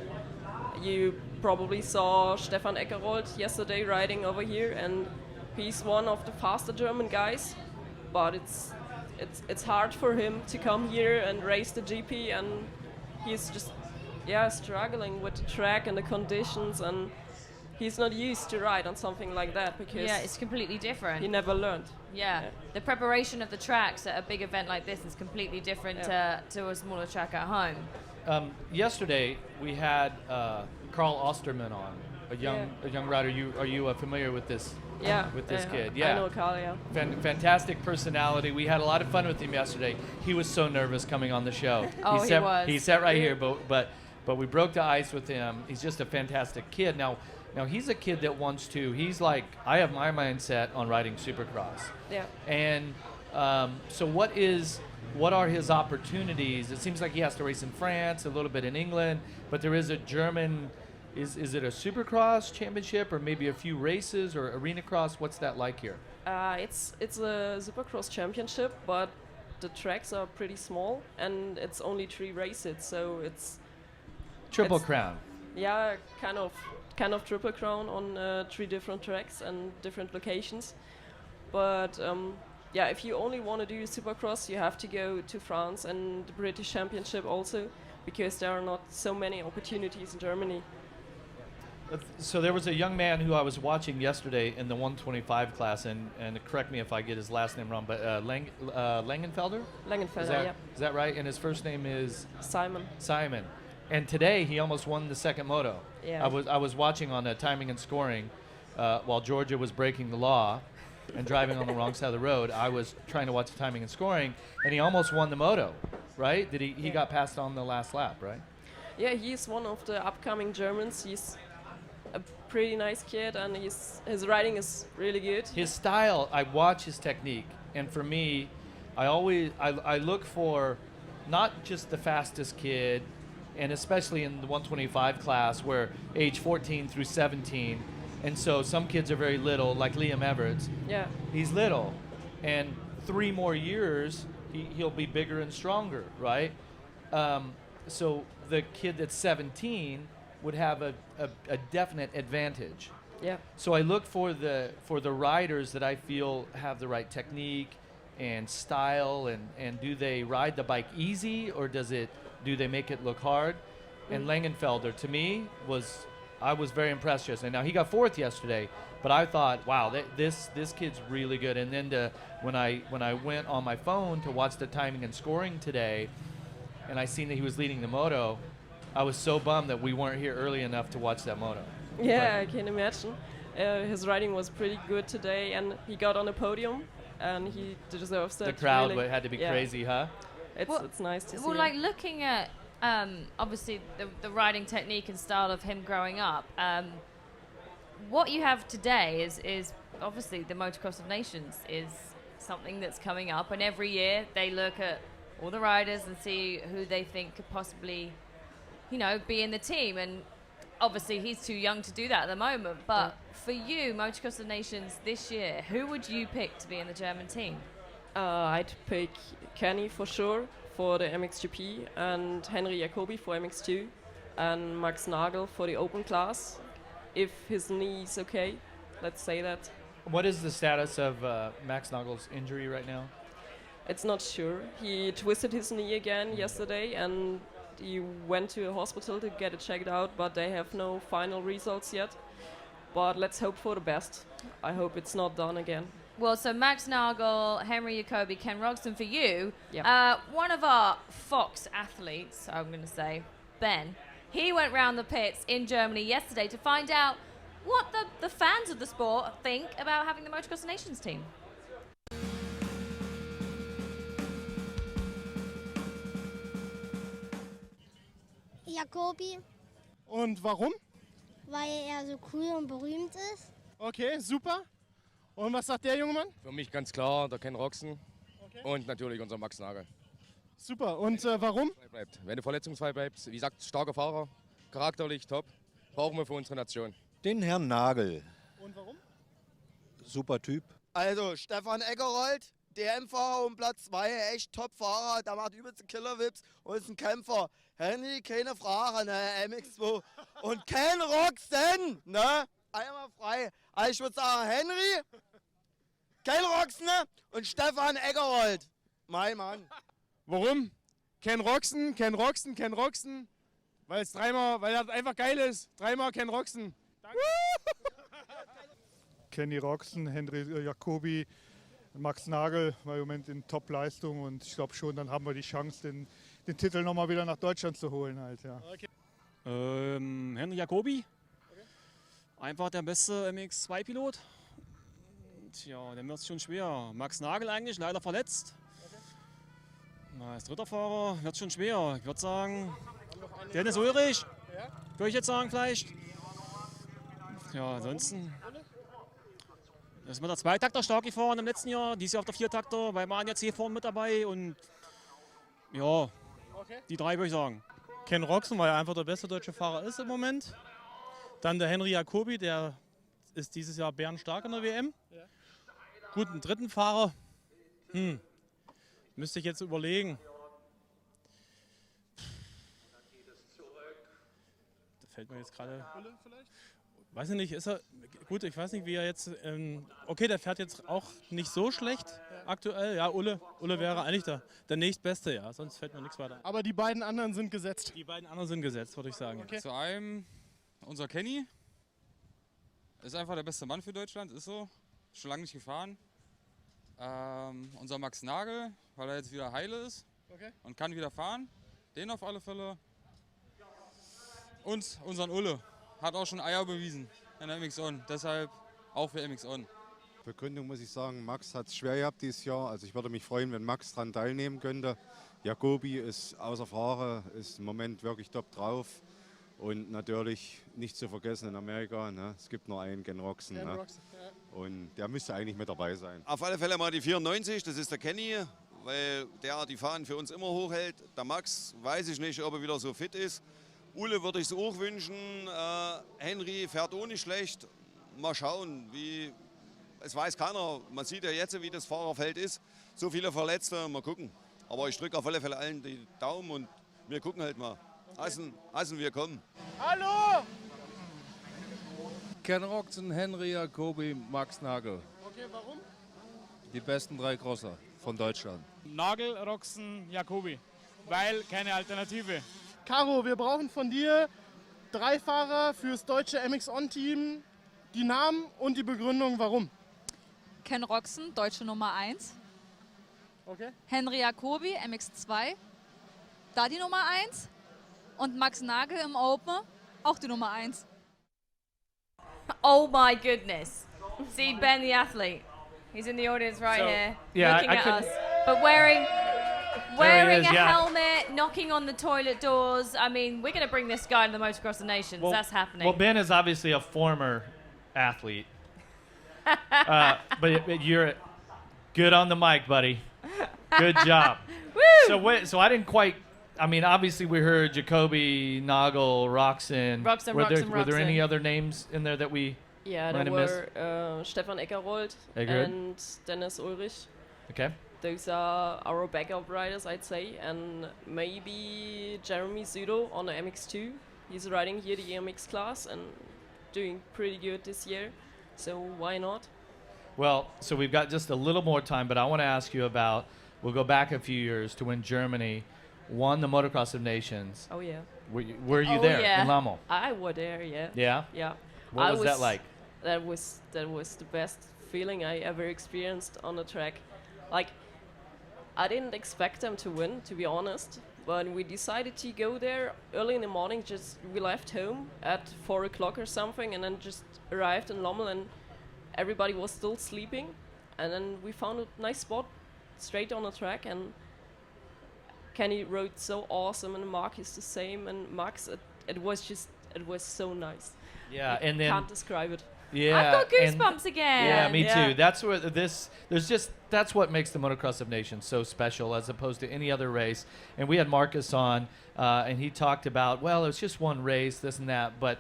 S17: You probably saw Stefan Everts yesterday riding over here, and he's one of the faster German guys. But it's hard for him to come here and race the GP, and he's just struggling with the track and the conditions, and he's not used to ride on something like that because
S1: it's completely different.
S17: he never learned.
S1: Yeah. The preparation of the tracks at a big event like this is completely different to a smaller track at home.
S2: Yesterday we had Carl Ostermann on, a young rider. Are you familiar with this? With this kid? Yeah.
S17: I know Carl. Yeah.
S2: Fantastic personality. We had a lot of fun with him yesterday. He was so nervous coming on the show.
S1: Oh, he was.
S2: He sat right here, but we broke the ice with him. He's just a fantastic kid. Now he's a kid that wants to. He's like, I have my mindset on riding Supercross.
S17: Yeah.
S2: And so what are his opportunities? It seems like he has to race in France, a little bit in England, but there is a German. Is it a Supercross championship or maybe a few races or arena cross? What's that like here?
S17: It's a Supercross championship, but the tracks are pretty small and it's only 3 races, so it's
S2: Triple Crown.
S17: Yeah, kind of Triple Crown on 3 different tracks and different locations. But if you only want to do Supercross, you have to go to France and the British Championship also, because there are not so many opportunities in Germany.
S2: So there was a young man who I was watching yesterday in the 125 class, and correct me if I get his last name wrong, but Langenfelder?
S17: Langenfelder,
S2: Is that right? And his first name is?
S17: Simon.
S2: Simon. And today he almost won the second moto.
S17: Yeah.
S2: I was watching on timing and scoring while Georgia was breaking the law and driving on the wrong side of the road. I was trying to watch the timing and scoring, and he almost won the moto, right? He got passed on the last lap, right?
S17: Yeah, he's one of the upcoming Germans. He's a pretty nice kid, and his riding is really good.
S2: His style, I watch his technique, and for me, I look for not just the fastest kid, and especially in the 125 class where age 14 through 17, and so some kids are very little, like Liam Everts.
S17: Yeah.
S2: He's little, and 3 more years, he'll be bigger and stronger, right? So the kid that's 17 would have a definite advantage.
S17: Yeah.
S2: So I look for the riders that I feel have the right technique and style, and do they ride the bike easy, or do they make it look hard? And Langenfelder, to me, I was very impressed yesterday. Now he got 4th yesterday, but I thought, wow, this kid's really good. And then when I went on my phone to watch the timing and scoring today, and I seen that he was leading the moto, I was so bummed that we weren't here early enough to watch that moto.
S17: Yeah, I can imagine. His riding was pretty good today, and he got on a podium, and he deserves that.
S2: The crowd
S17: really.
S2: had to be crazy, huh?
S17: It's nice to see.
S1: Well, like looking at obviously the riding technique and style of him growing up, what you have today is obviously the Motocross of Nations is something that's coming up, and every year they look at all the riders and see who they think could possibly, be in the team. And obviously he's too young to do that at the moment. But for you, Motocross of Nations this year, who would you pick to be in the German team?
S17: I'd pick Kenny for sure for the MXGP, and Henry Jacobi for MX2, and Max Nagel for the open class, if his knee is okay. Let's say that.
S2: What is the status of Max Nagel's injury right now?
S17: It's not sure. He twisted his knee again yesterday, and he went to a hospital to get it checked out, but they have no final results yet. But let's hope for the best. I hope it's not done again.
S1: Well, so Max Nagel, Henry Jacobi, Ken Roxton for you.
S17: Yep.
S1: One of our Fox athletes, I'm going to say, Ben, he went round the pits in Germany yesterday to find out what the fans of the sport think about having the Motocross of Nations team.
S18: Jacobi.
S10: Und warum?
S18: Weil er so cool und berühmt ist.
S10: Okay, super. Und was sagt der junge Mann?
S19: Für mich ganz klar der Ken Roxton und natürlich unser Max Nagel.
S10: Super. Und warum?
S19: Wenn du verletzungsfrei bleibst, wie gesagt, starker Fahrer, charakterlich top, brauchen wir für unsere Nation.
S20: Den Herrn Nagel.
S10: Und warum?
S20: super Typ.
S21: Also Stefan Everts, DM-Fahrer um Platz 2, echt Top-Fahrer, der macht übelste Killer-Whips und ist ein Kämpfer. Henry, keine Frage, ne, MX2 und kein Roxen, ne, einmal frei. Also ich würde sagen, Henry, kein Roxen und Stefan Everts, mein Mann.
S22: Warum? Kein Roxen, kein Roxen, kein Roxen, weil es dreimal, weil das einfach geil ist, dreimal kein Roxen.
S11: Kenny Roczen, Henry Jacobi, Max Nagel war im Moment in Top-Leistung und ich glaube schon, dann haben wir die Chance, den Titel nochmal wieder nach Deutschland zu holen. Halt, ja.
S23: Okay. Henry Jacobi, einfach der beste MX2-Pilot. Tja, der wird es schon schwer. Max Nagel eigentlich, leider verletzt. Als dritter Fahrer wird es schon schwer. Ich würde sagen, Dennis Ulrich, würde ich jetzt sagen vielleicht. Ja, ansonsten ist mit der Zweitakter stark gefahren im letzten Jahr, dieses Jahr auf der Viertakter, bei Mania C vorne mit dabei und ja, die drei würde ich sagen.
S24: Ken Roczen, weil er einfach der beste deutsche Fahrer ist im Moment. Dann der Henry Jacobi, der ist dieses Jahr bärenstark in der WM. Ja. Gut, einen dritten Fahrer, müsste ich jetzt überlegen. Da fällt mir jetzt gerade... Weiß ich nicht, ist er, gut, ich weiß nicht, wie er jetzt, okay, der fährt jetzt auch nicht so schlecht aktuell. Ja, Ulle wäre eigentlich der nächstbeste, ja, sonst fällt mir nichts weiter.
S22: Aber die beiden anderen sind gesetzt?
S24: Die beiden anderen sind gesetzt, würde ich sagen.
S25: Okay. Zu einem, unser Kenny, ist einfach der beste Mann für Deutschland, ist so, schon lange nicht gefahren. Unser Max Nagel, weil er jetzt wieder heile ist und kann wieder fahren, den auf alle Fälle. Und unseren Ulle. Hat auch schon Eier bewiesen in der MX-On, deshalb auch für MX-On.
S20: Begründung muss ich sagen, Max hat es schwer gehabt dieses Jahr. Also ich würde mich freuen, wenn Max daran teilnehmen könnte. Jacobi ist außer Frage, ist im Moment wirklich top drauf. Und natürlich nicht zu vergessen in Amerika, ne? Es gibt nur einen, Ken Roczen. Ne? Und der müsste eigentlich mit dabei sein.
S26: Auf alle Fälle mal die 94, das ist der Kenny, weil der die Fahnen für uns immer hochhält. Der Max weiß ich nicht, ob er wieder so fit ist. Ulle würde ich es auch wünschen. Henry fährt auch nicht schlecht. Mal schauen, es weiß keiner. Man sieht ja jetzt, wie das Fahrerfeld ist. So viele Verletzte, mal gucken. Aber ich drücke auf alle Fälle allen die Daumen und wir gucken halt mal. Eisen wir kommen.
S22: Hallo!
S27: Ken Roczen, Henry Jacobi, Max Nagel.
S22: Okay, warum?
S27: Die besten drei Crosser von Deutschland.
S22: Nagel, Roczen, Jacobi. Weil keine Alternative. Caro, wir brauchen von dir 3 Fahrer fürs deutsche MX-On-Team, die Namen und die Begründung, warum.
S28: Ken Roczen, deutsche Nummer 1.
S22: Okay.
S28: Henry Jacobi, MX2, da die Nummer 1. Und Max Nagel im Open, auch die Nummer 1.
S1: Oh my goodness. See Ben the athlete. He's in the audience right here, looking at us. But wearing a helmet, knocking on the toilet doors. I mean, we're going to bring this guy to the Motocross of Nations. That's happening.
S2: Well, Ben is obviously a former athlete. But you're good on the mic, buddy. Good job.
S1: Woo!
S2: So I didn't quite... I mean, obviously we heard Jacobi, Nagel, Roxen. Were there any other names in there that we
S17: there were Stefan Everts and Dennis Ulrich.
S2: Okay.
S17: Those are our backup riders, I'd say, and maybe Jeremy Zudo on the MX2. He's riding here the MX class and doing pretty good this year, so why not?
S2: Well, so we've got just a little more time, but I want to ask you about, we'll go back a few years to when Germany won the Motocross of Nations.
S17: Oh, yeah.
S2: Were you there in Lamel?
S17: I was there, yeah.
S2: Yeah?
S17: Yeah.
S2: What was that like?
S17: That was the best feeling I ever experienced on the track. Like, I didn't expect them to win, to be honest. But we decided to go there early in the morning. We left home at 4 o'clock or something, and then just arrived in Lommel, and everybody was still sleeping. And then we found a nice spot straight on the track, and Kenny rode so awesome, and Mark is the same, and Max, it was so nice.
S2: Yeah, and then
S17: can't describe it.
S2: Yeah,
S1: I've got goosebumps again.
S2: Yeah, me too. That's where that's what makes the Motocross of Nations so special as opposed to any other race. And we had Marcus on, and he talked about, well, it's just one race, this and that, but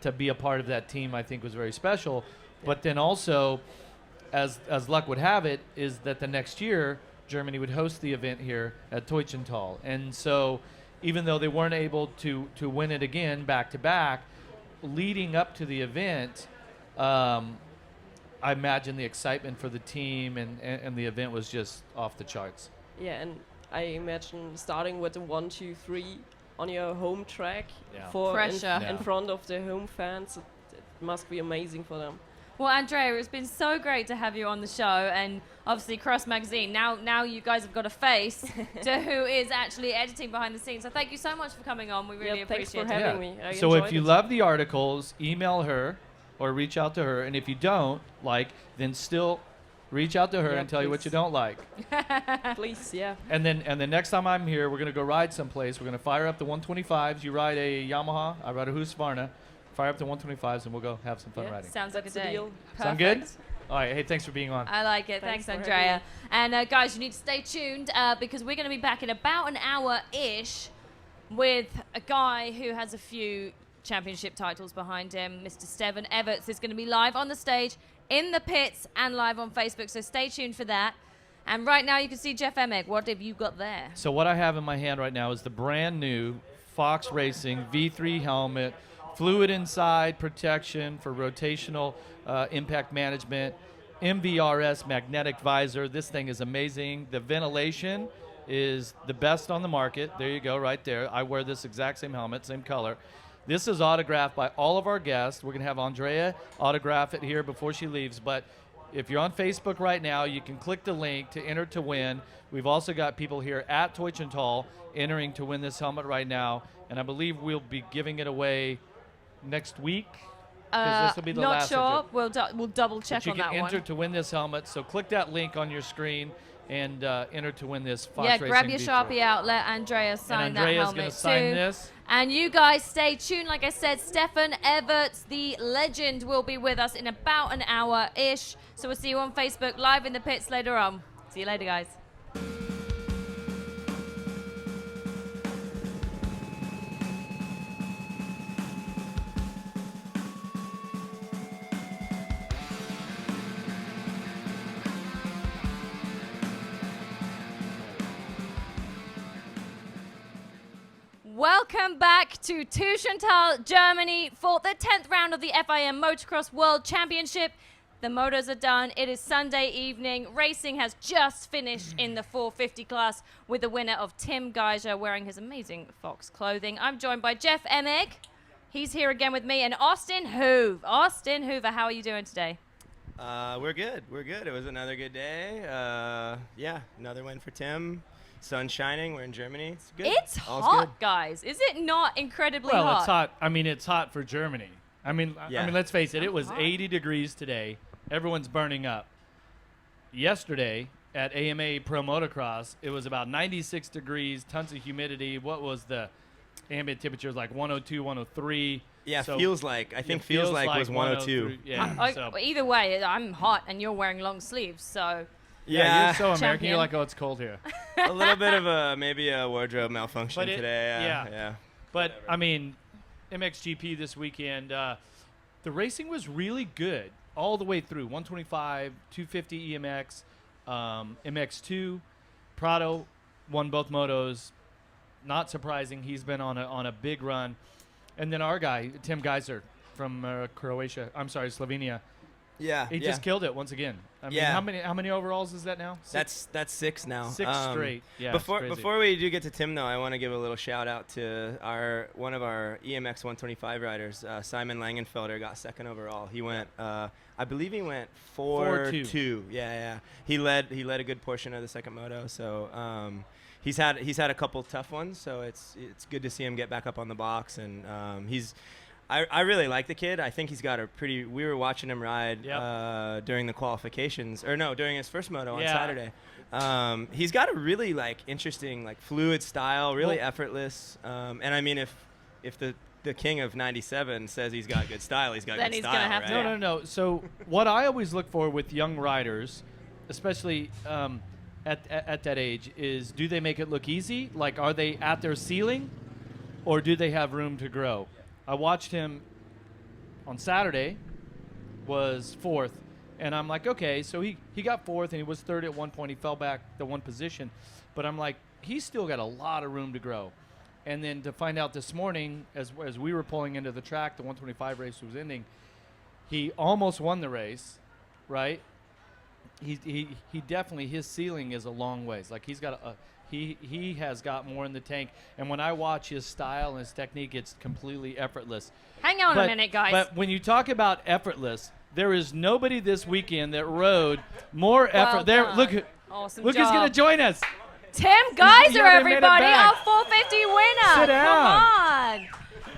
S2: to be a part of that team, I think was very special. Yeah. But then also, as luck would have it, is that the next year Germany would host the event here at Teutschenthal, and so even though they weren't able to win it again back to back, leading up to the event, I imagine the excitement for the team and the event was just off the charts.
S17: Yeah, and I imagine starting with the 1, 2, 3 on your home track
S2: Yeah.
S17: for
S1: Pressure.
S17: in front of the home fans. It must be amazing for them.
S1: Well, Andrea, it's been so great to have you on the show, and obviously Cross Magazine. Now you guys have got a face to who is actually editing behind the scenes. So thank you so much for coming on. We really
S17: Thanks for
S1: appreciate it.
S17: having me. I
S2: So if
S17: enjoyed
S2: you
S17: it.
S2: love the articles, email her or reach out to her, and if you don't like, then still reach out to her
S17: Yeah,
S2: and tell you what you
S17: please.
S2: don't like.
S17: Please, yeah.
S2: And then next time I'm here, we're gonna go ride someplace. We're gonna fire up the 125s. You ride a Yamaha, I ride a Husqvarna. Fire up the 125s, and we'll go have some fun
S17: Yeah,
S2: riding.
S1: Sounds like a
S17: That's the
S1: day.
S17: deal.
S2: Sound good? All right. Hey, thanks for being on.
S1: I like it.
S17: Thanks
S1: Thanks
S17: for
S1: Andrea.
S17: having
S1: And guys, you need to stay tuned because we're going to be back in about an hour-ish with a guy who has a few championship titles behind him. Mr. Stefan Everts is going to be live on the stage, in the pits, and live on Facebook. So stay tuned for that. And right now you can see Jeff Emig. What have you got there?
S2: So what I have in my hand right now is the brand new Fox Racing V3 helmet, fluid inside protection for rotational impact management, MVRS magnetic visor. This thing is amazing. The ventilation is the best on the market. There you go, right there. I wear this exact same helmet, same color. This is autographed by all of our guests. We're going to have Andrea autograph it here before she leaves. But if you're on Facebook right now, you can click the link to enter to win. We've also got people here at Teutschenthal entering to win this helmet right now. And I believe we'll be giving it away next week. 'Cause this will be the
S1: Not
S2: last
S1: sure.
S2: of
S1: We'll double check
S2: but you
S1: on
S2: can
S1: that
S2: enter
S1: one.
S2: to win this helmet. So click that link on your screen and enter to win this Fox
S1: Yeah,
S2: Racing
S1: grab your
S2: V3.
S1: Sharpie out. Let Andrea sign that
S2: Andrea's
S1: helmet
S2: gonna sign
S1: too.
S2: this.
S1: And you guys stay tuned. Like I said, Stefan Everts, the legend, will be with us in about an hour-ish. So we'll see you on Facebook live in the pits later on. See you later, guys. Welcome back to Teutschenthal, Germany for the 10th round of the FIM Motocross World Championship. The motos are done. It is Sunday evening. Racing has just finished in the 450 class with the winner of Tim Gajser wearing his amazing Fox clothing. I'm joined by Jeff Emig. He's here again with me, and Austin Hoover. Austin Hoover, how are you doing today?
S4: We're good. We're good. It was another good day. Yeah, another win for Tim. Sun shining. We're in Germany. It's good.
S1: It's
S4: All's
S1: hot,
S4: good.
S1: guys. Is it not incredibly
S2: Well,
S1: hot?
S2: it's hot. I mean, it's hot for Germany. I mean,
S4: Yeah.
S2: let's face it. It was
S1: hot.
S2: 80 degrees today. Everyone's burning up. Yesterday at AMA Pro Motocross, it was about 96 degrees, tons of humidity. What was the ambient temperature? It was like 102, 103.
S4: Yeah,
S2: So
S4: feels like. I
S2: it
S4: think feels like was 102.
S2: 103. Yeah. so,
S1: Either way, I'm hot and you're wearing long sleeves, so
S2: yeah, you're so American.
S1: Champion.
S2: You're like, oh, it's cold here.
S4: A little bit of maybe a wardrobe malfunction
S2: But it-
S4: today.
S2: yeah. But I mean, MXGP this weekend, the racing was really good all the way through. 125, 250 EMX, MX2, Prado won both motos. Not surprising, he's been on a big run. And then our guy, Tim Gajser from Croatia. I'm sorry, Slovenia.
S4: Yeah,
S2: he
S4: yeah.
S2: just killed it once again. I mean,
S4: Yeah.
S2: how many overalls is that now?
S4: That's 6 now.
S2: 6 straight. Yeah.
S4: Before
S2: it's crazy.
S4: before we do get to Tim though, I want to give a little shout out to one of our EMX 125 riders, Simon Langenfelder, got 2nd overall. He went, I believe he went 4-2. Yeah. He led a good portion of the second moto. So he's had a couple tough ones. So it's good to see him get back up on the box, and I really like the kid. I think he's got a pretty. We were watching him ride during the qualifications, during his first moto on Saturday. He's got a really interesting fluid style, really effortless. And I mean, if the king of '97 says he's got good style, he's got
S1: Then
S4: good
S1: he's
S4: style.
S1: gonna have
S4: right?
S2: No. So what I always look for with young riders, especially at that age, is do they make it look easy? Like, are they at their ceiling, or do they have room to grow? I watched him on Saturday, was 4th, And I'm like, okay, so he got fourth, and he was third at one point. He fell back the one position. But I'm like, he's still got a lot of room to grow. And then to find out this morning, as we were pulling into the track, the 125 race was ending, he almost won the race, right? He definitely, his ceiling is a long ways. Like, he's got he has got more in the tank. And when I watch his style and his technique, it's completely effortless.
S1: Hang on a minute, guys.
S2: But when you talk about effortless, there is nobody this weekend that rode more effort. There, look,
S1: awesome
S2: look
S1: job.
S2: who's going to join us.
S1: Tim Gajser,
S2: You haven't made it
S1: everybody,
S2: back.
S1: our 450 winner.
S2: Sit down.
S1: Come on.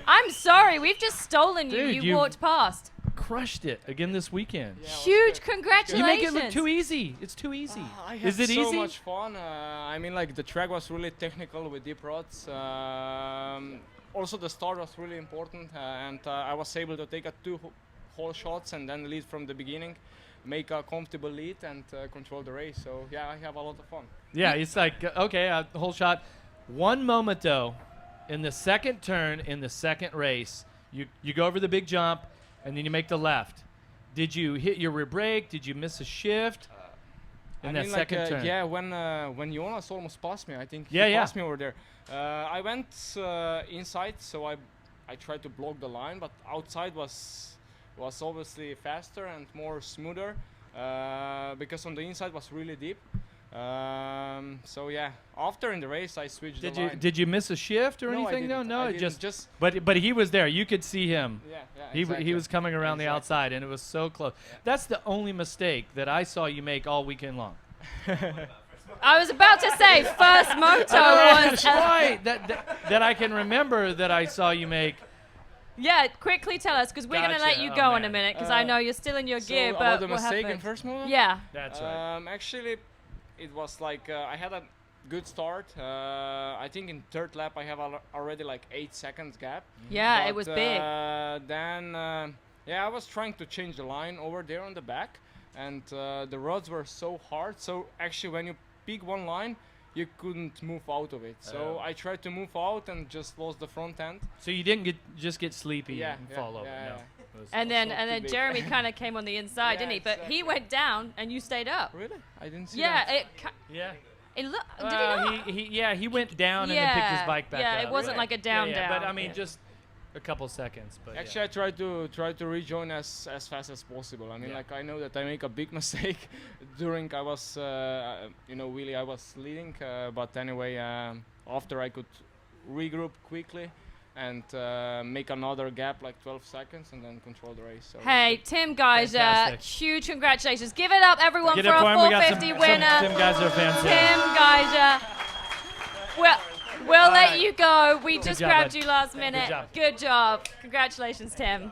S1: I'm sorry, we've just stolen you.
S2: Dude,
S1: You walked past.
S2: Crushed it again this weekend.
S1: Huge congratulations.
S2: You make it look too easy. It's too easy.
S23: I
S2: Is
S23: had
S2: it
S23: so
S2: easy?
S23: much fun. I mean, like, the track was really technical with deep rods. Also, the start was really important, and I was able to take two whole shots and then lead from the beginning, make a comfortable lead, and control the race. So yeah, I have a lot of fun.
S2: Yeah, it's like, okay, the whole shot. One moment, though, in the second turn in the second race, you go over the big jump, and then you make the left. Did you hit your rear brake? Did you miss a shift in that second turn?
S23: Yeah, when Jonas almost passed me, I think
S2: Yeah,
S23: he
S2: yeah.
S23: passed me over there. I went inside, so I tried to block the line, but outside was obviously faster and more smoother because on the inside was really deep. So yeah, after in the race I switched the line.
S2: Did you miss a shift or
S23: No, I
S2: anything?
S23: didn't.
S2: No,
S23: I
S2: it
S23: didn't.
S2: just. But he was there. You could see him.
S23: Yeah,
S2: He
S23: exactly.
S2: was coming around the outside, and it was so close. That's the only mistake that I saw you make all weekend long.
S1: I was about to say, first moto was...
S2: That's right. That I can remember that I saw you make.
S1: Yeah, quickly tell us, because we're going to let
S2: Gotcha.
S1: you
S2: Oh,
S1: go in a
S2: man.
S1: minute, because I know you're still in your
S23: So
S1: gear,
S23: about
S1: but
S23: the
S1: what
S23: mistake in
S1: happened?
S23: first moto?
S1: Yeah.
S2: That's right.
S23: Actually, it was like I had a good start. I think in third lap I have already like 8 seconds gap.
S1: Yeah,
S23: But,
S1: it was big.
S23: Then I was trying to change the line over there on the back, and the rods were so hard. So actually, when you pick one line, you couldn't move out of it. So I tried to move out and just lost the front end.
S2: So you didn't get sleepy
S23: Yeah,
S2: and
S23: yeah,
S2: fall over.
S23: yeah,
S2: No.
S23: yeah.
S2: It was-
S1: And then
S23: too big.
S1: Jeremy kind of came on the inside,
S23: Yeah,
S1: didn't he? But
S23: exactly.
S1: he went down, and you stayed up.
S23: Really? I didn't see
S1: Yeah,
S23: that.
S2: Yeah.
S1: It did he not?
S2: He went down and then picked his bike back up.
S1: Yeah, it wasn't like a down.
S2: But I mean, just a couple seconds. But
S23: Actually, I tried to rejoin as fast as possible. I mean,
S2: Yeah.
S23: like I know that I make a big mistake during I was, really I was leading. But anyway, after I could regroup quickly and make another gap like 12 seconds and then control the race. So
S1: Hey, Tim Gajser,
S2: Fantastic.
S1: huge congratulations. Give it up, everyone,
S2: Get
S1: for
S2: it
S1: our
S2: for him. We got
S1: 450
S2: some
S1: winner.
S2: Tim Gajser fans here.
S1: Tim Gajser. We'll let you go. We
S2: Good
S1: just
S2: job,
S1: grabbed
S2: bud.
S1: you last
S2: Good
S1: minute.
S2: job.
S1: Good job. Congratulations, Tim.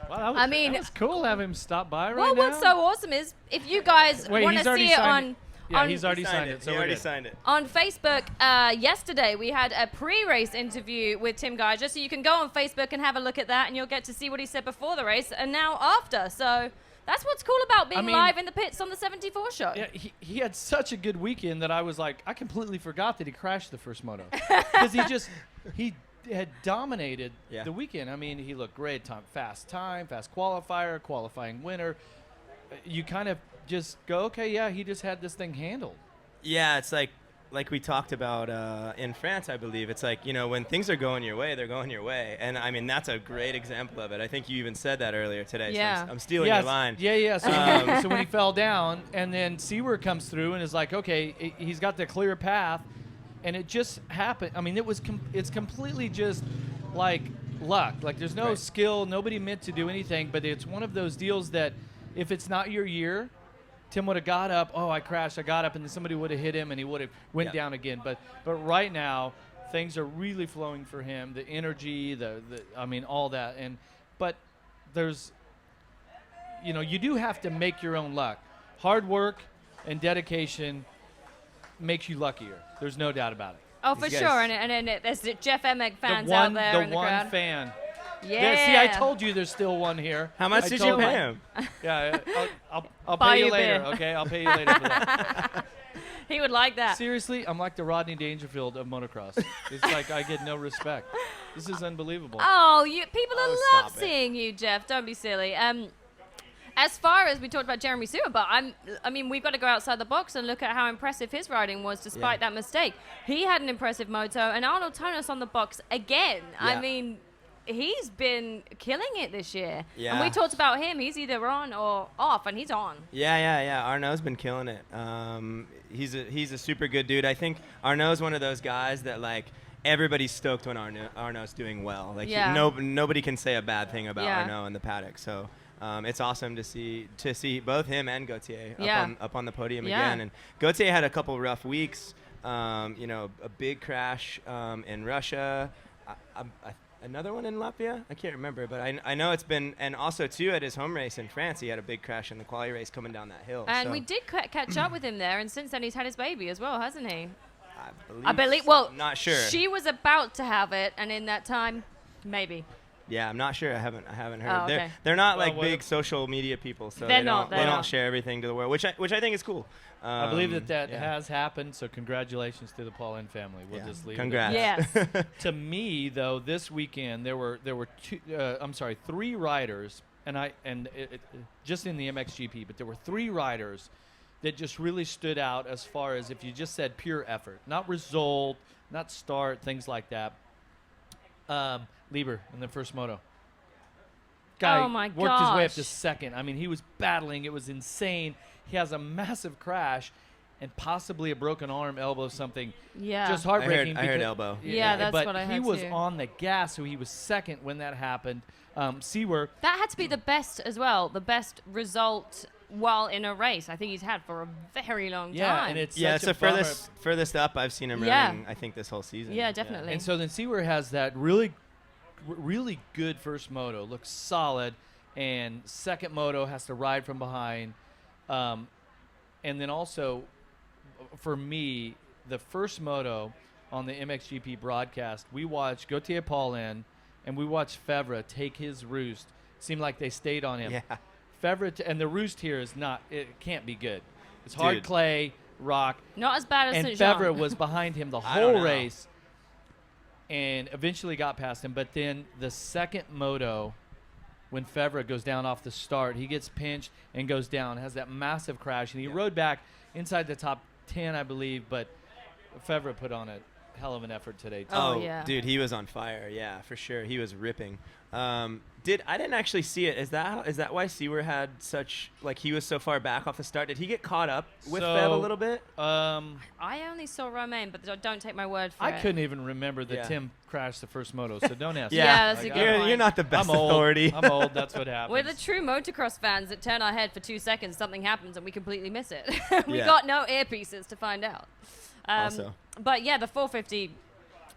S2: Wow, that was,
S1: I mean-
S2: that was cool having him stop by right
S1: Well,
S2: now.
S1: what's so awesome is if you guys
S2: Wait,
S1: want
S2: he's
S1: to
S2: already
S1: see it
S2: signed
S1: on...
S2: Yeah,
S1: on
S2: he's already signed it. So
S4: he
S2: we're
S4: already
S2: good.
S4: signed it.
S1: On Facebook, yesterday we had a pre-race interview with Tim Gajser, so you can go on Facebook and have a look at that, and you'll get to see what he said before the race and now after. So that's what's cool about being
S2: mean-
S1: live in the pits on the 74 show.
S2: Yeah, he had such a good weekend that I was like, I completely forgot that he crashed the first moto because he had dominated
S4: Yeah.
S2: the weekend. I mean, he looked great. Fast qualifier, qualifying winner. You kind of just go, okay, yeah, he just had this thing handled.
S4: Yeah, it's like we talked about in France, I believe. It's like, when things are going your way, they're going your way. And, I mean, that's a great example of it. I think you even said that earlier today.
S1: Yeah.
S4: So I'm stealing
S2: Yes.
S4: your line.
S2: Yeah. So when he fell down, and then Seaward comes through and is like, okay, he's got the clear path, and it just happened. I mean, it's completely just like luck. Like there's no
S4: Right.
S2: skill. Nobody meant to do anything, but it's one of those deals that if it's not your year, Tim would have got up. Oh, I crashed. I got up, and then somebody would have hit him, and he would have went
S4: Yeah.
S2: down again. But right now, things are really flowing for him. The energy, I mean, all that. But there's, you do have to make your own luck. Hard work and dedication makes you luckier. There's no doubt about it.
S1: Oh, for
S4: These
S1: sure.
S4: guys-
S1: And there's the Jeff Emig fans
S2: the one,
S1: out there in the
S2: one
S1: crowd.
S2: fan.
S1: Yeah.
S2: See, I told you there's still one here.
S4: How much
S2: I
S4: did you
S2: told
S4: pay
S2: him.
S4: him?
S2: Yeah, I'll
S1: Buy
S2: pay you
S1: you
S2: later.
S1: beer.
S2: Okay, I'll pay you later for that.
S1: He would like that.
S2: Seriously, I'm like the Rodney Dangerfield of motocross. It's like I get no respect. This is unbelievable.
S1: Oh, people
S4: Oh,
S1: love
S4: stop it.
S1: seeing you, Jeff. Don't be silly. as far as we talked about Jeremy Sewer, but I mean, we've got to go outside the box and look at how impressive his riding was despite that mistake. He had an impressive moto, and Arnold Tonos on the box again.
S4: Yeah.
S1: I mean, he's been killing it this year.
S4: Yeah.
S1: And we talked about him. He's either on or off, and he's on.
S4: Yeah. Arnaud's been killing it. He's a super good dude. I think Arnaud's one of those guys that, like, everybody's stoked when Arnaud's doing well. Like, nobody can say a bad thing about Arnaud in the paddock. So it's awesome to see both him and Gauthier up on the podium again. And Gauthier had a couple rough weeks. A big crash in Russia. Another one in Latvia? I can't remember, but I know it's been, and also too at his home race in France, he had a big crash in the quali race coming down that hill.
S1: And
S4: so.
S1: we did catch up with him there, and since then he's had his baby as well, hasn't he?
S4: I believe.
S1: Well,
S4: not sure.
S1: She was about to have it, and in that time, maybe.
S4: Yeah, I'm not sure. I haven't heard.
S1: Oh, okay.
S4: They're not like big social media people, so they don't share everything to the world, which I think is cool.
S2: I believe that has happened. So congratulations to the Paulin family. We'll just leave
S4: Congrats.
S2: it. Yes. To me, though, this weekend there were three riders, and just in the MXGP, but there were three riders that just really stood out as far as if you just said pure effort, not result, not start, things like that. Lieber in the first moto. Guy worked his way up to second. I mean, he was battling. It was insane. He has a massive crash and possibly a broken arm, elbow, something.
S1: Yeah.
S2: Just heartbreaking.
S4: I heard elbow.
S1: Yeah, that's what I heard
S2: he was
S1: too.
S2: on the gas, so he was second when that happened. Sewer.
S1: That had to be the best as well, the best result while in a race I think he's had for a very long time.
S2: And it's
S4: the furthest up I've seen him running, I think, this whole season.
S1: Yeah, definitely.
S2: And so then Sewer has that really good first moto, looks solid, and second moto has to ride from behind. And then also, for me, the first moto on the MXGP broadcast, we watched Gauthier Paulin and we watched Fevre take his roost. Seemed like they stayed on him.
S4: Yeah.
S2: Fevre and the roost here is it can't be good. It's hard clay, rock.
S1: Not as bad as
S2: And
S1: Saint-Jean.
S2: Fevre was behind him the
S4: I don't
S2: whole
S4: know.
S2: race and eventually got past him. But then the second moto, when Fevre goes down off the start, he gets pinched and goes down, has that massive crash. And he rode back inside the top 10, I believe, but Fevre put on a hell of an effort today, too.
S4: Oh, dude, he was on fire. Yeah, for sure. He was ripping. I didn't actually see it. Is that why Sewer had such, like, he was so far back off the start? Did he get caught up with Fev a little bit?
S1: I only saw Romain, but don't take my word for it.
S2: I couldn't even remember that Tim crashed the first moto, so don't ask me.
S1: Yeah, that's a good point.
S4: You're not the best authority.
S2: I'm old. That's what happens.
S1: We're the true motocross fans that turn our head for 2 seconds, something happens, and we completely miss it. We got no earpieces to find out.
S4: Also.
S1: But yeah, the 450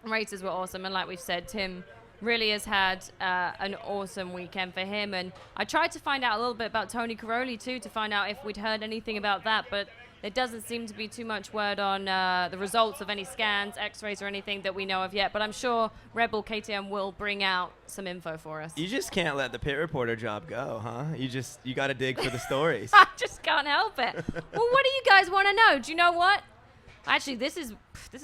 S1: races were awesome, and like we've said, Tim really has had an awesome weekend for him. And I tried to find out a little bit about Tony Caroli too, to find out if we'd heard anything about that, but there doesn't seem to be too much word on the results of any scans, x-rays, or anything that we know of yet. But I'm sure Red Bull KTM will bring out some info for us.
S4: You just can't let the pit reporter job go, huh? You got to dig for the stories.
S1: I just can't help it. Well, what do you guys want to know? Do you know what? Actually, this is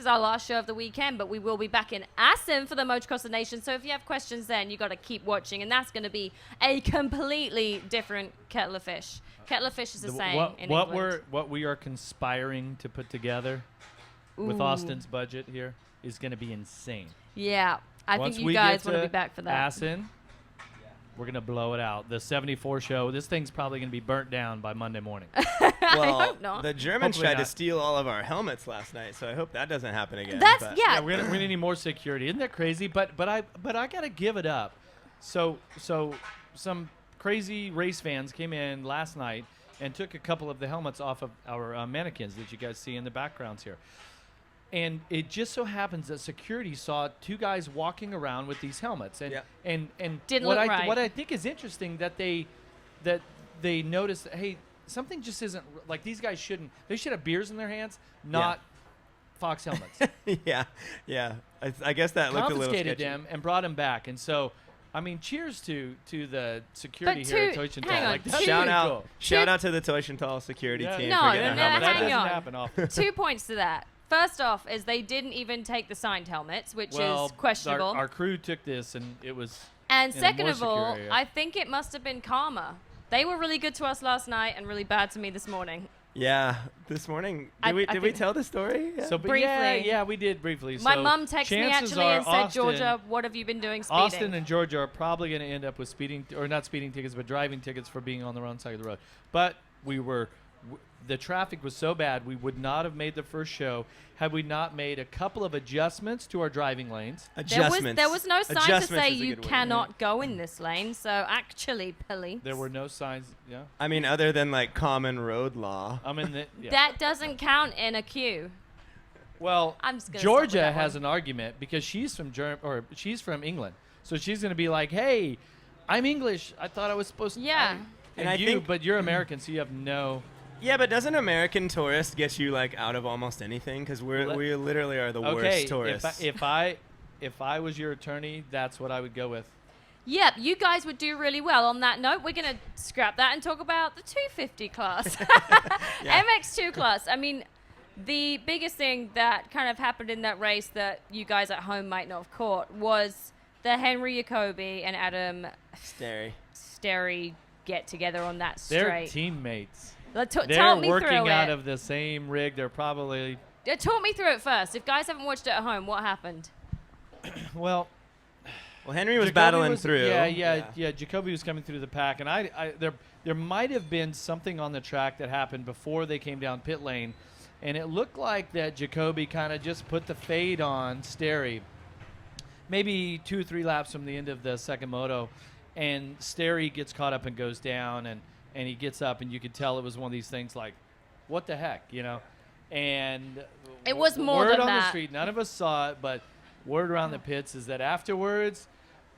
S1: our last show of the weekend, but we will be back in Assen for the Motocross of the Nation. So if you have questions then, you got to keep watching, and that's going to be a completely different kettle of fish. Kettle of fish is the same in England.
S2: What we are conspiring to put together with Austin's budget here is going to be insane.
S1: Yeah, I think you guys want to be back for that.
S2: Assen, we're going to blow it out. The 74 show, this thing's probably going to be burnt down by Monday morning.
S4: Well,
S1: I hope not.
S4: the Germans
S2: Hopefully
S4: tried
S2: not.
S4: to steal all of our helmets last night, so I hope that doesn't happen again.
S2: We're gonna need more security. Isn't that crazy? But I got to give it up. So some crazy race fans came in last night and took a couple of the helmets off of our mannequins that you guys see in the backgrounds here. And it just so happens that security saw two guys walking around with these helmets, and
S1: Didn't
S2: what
S1: look
S2: I
S1: right.
S2: what I think is interesting that they noticed, hey, something just isn't like these guys shouldn't. They should have beers in their hands, not Fox helmets.
S4: yeah. I guess that looked a little sketchy.
S2: Confiscated them and brought them back, and so. I mean, cheers to the security here at Teutschenthal.
S1: hang on,
S2: Like, that's
S4: Shout
S2: really
S4: out
S2: cool.
S4: shout out to the Teutschenthal security team
S1: No,
S4: for getting
S1: no,
S4: our helmets
S1: hang
S4: back.
S2: doesn't
S1: on.
S2: happen often.
S1: 2 points to that. First off is they didn't even take the signed helmets, which is questionable.
S2: Our crew took this, and it was.
S1: And
S2: in a
S1: second
S2: more
S1: of all,
S2: secure area.
S1: I think it must have been karma They were really good to us last night and really bad to me this morning.
S4: Yeah, this morning. Did we tell the story? Yeah.
S2: So, but
S1: Briefly.
S2: yeah, we did briefly.
S1: My
S2: So
S1: mum texted me
S2: chances
S1: actually
S2: are
S1: and said, Georgia, what have you been doing speeding?
S2: Austin and Georgia are probably going to end up with not speeding tickets, but driving tickets for being on the wrong side of the road. But the traffic was so bad, we would not have made the first show had we not made a couple of adjustments to our driving lanes.
S1: There was no sign to say you cannot go in this lane, so actually, police.
S2: There were no signs, yeah.
S4: I mean, other than like common road law.
S1: That doesn't count in a queue.
S2: Well,
S1: I'm just gonna
S2: Georgia
S1: stop with that
S2: has
S1: one.
S2: an argument because she's from England, so she's going to be like, "Hey, I'm English. I thought I was supposed to."
S1: Yeah.
S2: But you're American, so you have no.
S4: Yeah, but doesn't American tourist get you like out of almost anything? Because we literally are the worst tourists.
S2: If I was your attorney, that's what I would go with.
S1: Yep, you guys would do really well. On that note, we're going to scrap that and talk about the 250 class. MX2 class. I mean, the biggest thing that kind of happened in that race that you guys at home might not have caught was the Henry Jacobi and Adam Sterry get together on that straight.
S2: They're teammates.
S1: They're
S2: working out of the same rig. They're probably.
S1: Talk me through it first. If guys haven't watched it at home, what happened?
S2: Well,
S4: Henry was
S2: Jacobi
S4: battling through.
S2: Yeah. Jacobi was coming through the pack, and there might have been something on the track that happened before they came down pit lane, and it looked like that Jacobi kind of just put the fade on Sterry, maybe 2 or 3 laps from the end of the second moto, and Sterry gets caught up and goes down, and he gets up, and you could tell it was one of these things like, what the heck, you know? And
S1: it was more
S2: word
S1: than
S2: on
S1: that.
S2: the street, none of us saw it, but word around the pits is that afterwards,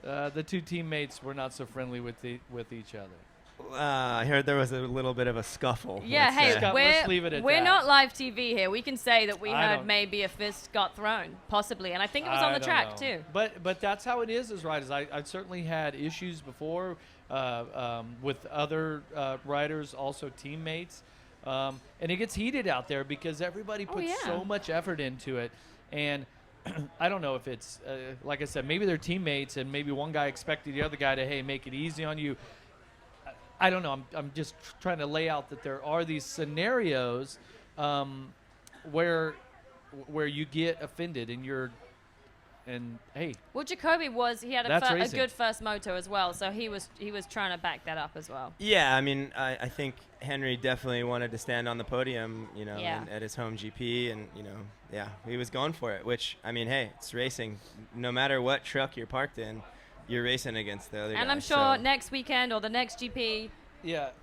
S2: the two teammates were not so friendly with each other.
S4: I heard there was a little bit of a scuffle.
S1: Yeah,
S2: let's leave it at
S1: we're
S2: that.
S1: not live TV here. We can say that we heard maybe a fist got thrown, possibly, and I think it was on the track too.
S2: But that's how it is as riders. I've certainly had issues before with other riders, also teammates, and it gets heated out there because everybody puts so much effort into it, and I don't know if it's like I said, maybe they're teammates, and maybe one guy expected the other guy to make it easy on you. I don't know. I'm just trying to lay out that there are these scenarios where you get offended and hey.
S1: Well, Jacobi he had a good first moto as well, so he was trying to back that up as well.
S4: Yeah, I mean, I think Henry definitely wanted to stand on the podium, at his home GP, and he was going for it. Which, I mean, hey, it's racing. No matter what truck you're parked in, you're racing against the other guy.
S1: And I'm sure next weekend or the next GP,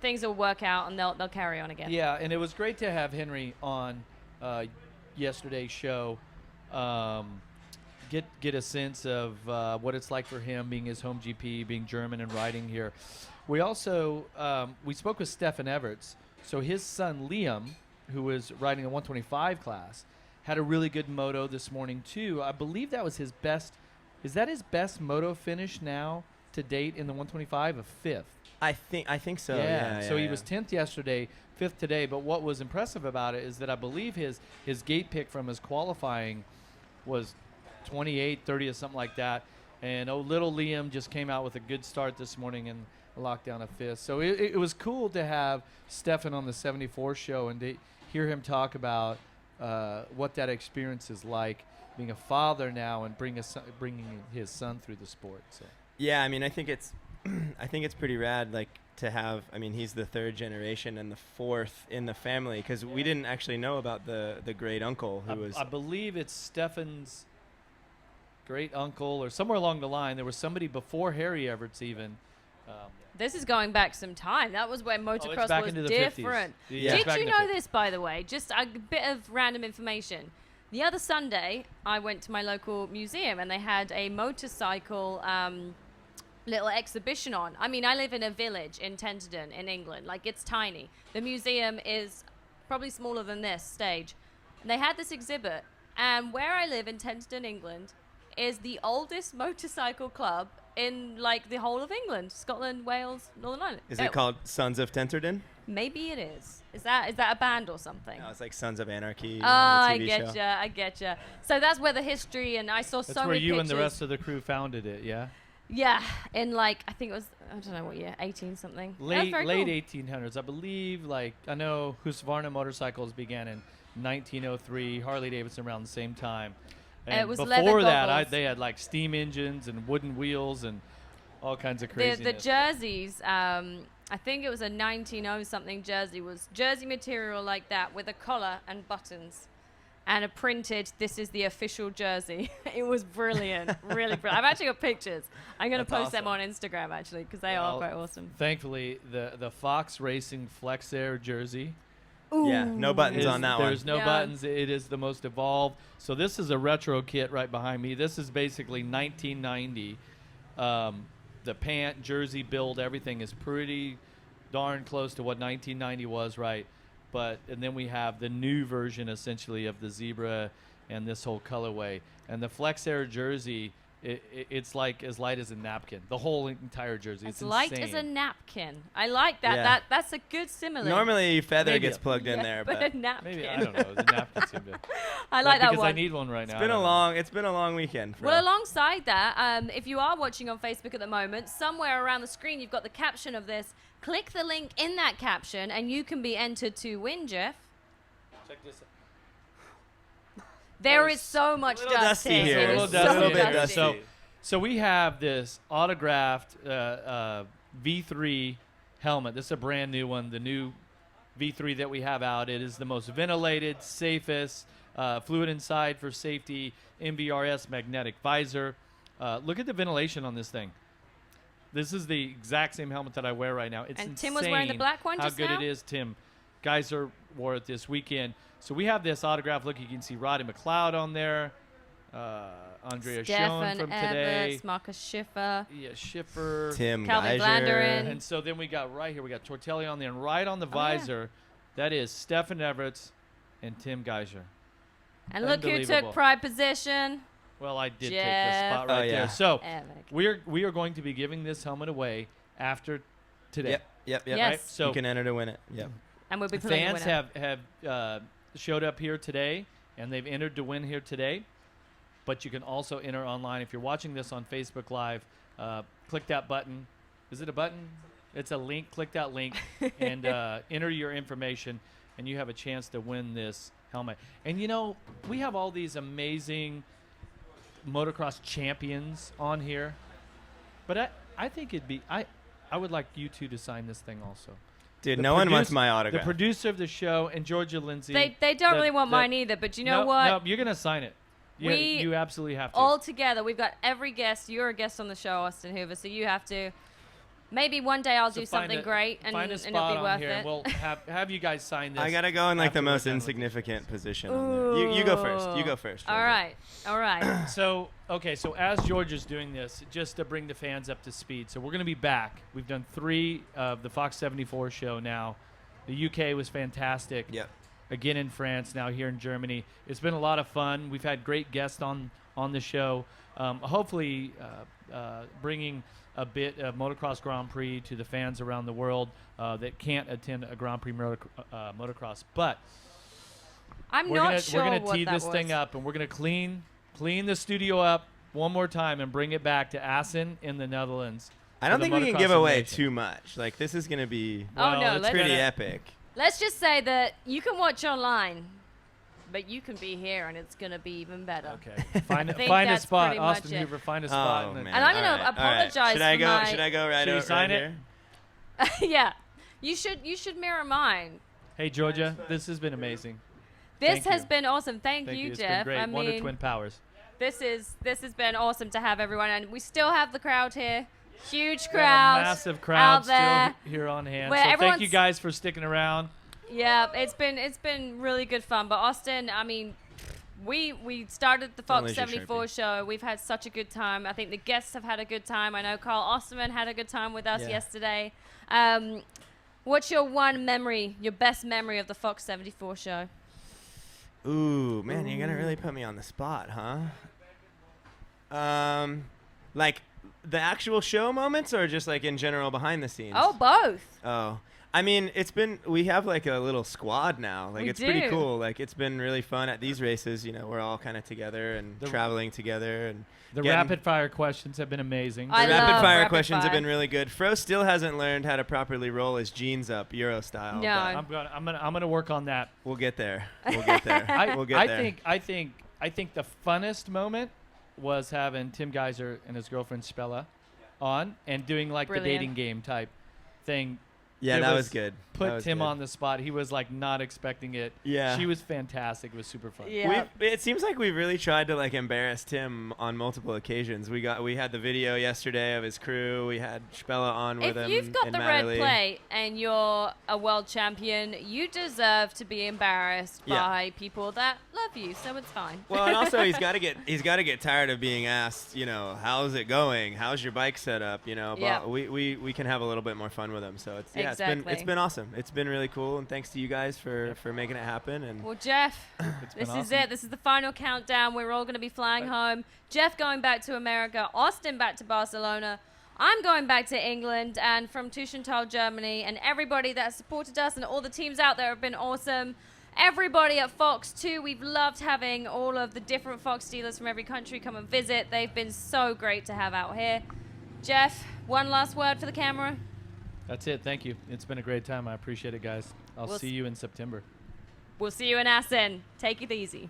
S1: things will work out and they'll carry on again.
S2: Yeah, and it was great to have Henry on yesterday's show. Get a sense of what it's like for him being his home GP, being German and riding here. We also we spoke with Stefan Everts. So his son Liam, who was riding the 125 class, had a really good moto this morning too. I believe that was his best. Is that his best moto finish now to date in the 125? A 5th.
S4: I think so.
S2: Yeah. So he was 10th yesterday, 5th today. But what was impressive about it is that I believe his gate pick from his qualifying was 28, 30 or something like that. And little Liam just came out with a good start this morning and locked down a 5th. So it was cool to have Stefan on the 74 show and to hear him talk about what that experience is like, being a father now and bringing his son through the sport. So.
S4: Yeah, I mean, I think it's pretty rad, like, to have. I mean, he's the 3rd generation and the 4th in the family, because we didn't actually know about the great uncle who was.
S2: I believe it's Stefan's great uncle or somewhere along the line. There was somebody before Harry Everts even.
S1: This is going back some time. That was when motocross was different.
S2: Yeah.
S1: Did you know this, by the way? Just a bit of random information. The other Sunday, I went to my local museum, and they had a motorcycle little exhibition on. I mean, I live in a village in Tenterden in England. Like, it's tiny. The museum is probably smaller than this stage. And they had this exhibit, and where I live in Tenterden, England, is the oldest motorcycle club in, like, the whole of England. Scotland, Wales, Northern Ireland.
S4: Is it called Sons of Tenterden?
S1: Maybe it is. Is that a band or something?
S4: No, it's like Sons of Anarchy.
S1: I get you. So that's where the history, and I saw
S2: that's
S1: so
S2: where
S1: many
S2: you
S1: pictures.
S2: and the rest of the crew founded it, yeah?
S1: Yeah, in like, I think it was, I don't know what year, 18 something.
S2: Late
S1: cool.
S2: 1800s, I believe. Like, I know Husqvarna motorcycles began in 1903. Harley Davidson around the same time. And
S1: it was leather
S2: before that,
S1: goggles.
S2: they had like steam engines and wooden wheels and all kinds of craziness.
S1: The jerseys, I think it was a 1900 something jersey, was jersey material like that with a collar and buttons. And a printed, this is the official jersey. It was brilliant, really brilliant. I've actually got pictures. I'm going to post them on Instagram, actually, because they are quite awesome.
S2: Thankfully, the Fox Racing Flex Air jersey.
S1: Ooh.
S4: Yeah, no buttons on that one.
S2: There's no buttons. It is the most evolved. So this is a retro kit right behind me. This is basically 1990. The pant, jersey build, everything is pretty darn close to what 1990 was, right? And then we have the new version, essentially, of the zebra and this whole colorway. And the Flex Air jersey, it's like as light as a napkin. The whole entire jersey. It's
S1: light
S2: insane.
S1: as a napkin. I like that.
S4: Yeah.
S1: That's a good simile.
S4: Normally, feather
S2: Maybe
S4: gets plugged in there,
S1: but a napkin.
S2: maybe, I don't know. The napkin seemed to.
S1: I like that
S2: because
S1: one.
S2: I need one right now.
S4: It's been a long weekend.
S1: Well, alongside that, if you are watching on Facebook at the moment, somewhere around the screen you've got the caption of this. Click the link in that caption, and you can be entered to win, Jeff.
S2: Check this out.
S1: There is so much dust
S4: dusty here.
S1: It
S4: A
S1: is
S4: little bit
S1: so
S4: dusty.
S2: So we have this autographed V3 helmet. This is a brand new one, the new V3 that we have out. It is the most ventilated, safest, fluid inside for safety, MVRS magnetic visor. Look at the ventilation on this thing. This is the exact same helmet that I wear right now. It's
S1: And
S2: insane
S1: Tim was wearing the black one
S2: how
S1: just
S2: good
S1: now?
S2: it is, Tim. Gajser wore it this weekend. So we have this autograph. Look, you can see Roddy McLeod on there. Andrea Schon
S1: Stefan
S2: from
S1: Everts,
S2: today.
S1: Marcus Schiffer.
S2: Yeah, Schiffer.
S4: Tim
S1: Calvin
S4: Gajser.
S1: Glanderin.
S2: And so then we got right here, we got Tortelli on there. And right on the visor, that is Stefan Everts and Tim Gajser.
S1: And look who took
S2: Unbelievable.
S1: pride position.
S2: Well, I did take the
S1: Jeff
S2: spot right there. So
S1: Emig.
S2: we are going to be giving this helmet away after today.
S4: Yep.
S1: Yes.
S2: Right? So
S4: you can enter to win it. Yep.
S1: And we'll be pulling the
S2: fans
S1: winner.
S2: have showed up here today, and they've entered to win here today. But you can also enter online. If you're watching this on Facebook Live, click that button. Is it a button? It's a link. Click that link and enter your information, and you have a chance to win this helmet. And, you know, we have all these amazing motocross champions on here. But I think it'd be – I would like you two to sign this thing also.
S4: Dude, no one wants my autograph.
S2: The producer of the show and Georgia Lindsay.
S1: They don't really want mine either, but you know what?
S2: No, you're going to sign it. You absolutely have to.
S1: All together, we've got every guest. You're a guest on the show, Austin Hoover, so you have to. Maybe one day I'll do something great, and
S2: find a
S1: it'll
S2: spot
S1: be
S2: on
S1: worth
S2: here,
S1: it.
S2: and we'll have you guys sign this.
S4: I gotta go in like the
S2: after we're
S4: most
S2: done with
S4: insignificant position. On there. You go first. You go first.
S1: All right.
S2: So as George is doing this, just to bring the fans up to speed. So we're going to be back. We've done 3 of the Fox 74 show now. The UK was fantastic.
S4: Yep.
S2: Again in France, now here in Germany. It's been a lot of fun. We've had great guests on the show. Hopefully bringing a bit of Motocross Grand Prix to the fans around the world that can't attend a Grand Prix motocross. But
S1: I'm
S2: we're
S1: not
S2: gonna,
S1: sure
S2: we're going to
S1: what
S2: tee
S1: that
S2: this thing
S1: was.
S2: up, and we're going to clean the studio up one more time and bring it back to Assen in the Netherlands.
S4: I don't
S2: for the
S4: think we can
S2: Motocross
S4: give away
S2: Invasion.
S4: too much. Like, this is going to be
S1: let's
S4: pretty epic.
S1: Let's just say that you can watch online, but you can be here, and it's going to be even better.
S2: Okay. Find a
S1: that's
S2: spot,
S1: pretty much
S2: Austin
S1: it.
S2: Hoover. Find a spot.
S4: Oh, man.
S1: And I'm going to apologize
S4: Should I
S1: for
S4: go?
S1: my...
S4: Should I go right
S2: Should you
S4: over
S2: sign
S4: right
S2: it?
S4: here?
S1: Yeah. You should mirror mine.
S2: Hey, Georgia, this has been amazing.
S1: This
S2: Thank
S1: has
S2: you.
S1: been awesome. Thank you,
S2: It's
S1: Jeff.
S2: been great.
S1: I
S2: Wonder
S1: mean,
S2: Twin Powers.
S1: this has been awesome to have everyone, and we still have the crowd here. Huge
S2: We have
S1: crowd.
S2: a massive crowd
S1: out there.
S2: still here on hand.
S1: Where
S2: So thank you
S1: everyone's-
S2: guys for sticking around.
S1: Yeah, it's been really good fun. But Austin, I mean, we started the Fox
S4: Only your
S1: 74 show. We've had such a good time. I think the guests have had a good time. I know Carl Ostermann had a good time with us yesterday. What's your your best memory of the Fox 74 show?
S4: Ooh, man, you're gonna really put me on the spot, huh? Like the actual show moments, or just like in general behind the scenes?
S1: Oh, both.
S4: Oh, I mean, we have like a little squad now. Like, it's pretty
S1: do.
S4: cool. Like, it's been really fun at these races. You know, we're all kind of together and traveling together. And
S2: the rapid fire questions have been amazing.
S4: The rapid fire questions have been really good. Fro still hasn't learned how to properly roll his jeans up Euro style.
S1: No.
S2: I'm gonna work on that.
S4: We'll get there. We'll get there. We'll get there.
S2: I think the funnest moment was having Tim Gajser and his girlfriend Spella on and doing like the dating game type thing.
S4: Yeah, that was good.
S2: Put Tim on the spot. He was like not expecting it.
S4: Yeah.
S2: She was fantastic. It was super fun.
S1: Yeah.
S4: It seems like we've really tried to like embarrass Tim on multiple occasions. We had the video yesterday of his crew. We had Spella on with him.
S1: If you've got
S4: and
S1: the red
S4: Maddie.
S1: plate and you're a world champion, you deserve to be embarrassed by people that love you, so it's fine.
S4: Well, and also he's got to get tired of being asked, you know, how's it going? How's your bike set up? You know, but we can have a little bit more fun with him. So it's it's been awesome. It's been really cool, and thanks to you guys for making it happen. And
S1: well, Jeff, this is it. This is the final countdown. We're all going to be flying home. Jeff going back to America, Austin back to Barcelona. I'm going back to England, and from Teutschenthal, Germany, and everybody that supported us and all the teams out there have been awesome. Everybody at Fox too. We've loved having all of the different Fox dealers from every country come and visit. They've been so great to have out here. Jeff, one last word for the camera.
S2: That's it. Thank you. It's been a great time. I appreciate it, guys. I'll see you in September.
S1: We'll see you in Assen. Take it easy.